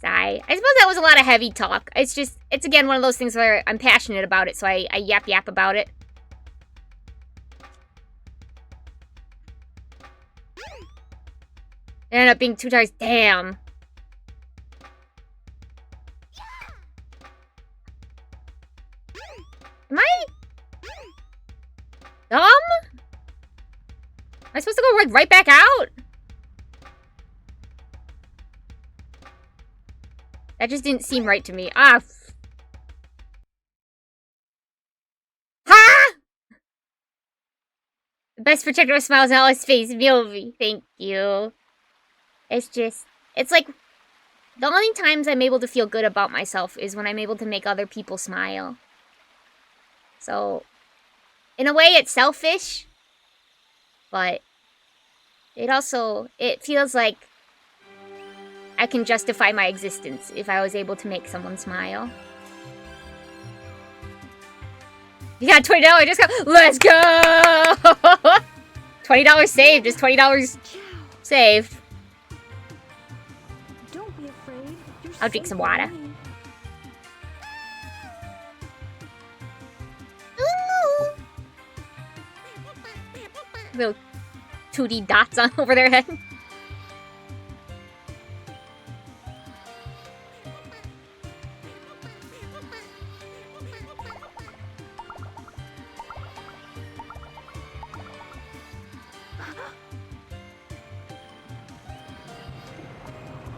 [SPEAKER 1] Sigh. I suppose that was a lot of heavy talk. It's just, it's again one of those things where I'm passionate about it, so I yap about it. It ended up being 2 tires. Damn. Am I dumb? Am I supposed to go right back out? That just didn't seem right to me. Ah. Ha! The best protector of smiles on all his face. Myobi. Thank you. It's just... It's like... The only times I'm able to feel good about myself is when I'm able to make other people smile. So... In a way, it's selfish. But... It also... It feels like... I can justify my existence if I was able to make someone smile. You got $20, just go. Let's go! $20 saved, just $20 saved.
[SPEAKER 2] Don't be afraid. You're
[SPEAKER 1] I'll drink
[SPEAKER 2] safe
[SPEAKER 1] some
[SPEAKER 2] with
[SPEAKER 1] water.
[SPEAKER 2] me.
[SPEAKER 1] Ooh. Little 2D dots on over their head.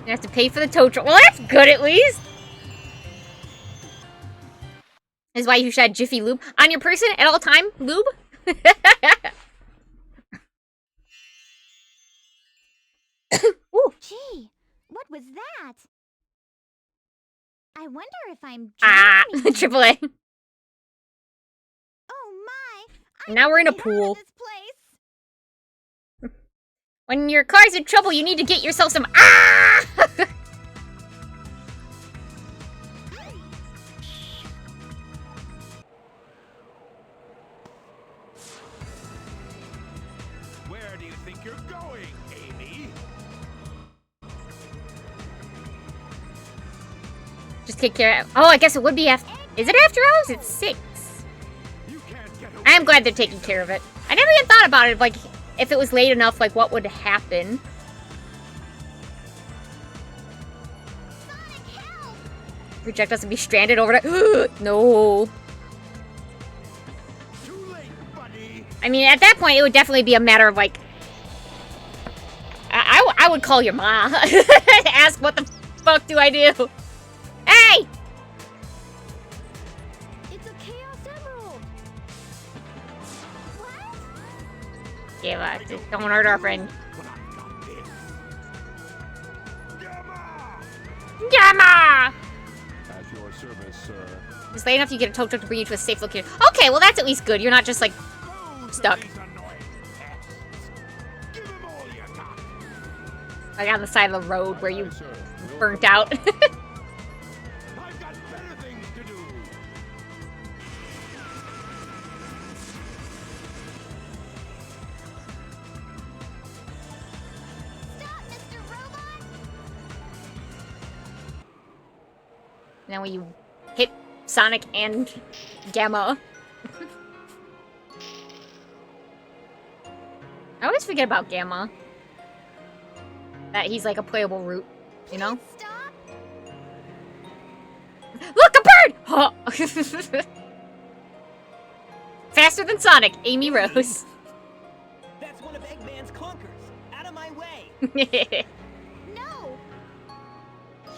[SPEAKER 1] You have to pay for the tow truck. Well, that's good at least. This is why you should have Jiffy Lube on your person at all time. Lube. Ooh.
[SPEAKER 6] Gee, what was that? I wonder if I'm drowning.
[SPEAKER 1] AAA.
[SPEAKER 6] Oh my!
[SPEAKER 1] Now we're in a
[SPEAKER 6] Get out of
[SPEAKER 1] pool.
[SPEAKER 6] this place.
[SPEAKER 1] When your car's in trouble, you need to get yourself some. Ah!
[SPEAKER 3] Where do you think you're going, Amy?
[SPEAKER 1] Just take care of. Oh, I guess it would be after. Is it after hours? It's 6.
[SPEAKER 3] You can't get away.
[SPEAKER 1] I am glad they're taking care of it. I never even thought about it. Like, if it was late enough, like, what would happen?
[SPEAKER 6] Sonic, help!
[SPEAKER 1] Reject us and be stranded over there. No.
[SPEAKER 3] Too late, buddy.
[SPEAKER 1] I mean, at that point, it would definitely be a matter of, like... I would call your ma. Ask what the fuck do I do? Hey!
[SPEAKER 2] It's a Chaos Emerald.
[SPEAKER 6] What?
[SPEAKER 1] Give us. Don't hurt our friend.
[SPEAKER 3] But I've got this. Gamma!
[SPEAKER 1] Gamma!
[SPEAKER 4] At your service, sir.
[SPEAKER 1] Just late enough you get a tow truck to bring you to a safe location. Okay, well that's at least good. You're not just like stuck.
[SPEAKER 3] These annoying pests. Give 'em all you got.
[SPEAKER 1] like on the side of the road where you
[SPEAKER 4] Aye, sir. No
[SPEAKER 1] burnt
[SPEAKER 4] problem.
[SPEAKER 1] out.
[SPEAKER 3] I've got better things to do.
[SPEAKER 6] Stop, Mr. Robot!
[SPEAKER 1] Now when you hit Sonic and Gamma. I always forget about Gamma. That he's like a playable route, you know?
[SPEAKER 6] Stop!
[SPEAKER 1] Look, a bird! Huh. Faster than Sonic, Amy Rose.
[SPEAKER 7] That's one of Eggman's clunkers. Out of my way.
[SPEAKER 6] No!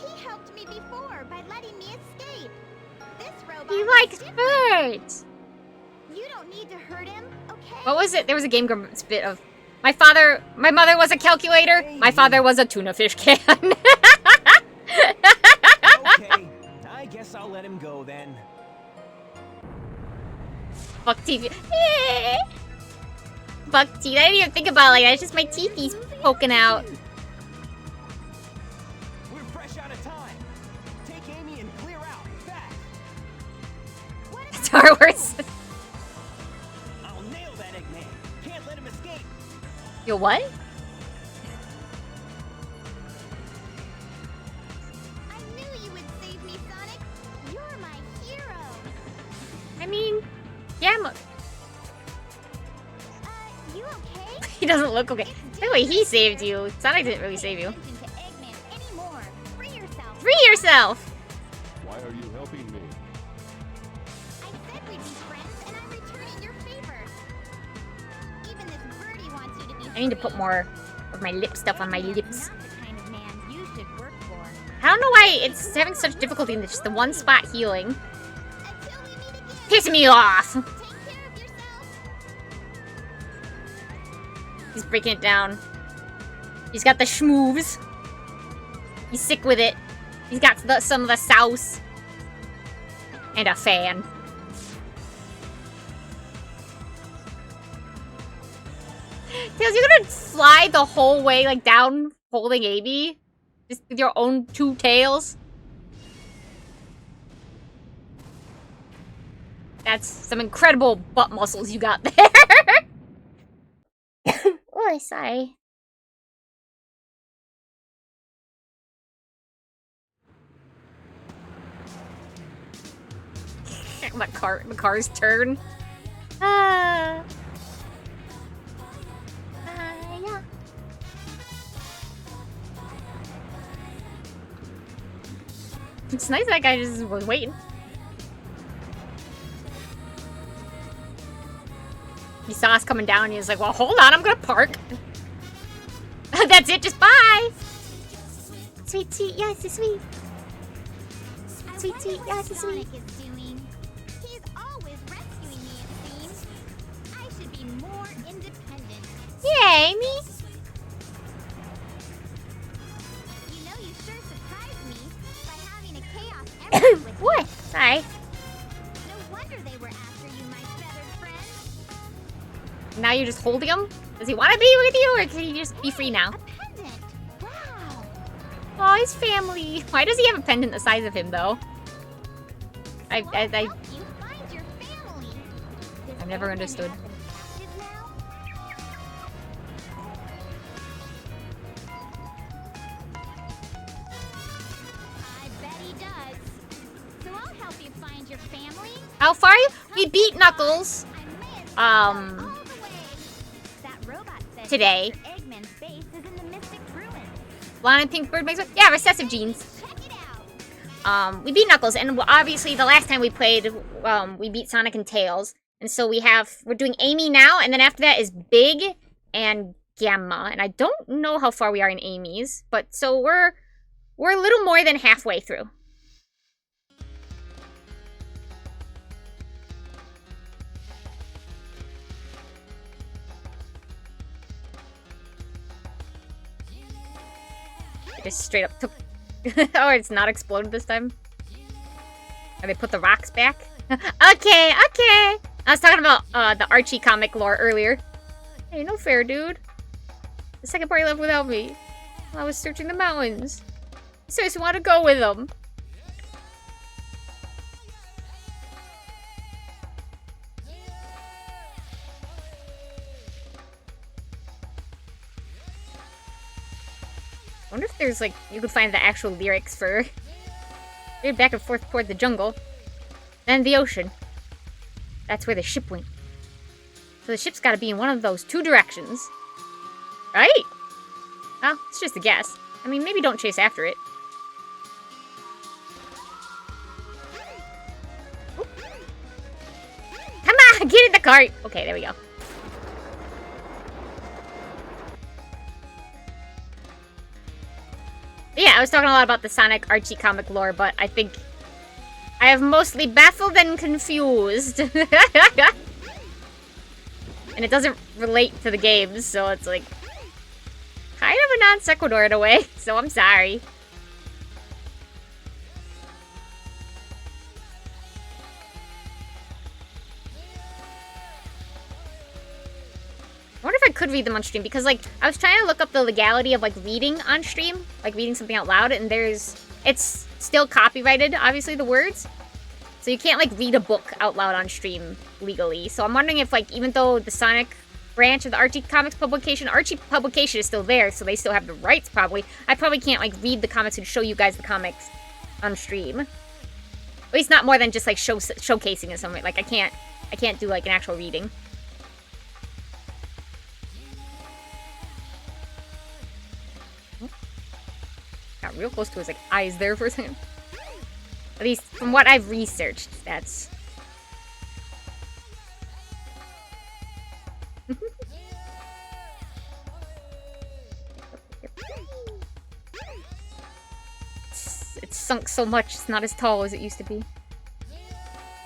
[SPEAKER 6] He helped me before by letting me escape. this robot
[SPEAKER 1] He
[SPEAKER 6] is
[SPEAKER 1] likes
[SPEAKER 6] different.
[SPEAKER 1] birds.
[SPEAKER 6] You don't need to hurt him, okay?
[SPEAKER 1] What was it? There was a Game Grumps bit of my mother was a calculator. My father was a tuna fish can.
[SPEAKER 3] Okay, I guess I'll let him go then.
[SPEAKER 1] Buck teeth. Buck teeth. I didn't even think about it like that. It's just my teethies poking out.
[SPEAKER 3] We're fresh out of time. Take Amy and clear out, fast.
[SPEAKER 1] Star Wars.
[SPEAKER 3] I'll nail that Eggman. Can't let him escape.
[SPEAKER 1] Yo, what?
[SPEAKER 6] I knew you would save me, Sonic. You're my hero.
[SPEAKER 1] I mean, yeah,
[SPEAKER 6] You okay?
[SPEAKER 1] he doesn't look okay. By the way, he saved you. Sonic didn't really save you.
[SPEAKER 6] Attention to Eggman anymore. Free yourself.
[SPEAKER 1] Free yourself!
[SPEAKER 4] Why are you helping me?
[SPEAKER 6] I said we'd be friends, and I'm returning your favor. Even this birdie wants you to be
[SPEAKER 1] I need to
[SPEAKER 6] free.
[SPEAKER 1] put more of my lip stuff on my
[SPEAKER 6] Eggman's
[SPEAKER 1] lips.
[SPEAKER 6] not the kind of man you should work for.
[SPEAKER 1] I don't know why it's having such difficulty in just the one spot healing.
[SPEAKER 6] Until we meet again,
[SPEAKER 1] Piss me off!
[SPEAKER 6] take care of yourself.
[SPEAKER 1] He's breaking it down. He's got the schmoves. He's sick with it. He's got some of the sauce. And a fan. Tails, you're gonna fly the whole way, like, down holding Amy? Just with your own two tails? That's some incredible butt muscles you got there. Oh, sorry. The car's turn. Yeah. It's nice that guy just was waiting. He saw us coming down and he was like, well, hold on, I'm gonna park. That's it, just bye. Sweet, sweet, yes, it's sweet.
[SPEAKER 6] I
[SPEAKER 1] Sweet,
[SPEAKER 6] wonder
[SPEAKER 1] sweet,
[SPEAKER 6] what
[SPEAKER 1] yes, it's
[SPEAKER 6] Sonic
[SPEAKER 1] sweet.
[SPEAKER 6] is doing. He's always rescuing me, it seems. I should be more independent.
[SPEAKER 1] Yeah, Amy.
[SPEAKER 6] You know, you sure surprised me by having a chaos emerald with you.
[SPEAKER 1] What? Sorry.
[SPEAKER 6] No wonder they were after you, my feathered friend.
[SPEAKER 1] Now you're just holding him? Does he want to be with you, or can he just be free now?
[SPEAKER 6] A pendant. Wow.
[SPEAKER 1] Oh, his family. Why does he have a pendant the size of him, though?
[SPEAKER 6] What helped you find your family? Does
[SPEAKER 1] I've never
[SPEAKER 6] Eggman
[SPEAKER 1] understood.
[SPEAKER 6] have them captive now? I bet he does. So I'll help you find your family.
[SPEAKER 1] How far are you? We beat Knuckles.
[SPEAKER 6] I may as well
[SPEAKER 1] Um,
[SPEAKER 6] go all the way. That robot said
[SPEAKER 1] today.
[SPEAKER 6] Mr. Eggman's base is in the Mystic Ruins.
[SPEAKER 1] Blonde and pink bird makes one. Yeah, recessive genes.
[SPEAKER 6] Check it out.
[SPEAKER 1] We beat Knuckles, and obviously the last time we played, we beat Sonic and Tails. And so we're doing Amy now, and then after that is Big and Gamma. And I don't know how far we are in Amy's, but so we're a little more than halfway through. I just straight up took... Oh, it's not exploded this time? Or they put the rocks back? Okay. I was talking about the Archie comic lore earlier. Hey, no fair, dude. The second party left without me. I was searching the mountains. So I just want to go with them. I wonder if there's, like, you could find the actual lyrics for... They're back and forth toward the jungle. Then the ocean. That's where the ship went. So the ship's gotta be in one of those two directions. Right? Well, it's just a guess. I mean, maybe don't chase after it. Oop. Come on, get in the cart! Okay, there we go. Yeah, I was talking a lot about the Sonic Archie comic lore, but I think I have mostly baffled and confused. And it doesn't relate to the games, so it's like kind of a non sequitur in a way, so I'm sorry. I wonder if I could read them on stream, because, like, I was trying to look up the legality of, like, reading on stream, like, reading something out loud, and it's still copyrighted, obviously, the words. So you can't, like, read a book out loud on stream legally. So I'm wondering if, like, even though the Sonic branch of the Archie Comics publication is still there, so they still have the rights, probably, I probably can't, like, read the comics and show you guys the comics on stream. At least not more than just, like, showcasing it somewhere. Like, I can't do, like, an actual reading. Got real close to his, like, eyes there for a second. At least from what I've researched, that's... it's sunk so much, it's not as tall as it used to be.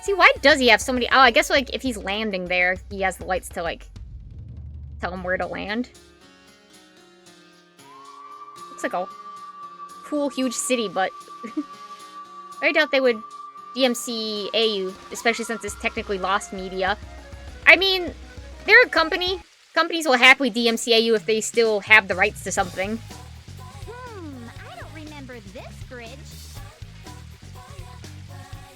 [SPEAKER 1] See, why does he have so many... Oh, I guess, like, if he's landing there, he has the lights to, like, tell him where to land. Looks like a cool, huge city, but I doubt they would DMC AU, especially since it's technically lost media. I mean, they're a company. Companies will happily DMC AU if they still have the rights to something.
[SPEAKER 6] I don't remember this bridge.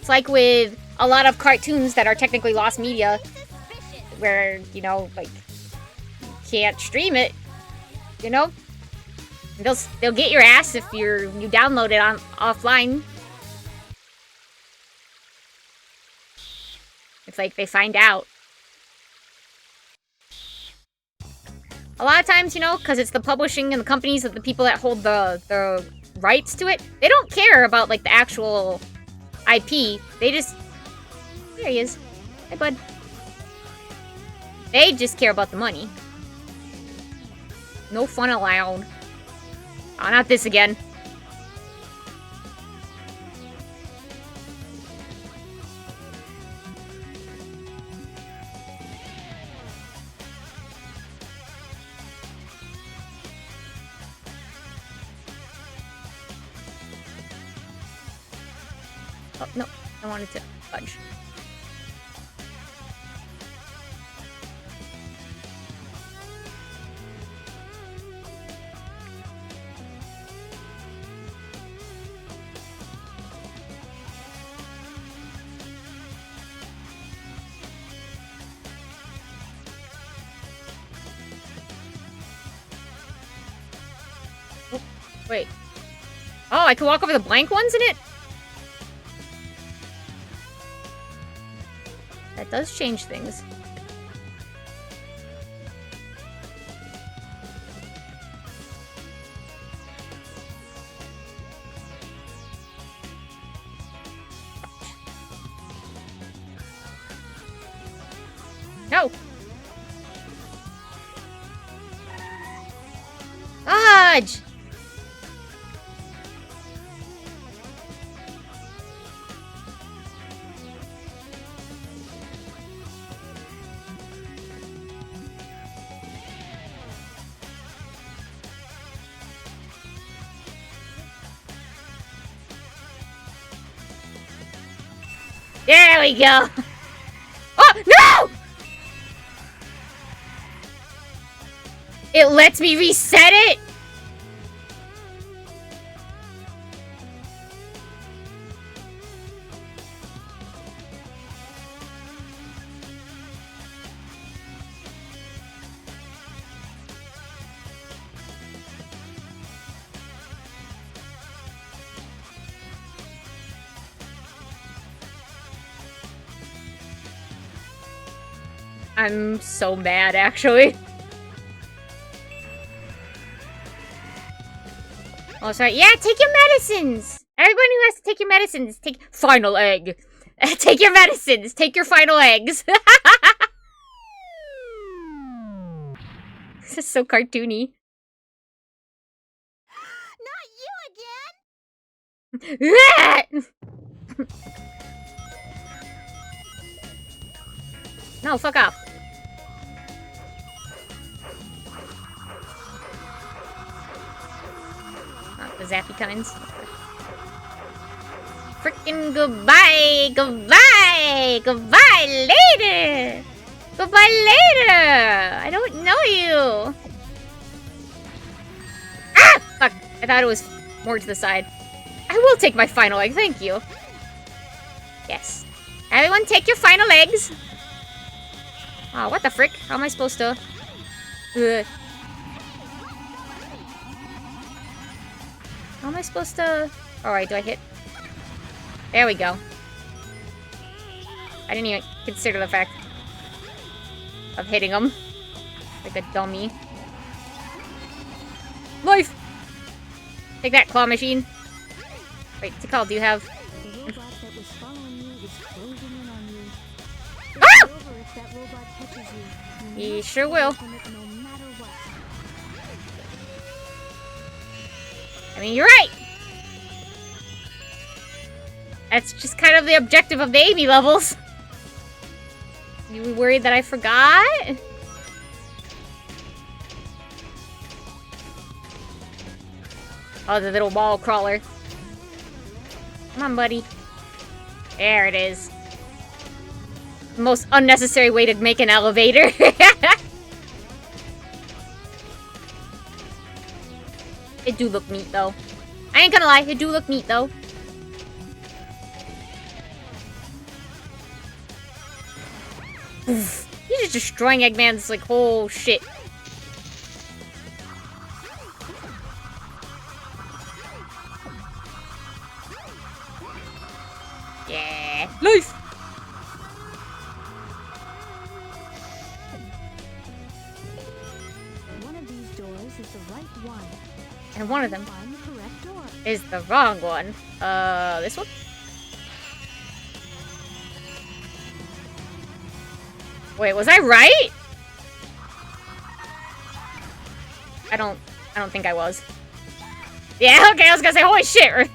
[SPEAKER 1] It's like with a lot of cartoons that are technically lost media,
[SPEAKER 6] Suspicious.
[SPEAKER 1] where, you know, like, you can't stream it, you know? They'll get your ass if you download it offline. If, like, they find out. A lot of times, you know, because it's the publishing and the companies of the people that hold the rights to it, they don't care about, like, the actual IP. They just... There he is. Hey, bud. They just care about the money. No fun allowed. Oh, not this again. Oh, no. I wanted to fudge. Wait. Oh, I can walk over the blank ones in it? That does change things. No! Dodge! There we go! Oh, no! It lets me reset it? I'm so mad, actually. Oh, sorry. Yeah, take your medicines! Everybody who has to take your medicines, take... Final egg. Take your medicines. Take your final eggs. This is so cartoony.
[SPEAKER 6] Not you again!
[SPEAKER 1] No, fuck off. Not the zappy kinds. Frickin' goodbye! Goodbye! Goodbye later! Goodbye later! I don't know you! Ah! Fuck! I thought it was more to the side. I will take my final egg, thank you. Yes. Everyone take your final eggs! Oh, what the frick? How am I supposed to... Ugh. How am I supposed to... Alright, do I hit? There we go. I didn't even consider the fact of hitting him. Like a dummy. Life! Take that, claw machine. Wait, Tikal, do you have...
[SPEAKER 2] The robot that was following you is closing in on you.
[SPEAKER 1] Ah!
[SPEAKER 2] It's over if that robot catches you. You
[SPEAKER 1] He
[SPEAKER 2] must
[SPEAKER 1] sure
[SPEAKER 2] stay
[SPEAKER 1] will.
[SPEAKER 2] from it no matter what.
[SPEAKER 1] I mean, you're right! That's just kind of the objective of the Amy levels. You were worried that I forgot? Oh, the little wall crawler. Come on, buddy. There it is. The most unnecessary way to make an elevator. It do look neat, though. I ain't gonna lie, it do look neat, though. Oof. He's just destroying Eggman's, like, whole shit. Yeah. Life!
[SPEAKER 2] One of these doors is the right one.
[SPEAKER 1] And one of them
[SPEAKER 2] Find the correct door.
[SPEAKER 1] is the wrong one. This one? Wait, was I right? I don't think I was. Yeah, okay, I was gonna say, holy shit!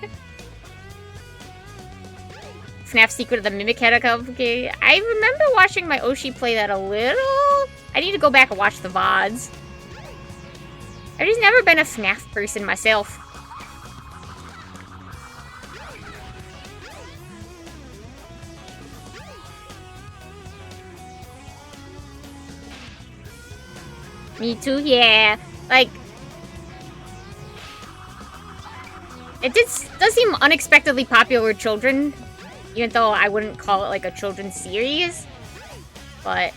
[SPEAKER 1] FNAF Secret of the Mimic Catacomb. Okay, I remember watching my Oshi play that a little. I need to go back and watch the VODs. I've just never been a FNAF person myself. Me too, yeah. Like, it does seem unexpectedly popular with children, even though I wouldn't call it like a children's series. But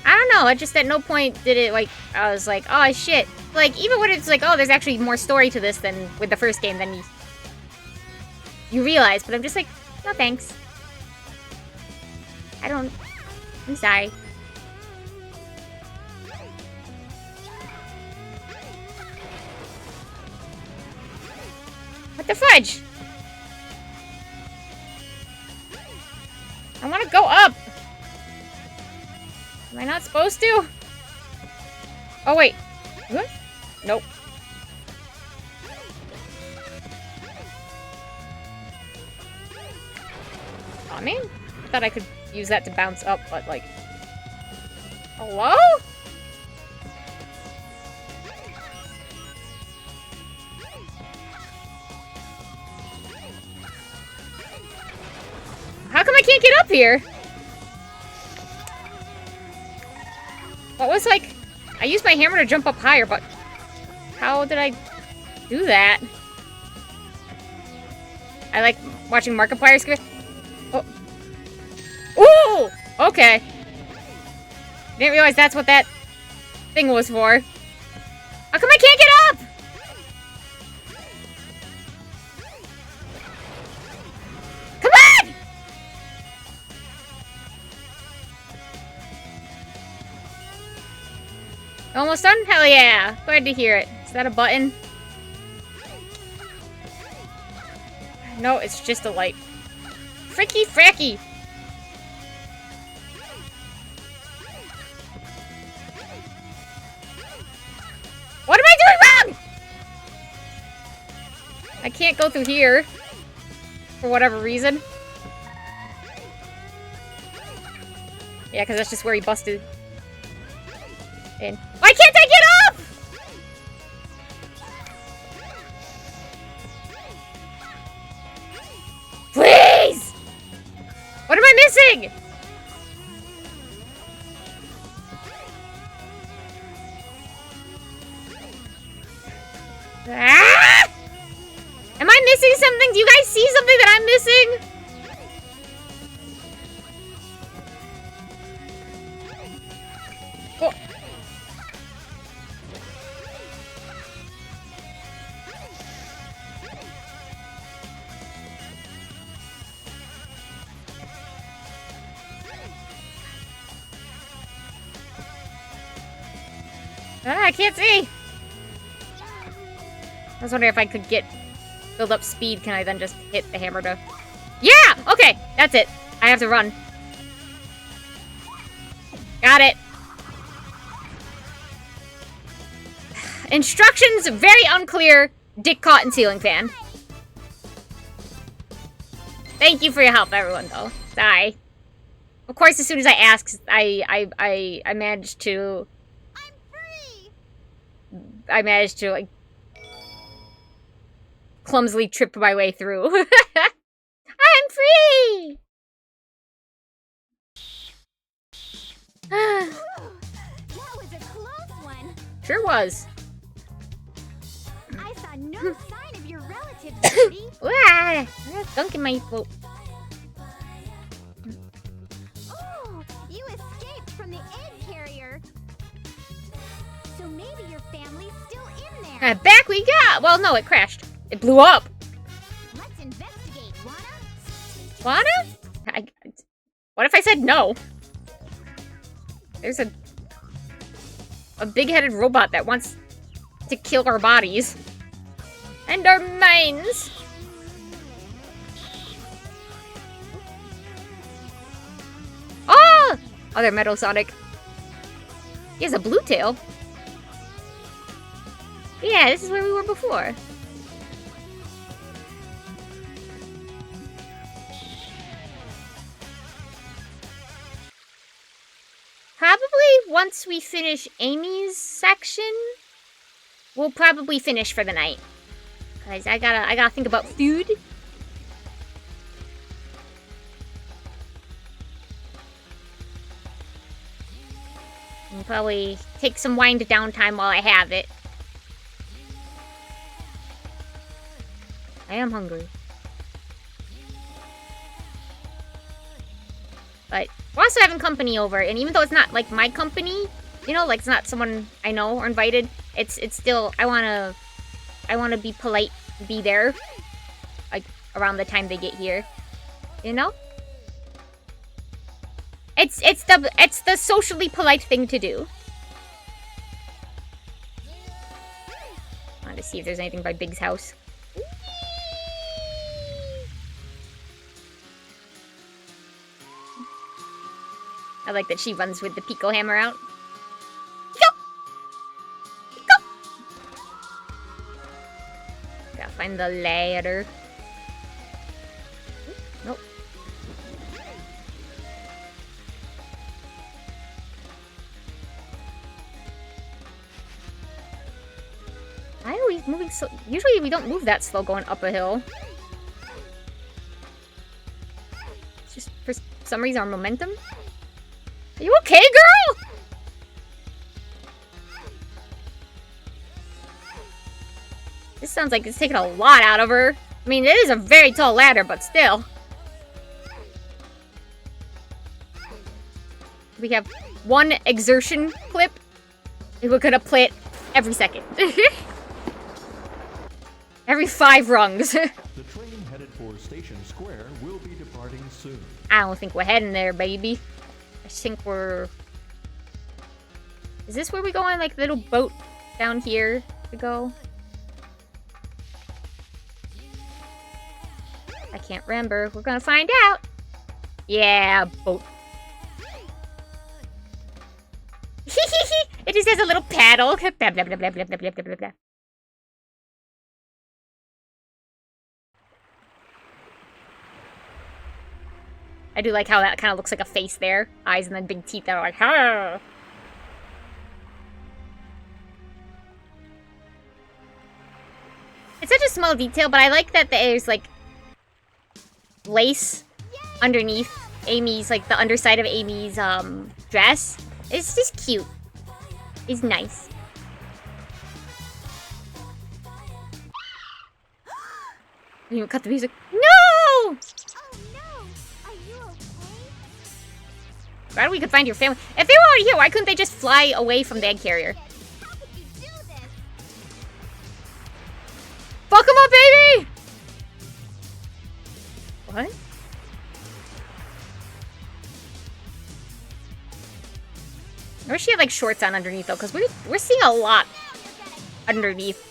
[SPEAKER 1] I don't know. It just at no point did it like I was like, oh shit. Like even when it's like, oh, there's actually more story to this than with the first game, then you realize. But I'm just like, no thanks. I'm sorry. What the fudge? I want to go up. Am I not supposed to? Oh, wait. What? Nope. Oh, man. I thought I could use that to bounce up, but like... Hello? How come I can't get up here? What was like... I used my hammer to jump up higher, but... How did I do that? I like watching Markiplier skip. Oh. Ooh! Okay. Didn't realize that's what that thing was for. How come I can't get up? Come on! Almost done? Hell yeah. Glad to hear it. Is that a button? No, it's just a light. Fricky fracky! What am I doing wrong? I can't go through here. For whatever reason. Yeah, because that's just where he busted in. Why can't I get up? Please! What am I missing? Ah! Am I missing something? Do you guys see something that I'm missing? Oh. Ah, I can't see. I was wondering if I could build up speed. Can I then just hit the hammer to... Yeah! Okay, that's it. I have to run. Got it. Instructions, very unclear. Dick caught in ceiling fan. Thank you for your help, everyone, though. Sorry. Of course, as soon as I asked, I managed to...
[SPEAKER 6] I'm free!
[SPEAKER 1] I managed to, like... clumsily trip my way through. I'm free!
[SPEAKER 6] That was a close one.
[SPEAKER 1] Sure was.
[SPEAKER 6] I saw no sign of your relatives, Birdie.
[SPEAKER 1] Ah, dunk in my throat.
[SPEAKER 6] Oh, you escaped from the egg carrier. So maybe your family's still in there.
[SPEAKER 1] Back we got. Well, no, it crashed. It blew up.
[SPEAKER 6] Let's investigate, wanna?
[SPEAKER 1] Wanna? What if I said no? There's a big-headed robot that wants to kill our bodies. And our minds. Oh! Other Metal Sonic. He has a blue tail. Yeah, this is where we were before. Probably once we finish Amy's section, we'll probably finish for the night. Cause I gotta think about food. And probably take some wind down time while I have it. I am hungry. But we're also having company over, and even though it's not like my company, you know, like it's not someone I know or invited, it's still I wanna be polite, be there, like around the time they get here, you know. It's the socially polite thing to do. I want to see if there's anything by Big's house. I like that she runs with the Pico hammer out. Pico! Pico! Gotta find the ladder. Nope. Why are we moving so... Usually we don't move that slow going up a hill. It's just for some reason our momentum. Are you okay, girl? This sounds like it's taking a lot out of her. I mean, it is a very tall ladder, but still. We have one exertion clip. We're gonna play it every second. Every 5 rungs.
[SPEAKER 4] The train headed for Station Square will be departing soon.
[SPEAKER 1] I don't think we're heading there, baby. I think we're... Is this where we go on, like, little boat down here to go? I can't remember. We're gonna find out. Yeah, boat. It just has a little paddle. Blah, blah, blah, blah, blah, blah, blah, blah, blah. I do like how that kind of looks like a face there. Eyes and then big teeth that are like, ha! It's such a small detail, but I like that there's, like, lace underneath Amy's, like, the underside of Amy's, dress. It's just cute. It's nice. You even cut the music. No!
[SPEAKER 6] Oh no! Are you okay?
[SPEAKER 1] Glad we could find your family. If they were already here, why couldn't they just fly away from the egg carrier?
[SPEAKER 6] How could you do this?
[SPEAKER 1] Fuck him up, baby! What? I wish she had, like, shorts on underneath, though, because we're seeing a lot underneath.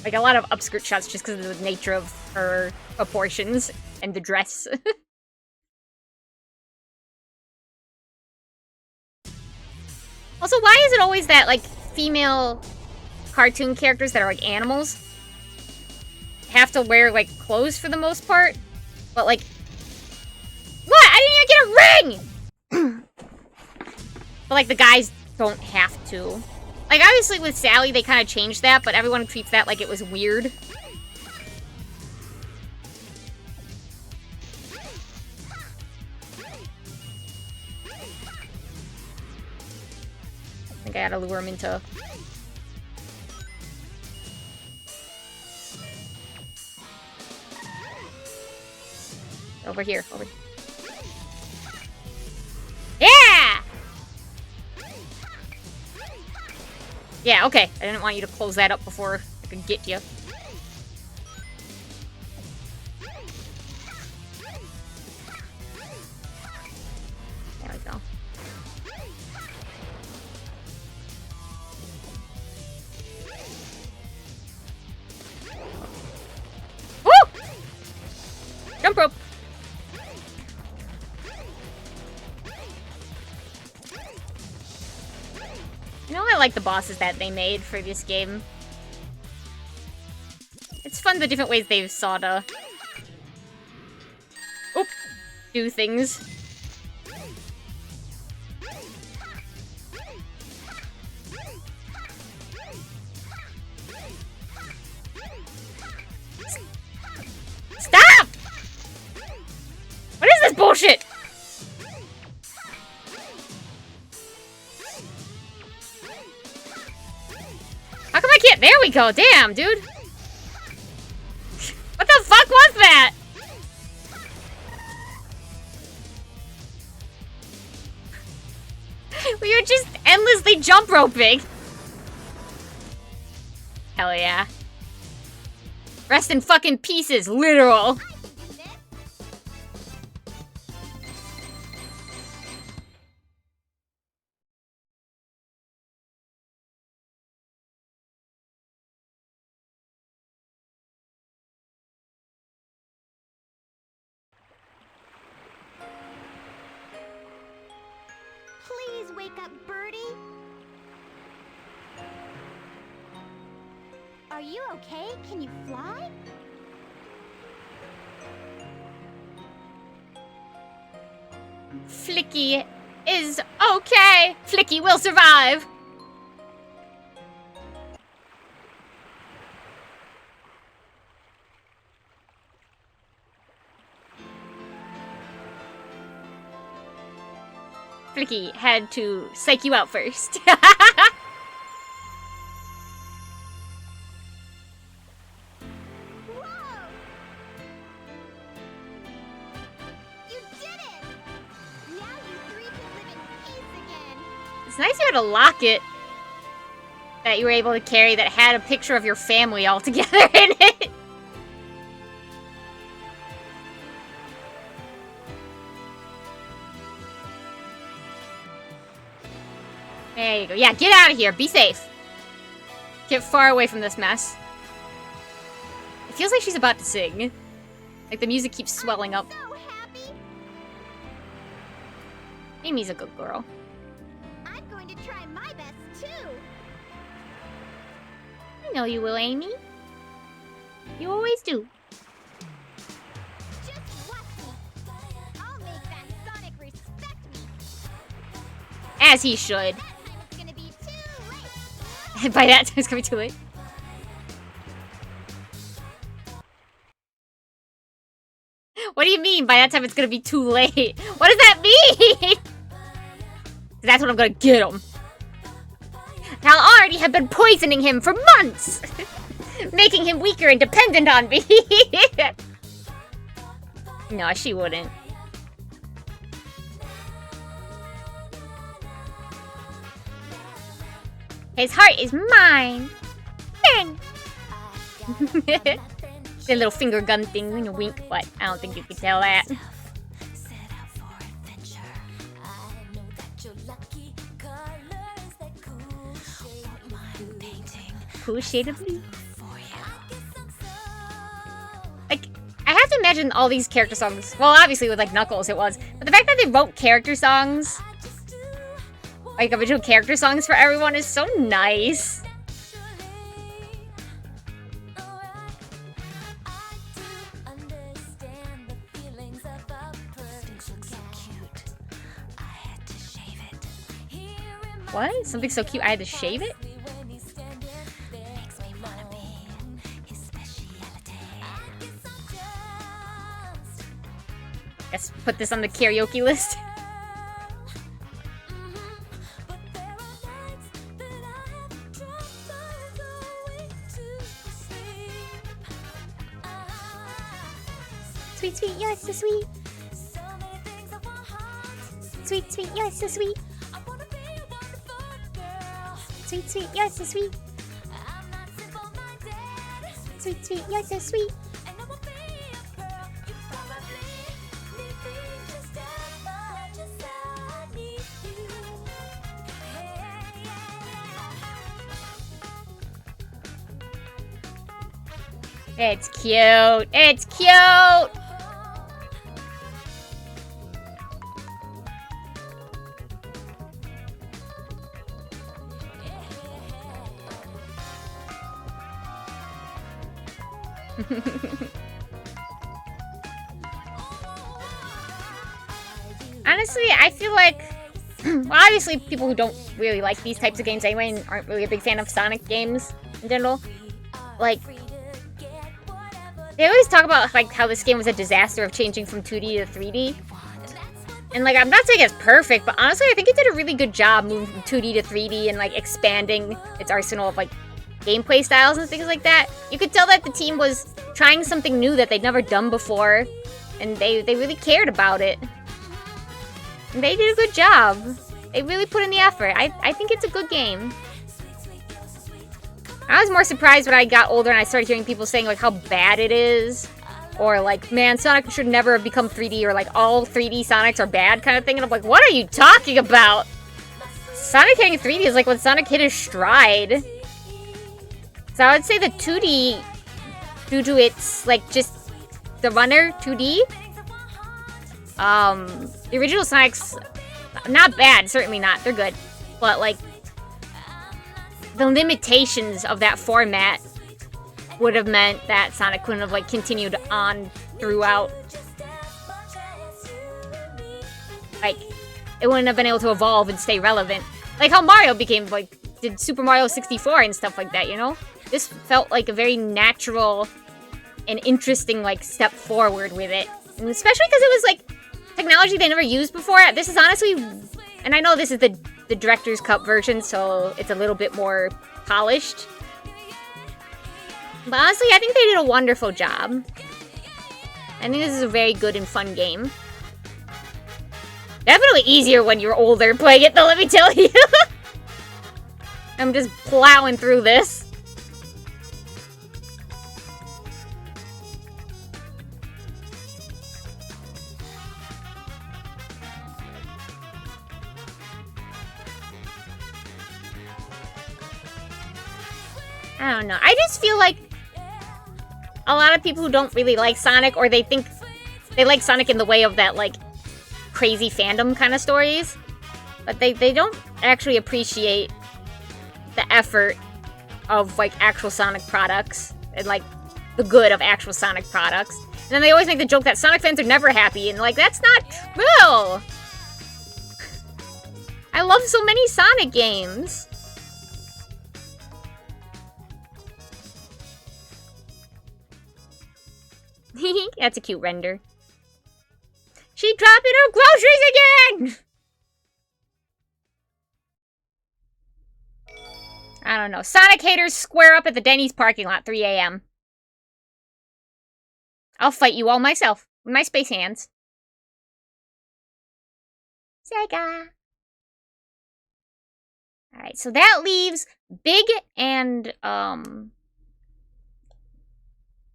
[SPEAKER 1] Like, a lot of upskirt shots just because of the nature of her proportions and the dress. Also, why is it always that, like, female cartoon characters that are, like, animals have to wear, like, clothes for the most part? But, like... What? I didn't even get a ring! But, like, the guys don't have to. Like, obviously with Sally, they kind of changed that, but everyone treats that like it was weird. I think I gotta lure him into... Over here, over here. Yeah! Yeah, okay. I didn't want you to close that up before I could get you. There we go. Woo! Jump rope! You know, I like the bosses that they made for this game. It's fun the different ways they've sought to... Oop! Do things. Stop! What is this bullshit? How come I can't? There we go. Damn, dude. What the fuck was that? We were just endlessly jump roping. Hell yeah. Rest in fucking pieces, literal.
[SPEAKER 6] Please wake up, Birdie. Are you okay? Can you fly?
[SPEAKER 1] Flicky is okay. Flicky will survive. Flicky had to psych you out first.
[SPEAKER 6] Whoa! You did it! Now you three can live in peace again.
[SPEAKER 1] It's nice you had a locket that you were able to carry that had a picture of your family all together in it. There you go. Yeah, get out of here. Be safe. Get far away from this mess. It feels like she's about to sing. Like the music keeps swelling up.
[SPEAKER 6] So happy.
[SPEAKER 1] Amy's a good girl.
[SPEAKER 6] I'm going to try my best too.
[SPEAKER 1] I know you will, Amy. You always do.
[SPEAKER 6] Just watch me. I'll make that
[SPEAKER 1] As he should.
[SPEAKER 6] It's gonna be too late.
[SPEAKER 1] By that time, it's gonna be too late. What do you mean by that time it's gonna be too late? What does that mean? That's when I'm gonna get him. I'll already have been poisoning him for months! Making him weaker and dependent on me. No, she wouldn't. His heart is mine. Dang. The little finger gun thing when you wink, but I don't think you could tell that. Cool shade of blue. Like, I have to imagine all these character songs. Well, obviously with like Knuckles it was, but the fact that they wrote character songs, like original character songs for everyone, is so nice. What? Something so cute I had to shave it? Let's put this on the karaoke list. Sweet, sweet, you're so sweet. Sweet, sweet, you're so sweet. Sweet, sweet, you're so sweet. Sweet, sweet, you're so sweet. It's cute. It's cute. Honestly, I feel like, well, obviously people who don't really like these types of games anyway and aren't really a big fan of Sonic games in general, like, they always talk about like how this game was a disaster of changing from 2D to 3D. And like, I'm not saying it's perfect, but honestly I think it did a really good job moving from 2D to 3D and like expanding its arsenal of like gameplay styles and things like that. You could tell that the team was trying something new that they'd never done before, and they really cared about it. And they did a good job. They really put in the effort. I think it's a good game. I was more surprised when I got older and I started hearing people saying like how bad it is. Or like, man, Sonic should never have become 3D, or like all 3D Sonics are bad kind of thing. And I'm like, what are you talking about? Sonic hitting 3D is like when Sonic hit his stride. So I would say the 2D, due to its like just the runner 2D, the original Sonic's not bad, certainly not, they're good, but like the limitations of that format would have meant that Sonic couldn't have like continued on throughout. Like, it wouldn't have been able to evolve and stay relevant. Like how Mario became like, did Super Mario 64 and stuff like that, you know? This felt like a very natural and interesting like step forward with it. And especially because it was like technology they never used before. This is honestly, and I know this is the director's cut version, so it's a little bit more polished. But honestly, I think they did a wonderful job. I think this is a very good and fun game. Definitely easier when you're older playing it, though, let me tell you. I'm just plowing through this. I don't know. I just feel like a lot of people who don't really like Sonic, or they think they like Sonic in the way of that, like, crazy fandom kind of stories, but they don't actually appreciate the effort of, like, actual Sonic products and, like, the good of actual Sonic products. And then they always make the joke that Sonic fans are never happy, and, like, that's not true! I love so many Sonic games. That's a cute render. She dropping her groceries again! I don't know. Sonic haters square up at the Denny's parking lot, 3 a.m. I'll fight you all myself, with my space hands. Sega. Alright, so that leaves Big and,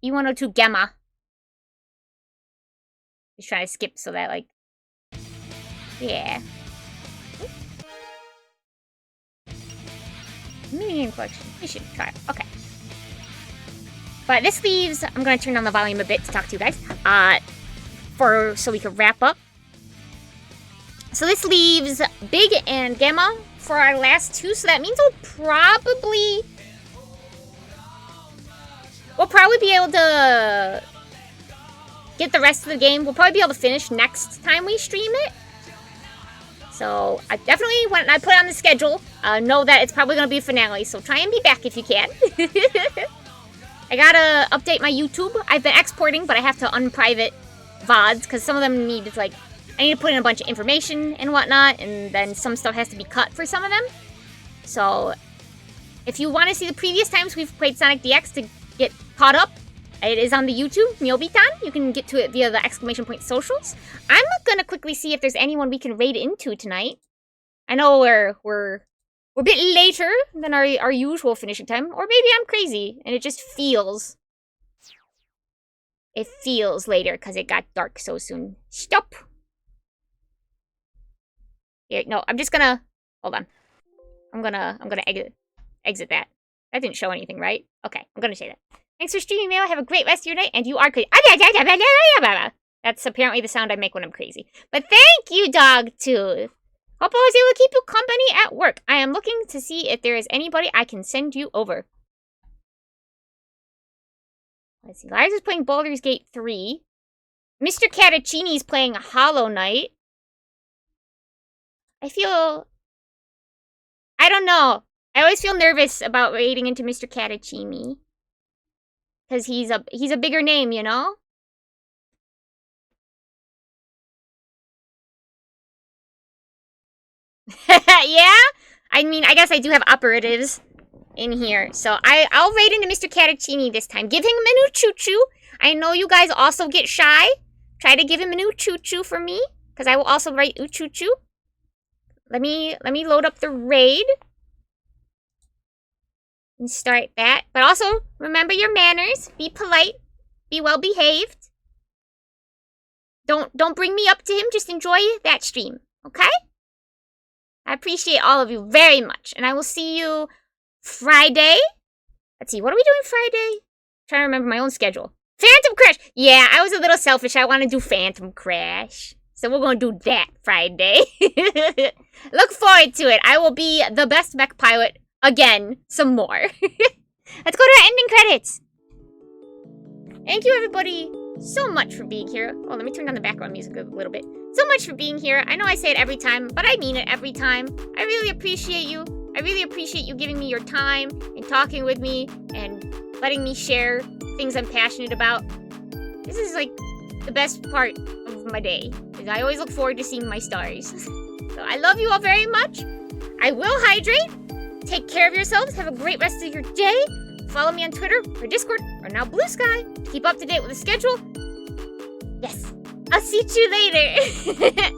[SPEAKER 1] E102 Gemma. Just trying to skip so that, like... Yeah. Minigame collection. We should try it. Okay. But this leaves... I'm going to turn down the volume a bit to talk to you guys. So we can wrap up. So this leaves Big and Gemma for our last two. So that means we'll probably be able to get the rest of the game. We'll probably be able to finish next time we stream it. So I definitely, when I put it on the schedule, know that it's probably going to be a finale. So try and be back if you can. I gotta update my YouTube. I've been exporting, but I have to unprivate VODs because some of them need, like, I need to put in a bunch of information and whatnot, and then some stuff has to be cut for some of them. So if you want to see the previous times we've played Sonic DX to get caught up, it is on the YouTube, Myobitan. You can get to it via the exclamation point socials. I'm gonna quickly see if there's anyone we can raid into tonight. I know we're a bit later than our usual finishing time, or maybe I'm crazy and it just feels. It feels later because it got dark so soon. Stop. Here, no, I'm just gonna hold on. I'm gonna exit that. That didn't show anything, right? Okay, I'm gonna say that. Thanks for streaming, Mail. Have a great rest of your night, and you are crazy. That's apparently the sound I make when I'm crazy. But thank you, Dogtooth. Hope I was able to keep you company at work. I am looking to see if there is anybody I can send you over. Let's see. Lars is playing Baldur's Gate 3. Mr. Cataccini is playing Hollow Knight. I don't know. I always feel nervous about raiding into Mr. Cataccini. Because he's a bigger name, you know? Yeah? I mean, I guess I do have operatives in here. So I'll raid into Mr. Cataccini this time. Give him a Uchuchuu. I know you guys also get shy. Try to give him a Uchuchuu for me. Because I will also write Uchuchuu. Let me load up the raid. And start that. But also, remember your manners. Be polite. Be well behaved. Don't bring me up to him. Just enjoy that stream. Okay? I appreciate all of you very much. And I will see you Friday. Let's see, what are we doing Friday? I'm trying to remember my own schedule. Phantom Crash! Yeah, I was a little selfish. I want to do Phantom Crash. So we're going to do that Friday. Look forward to it. I will be the best mech pilot again, some more. Let's go to our ending credits. Thank you, everybody, so much for being here. Oh, let me turn down the background music a little bit. So much for being here. I know I say it every time, but I mean it every time. I really appreciate you. I really appreciate you giving me your time and talking with me and letting me share things I'm passionate about. This is like the best part of my day. I always look forward to seeing my stars. So I love you all very much. I will hydrate. Take care of yourselves. Have a great rest of your day. Follow me on Twitter or Discord or now Blue Sky to keep up to date with the schedule. Yes. I'll see you later.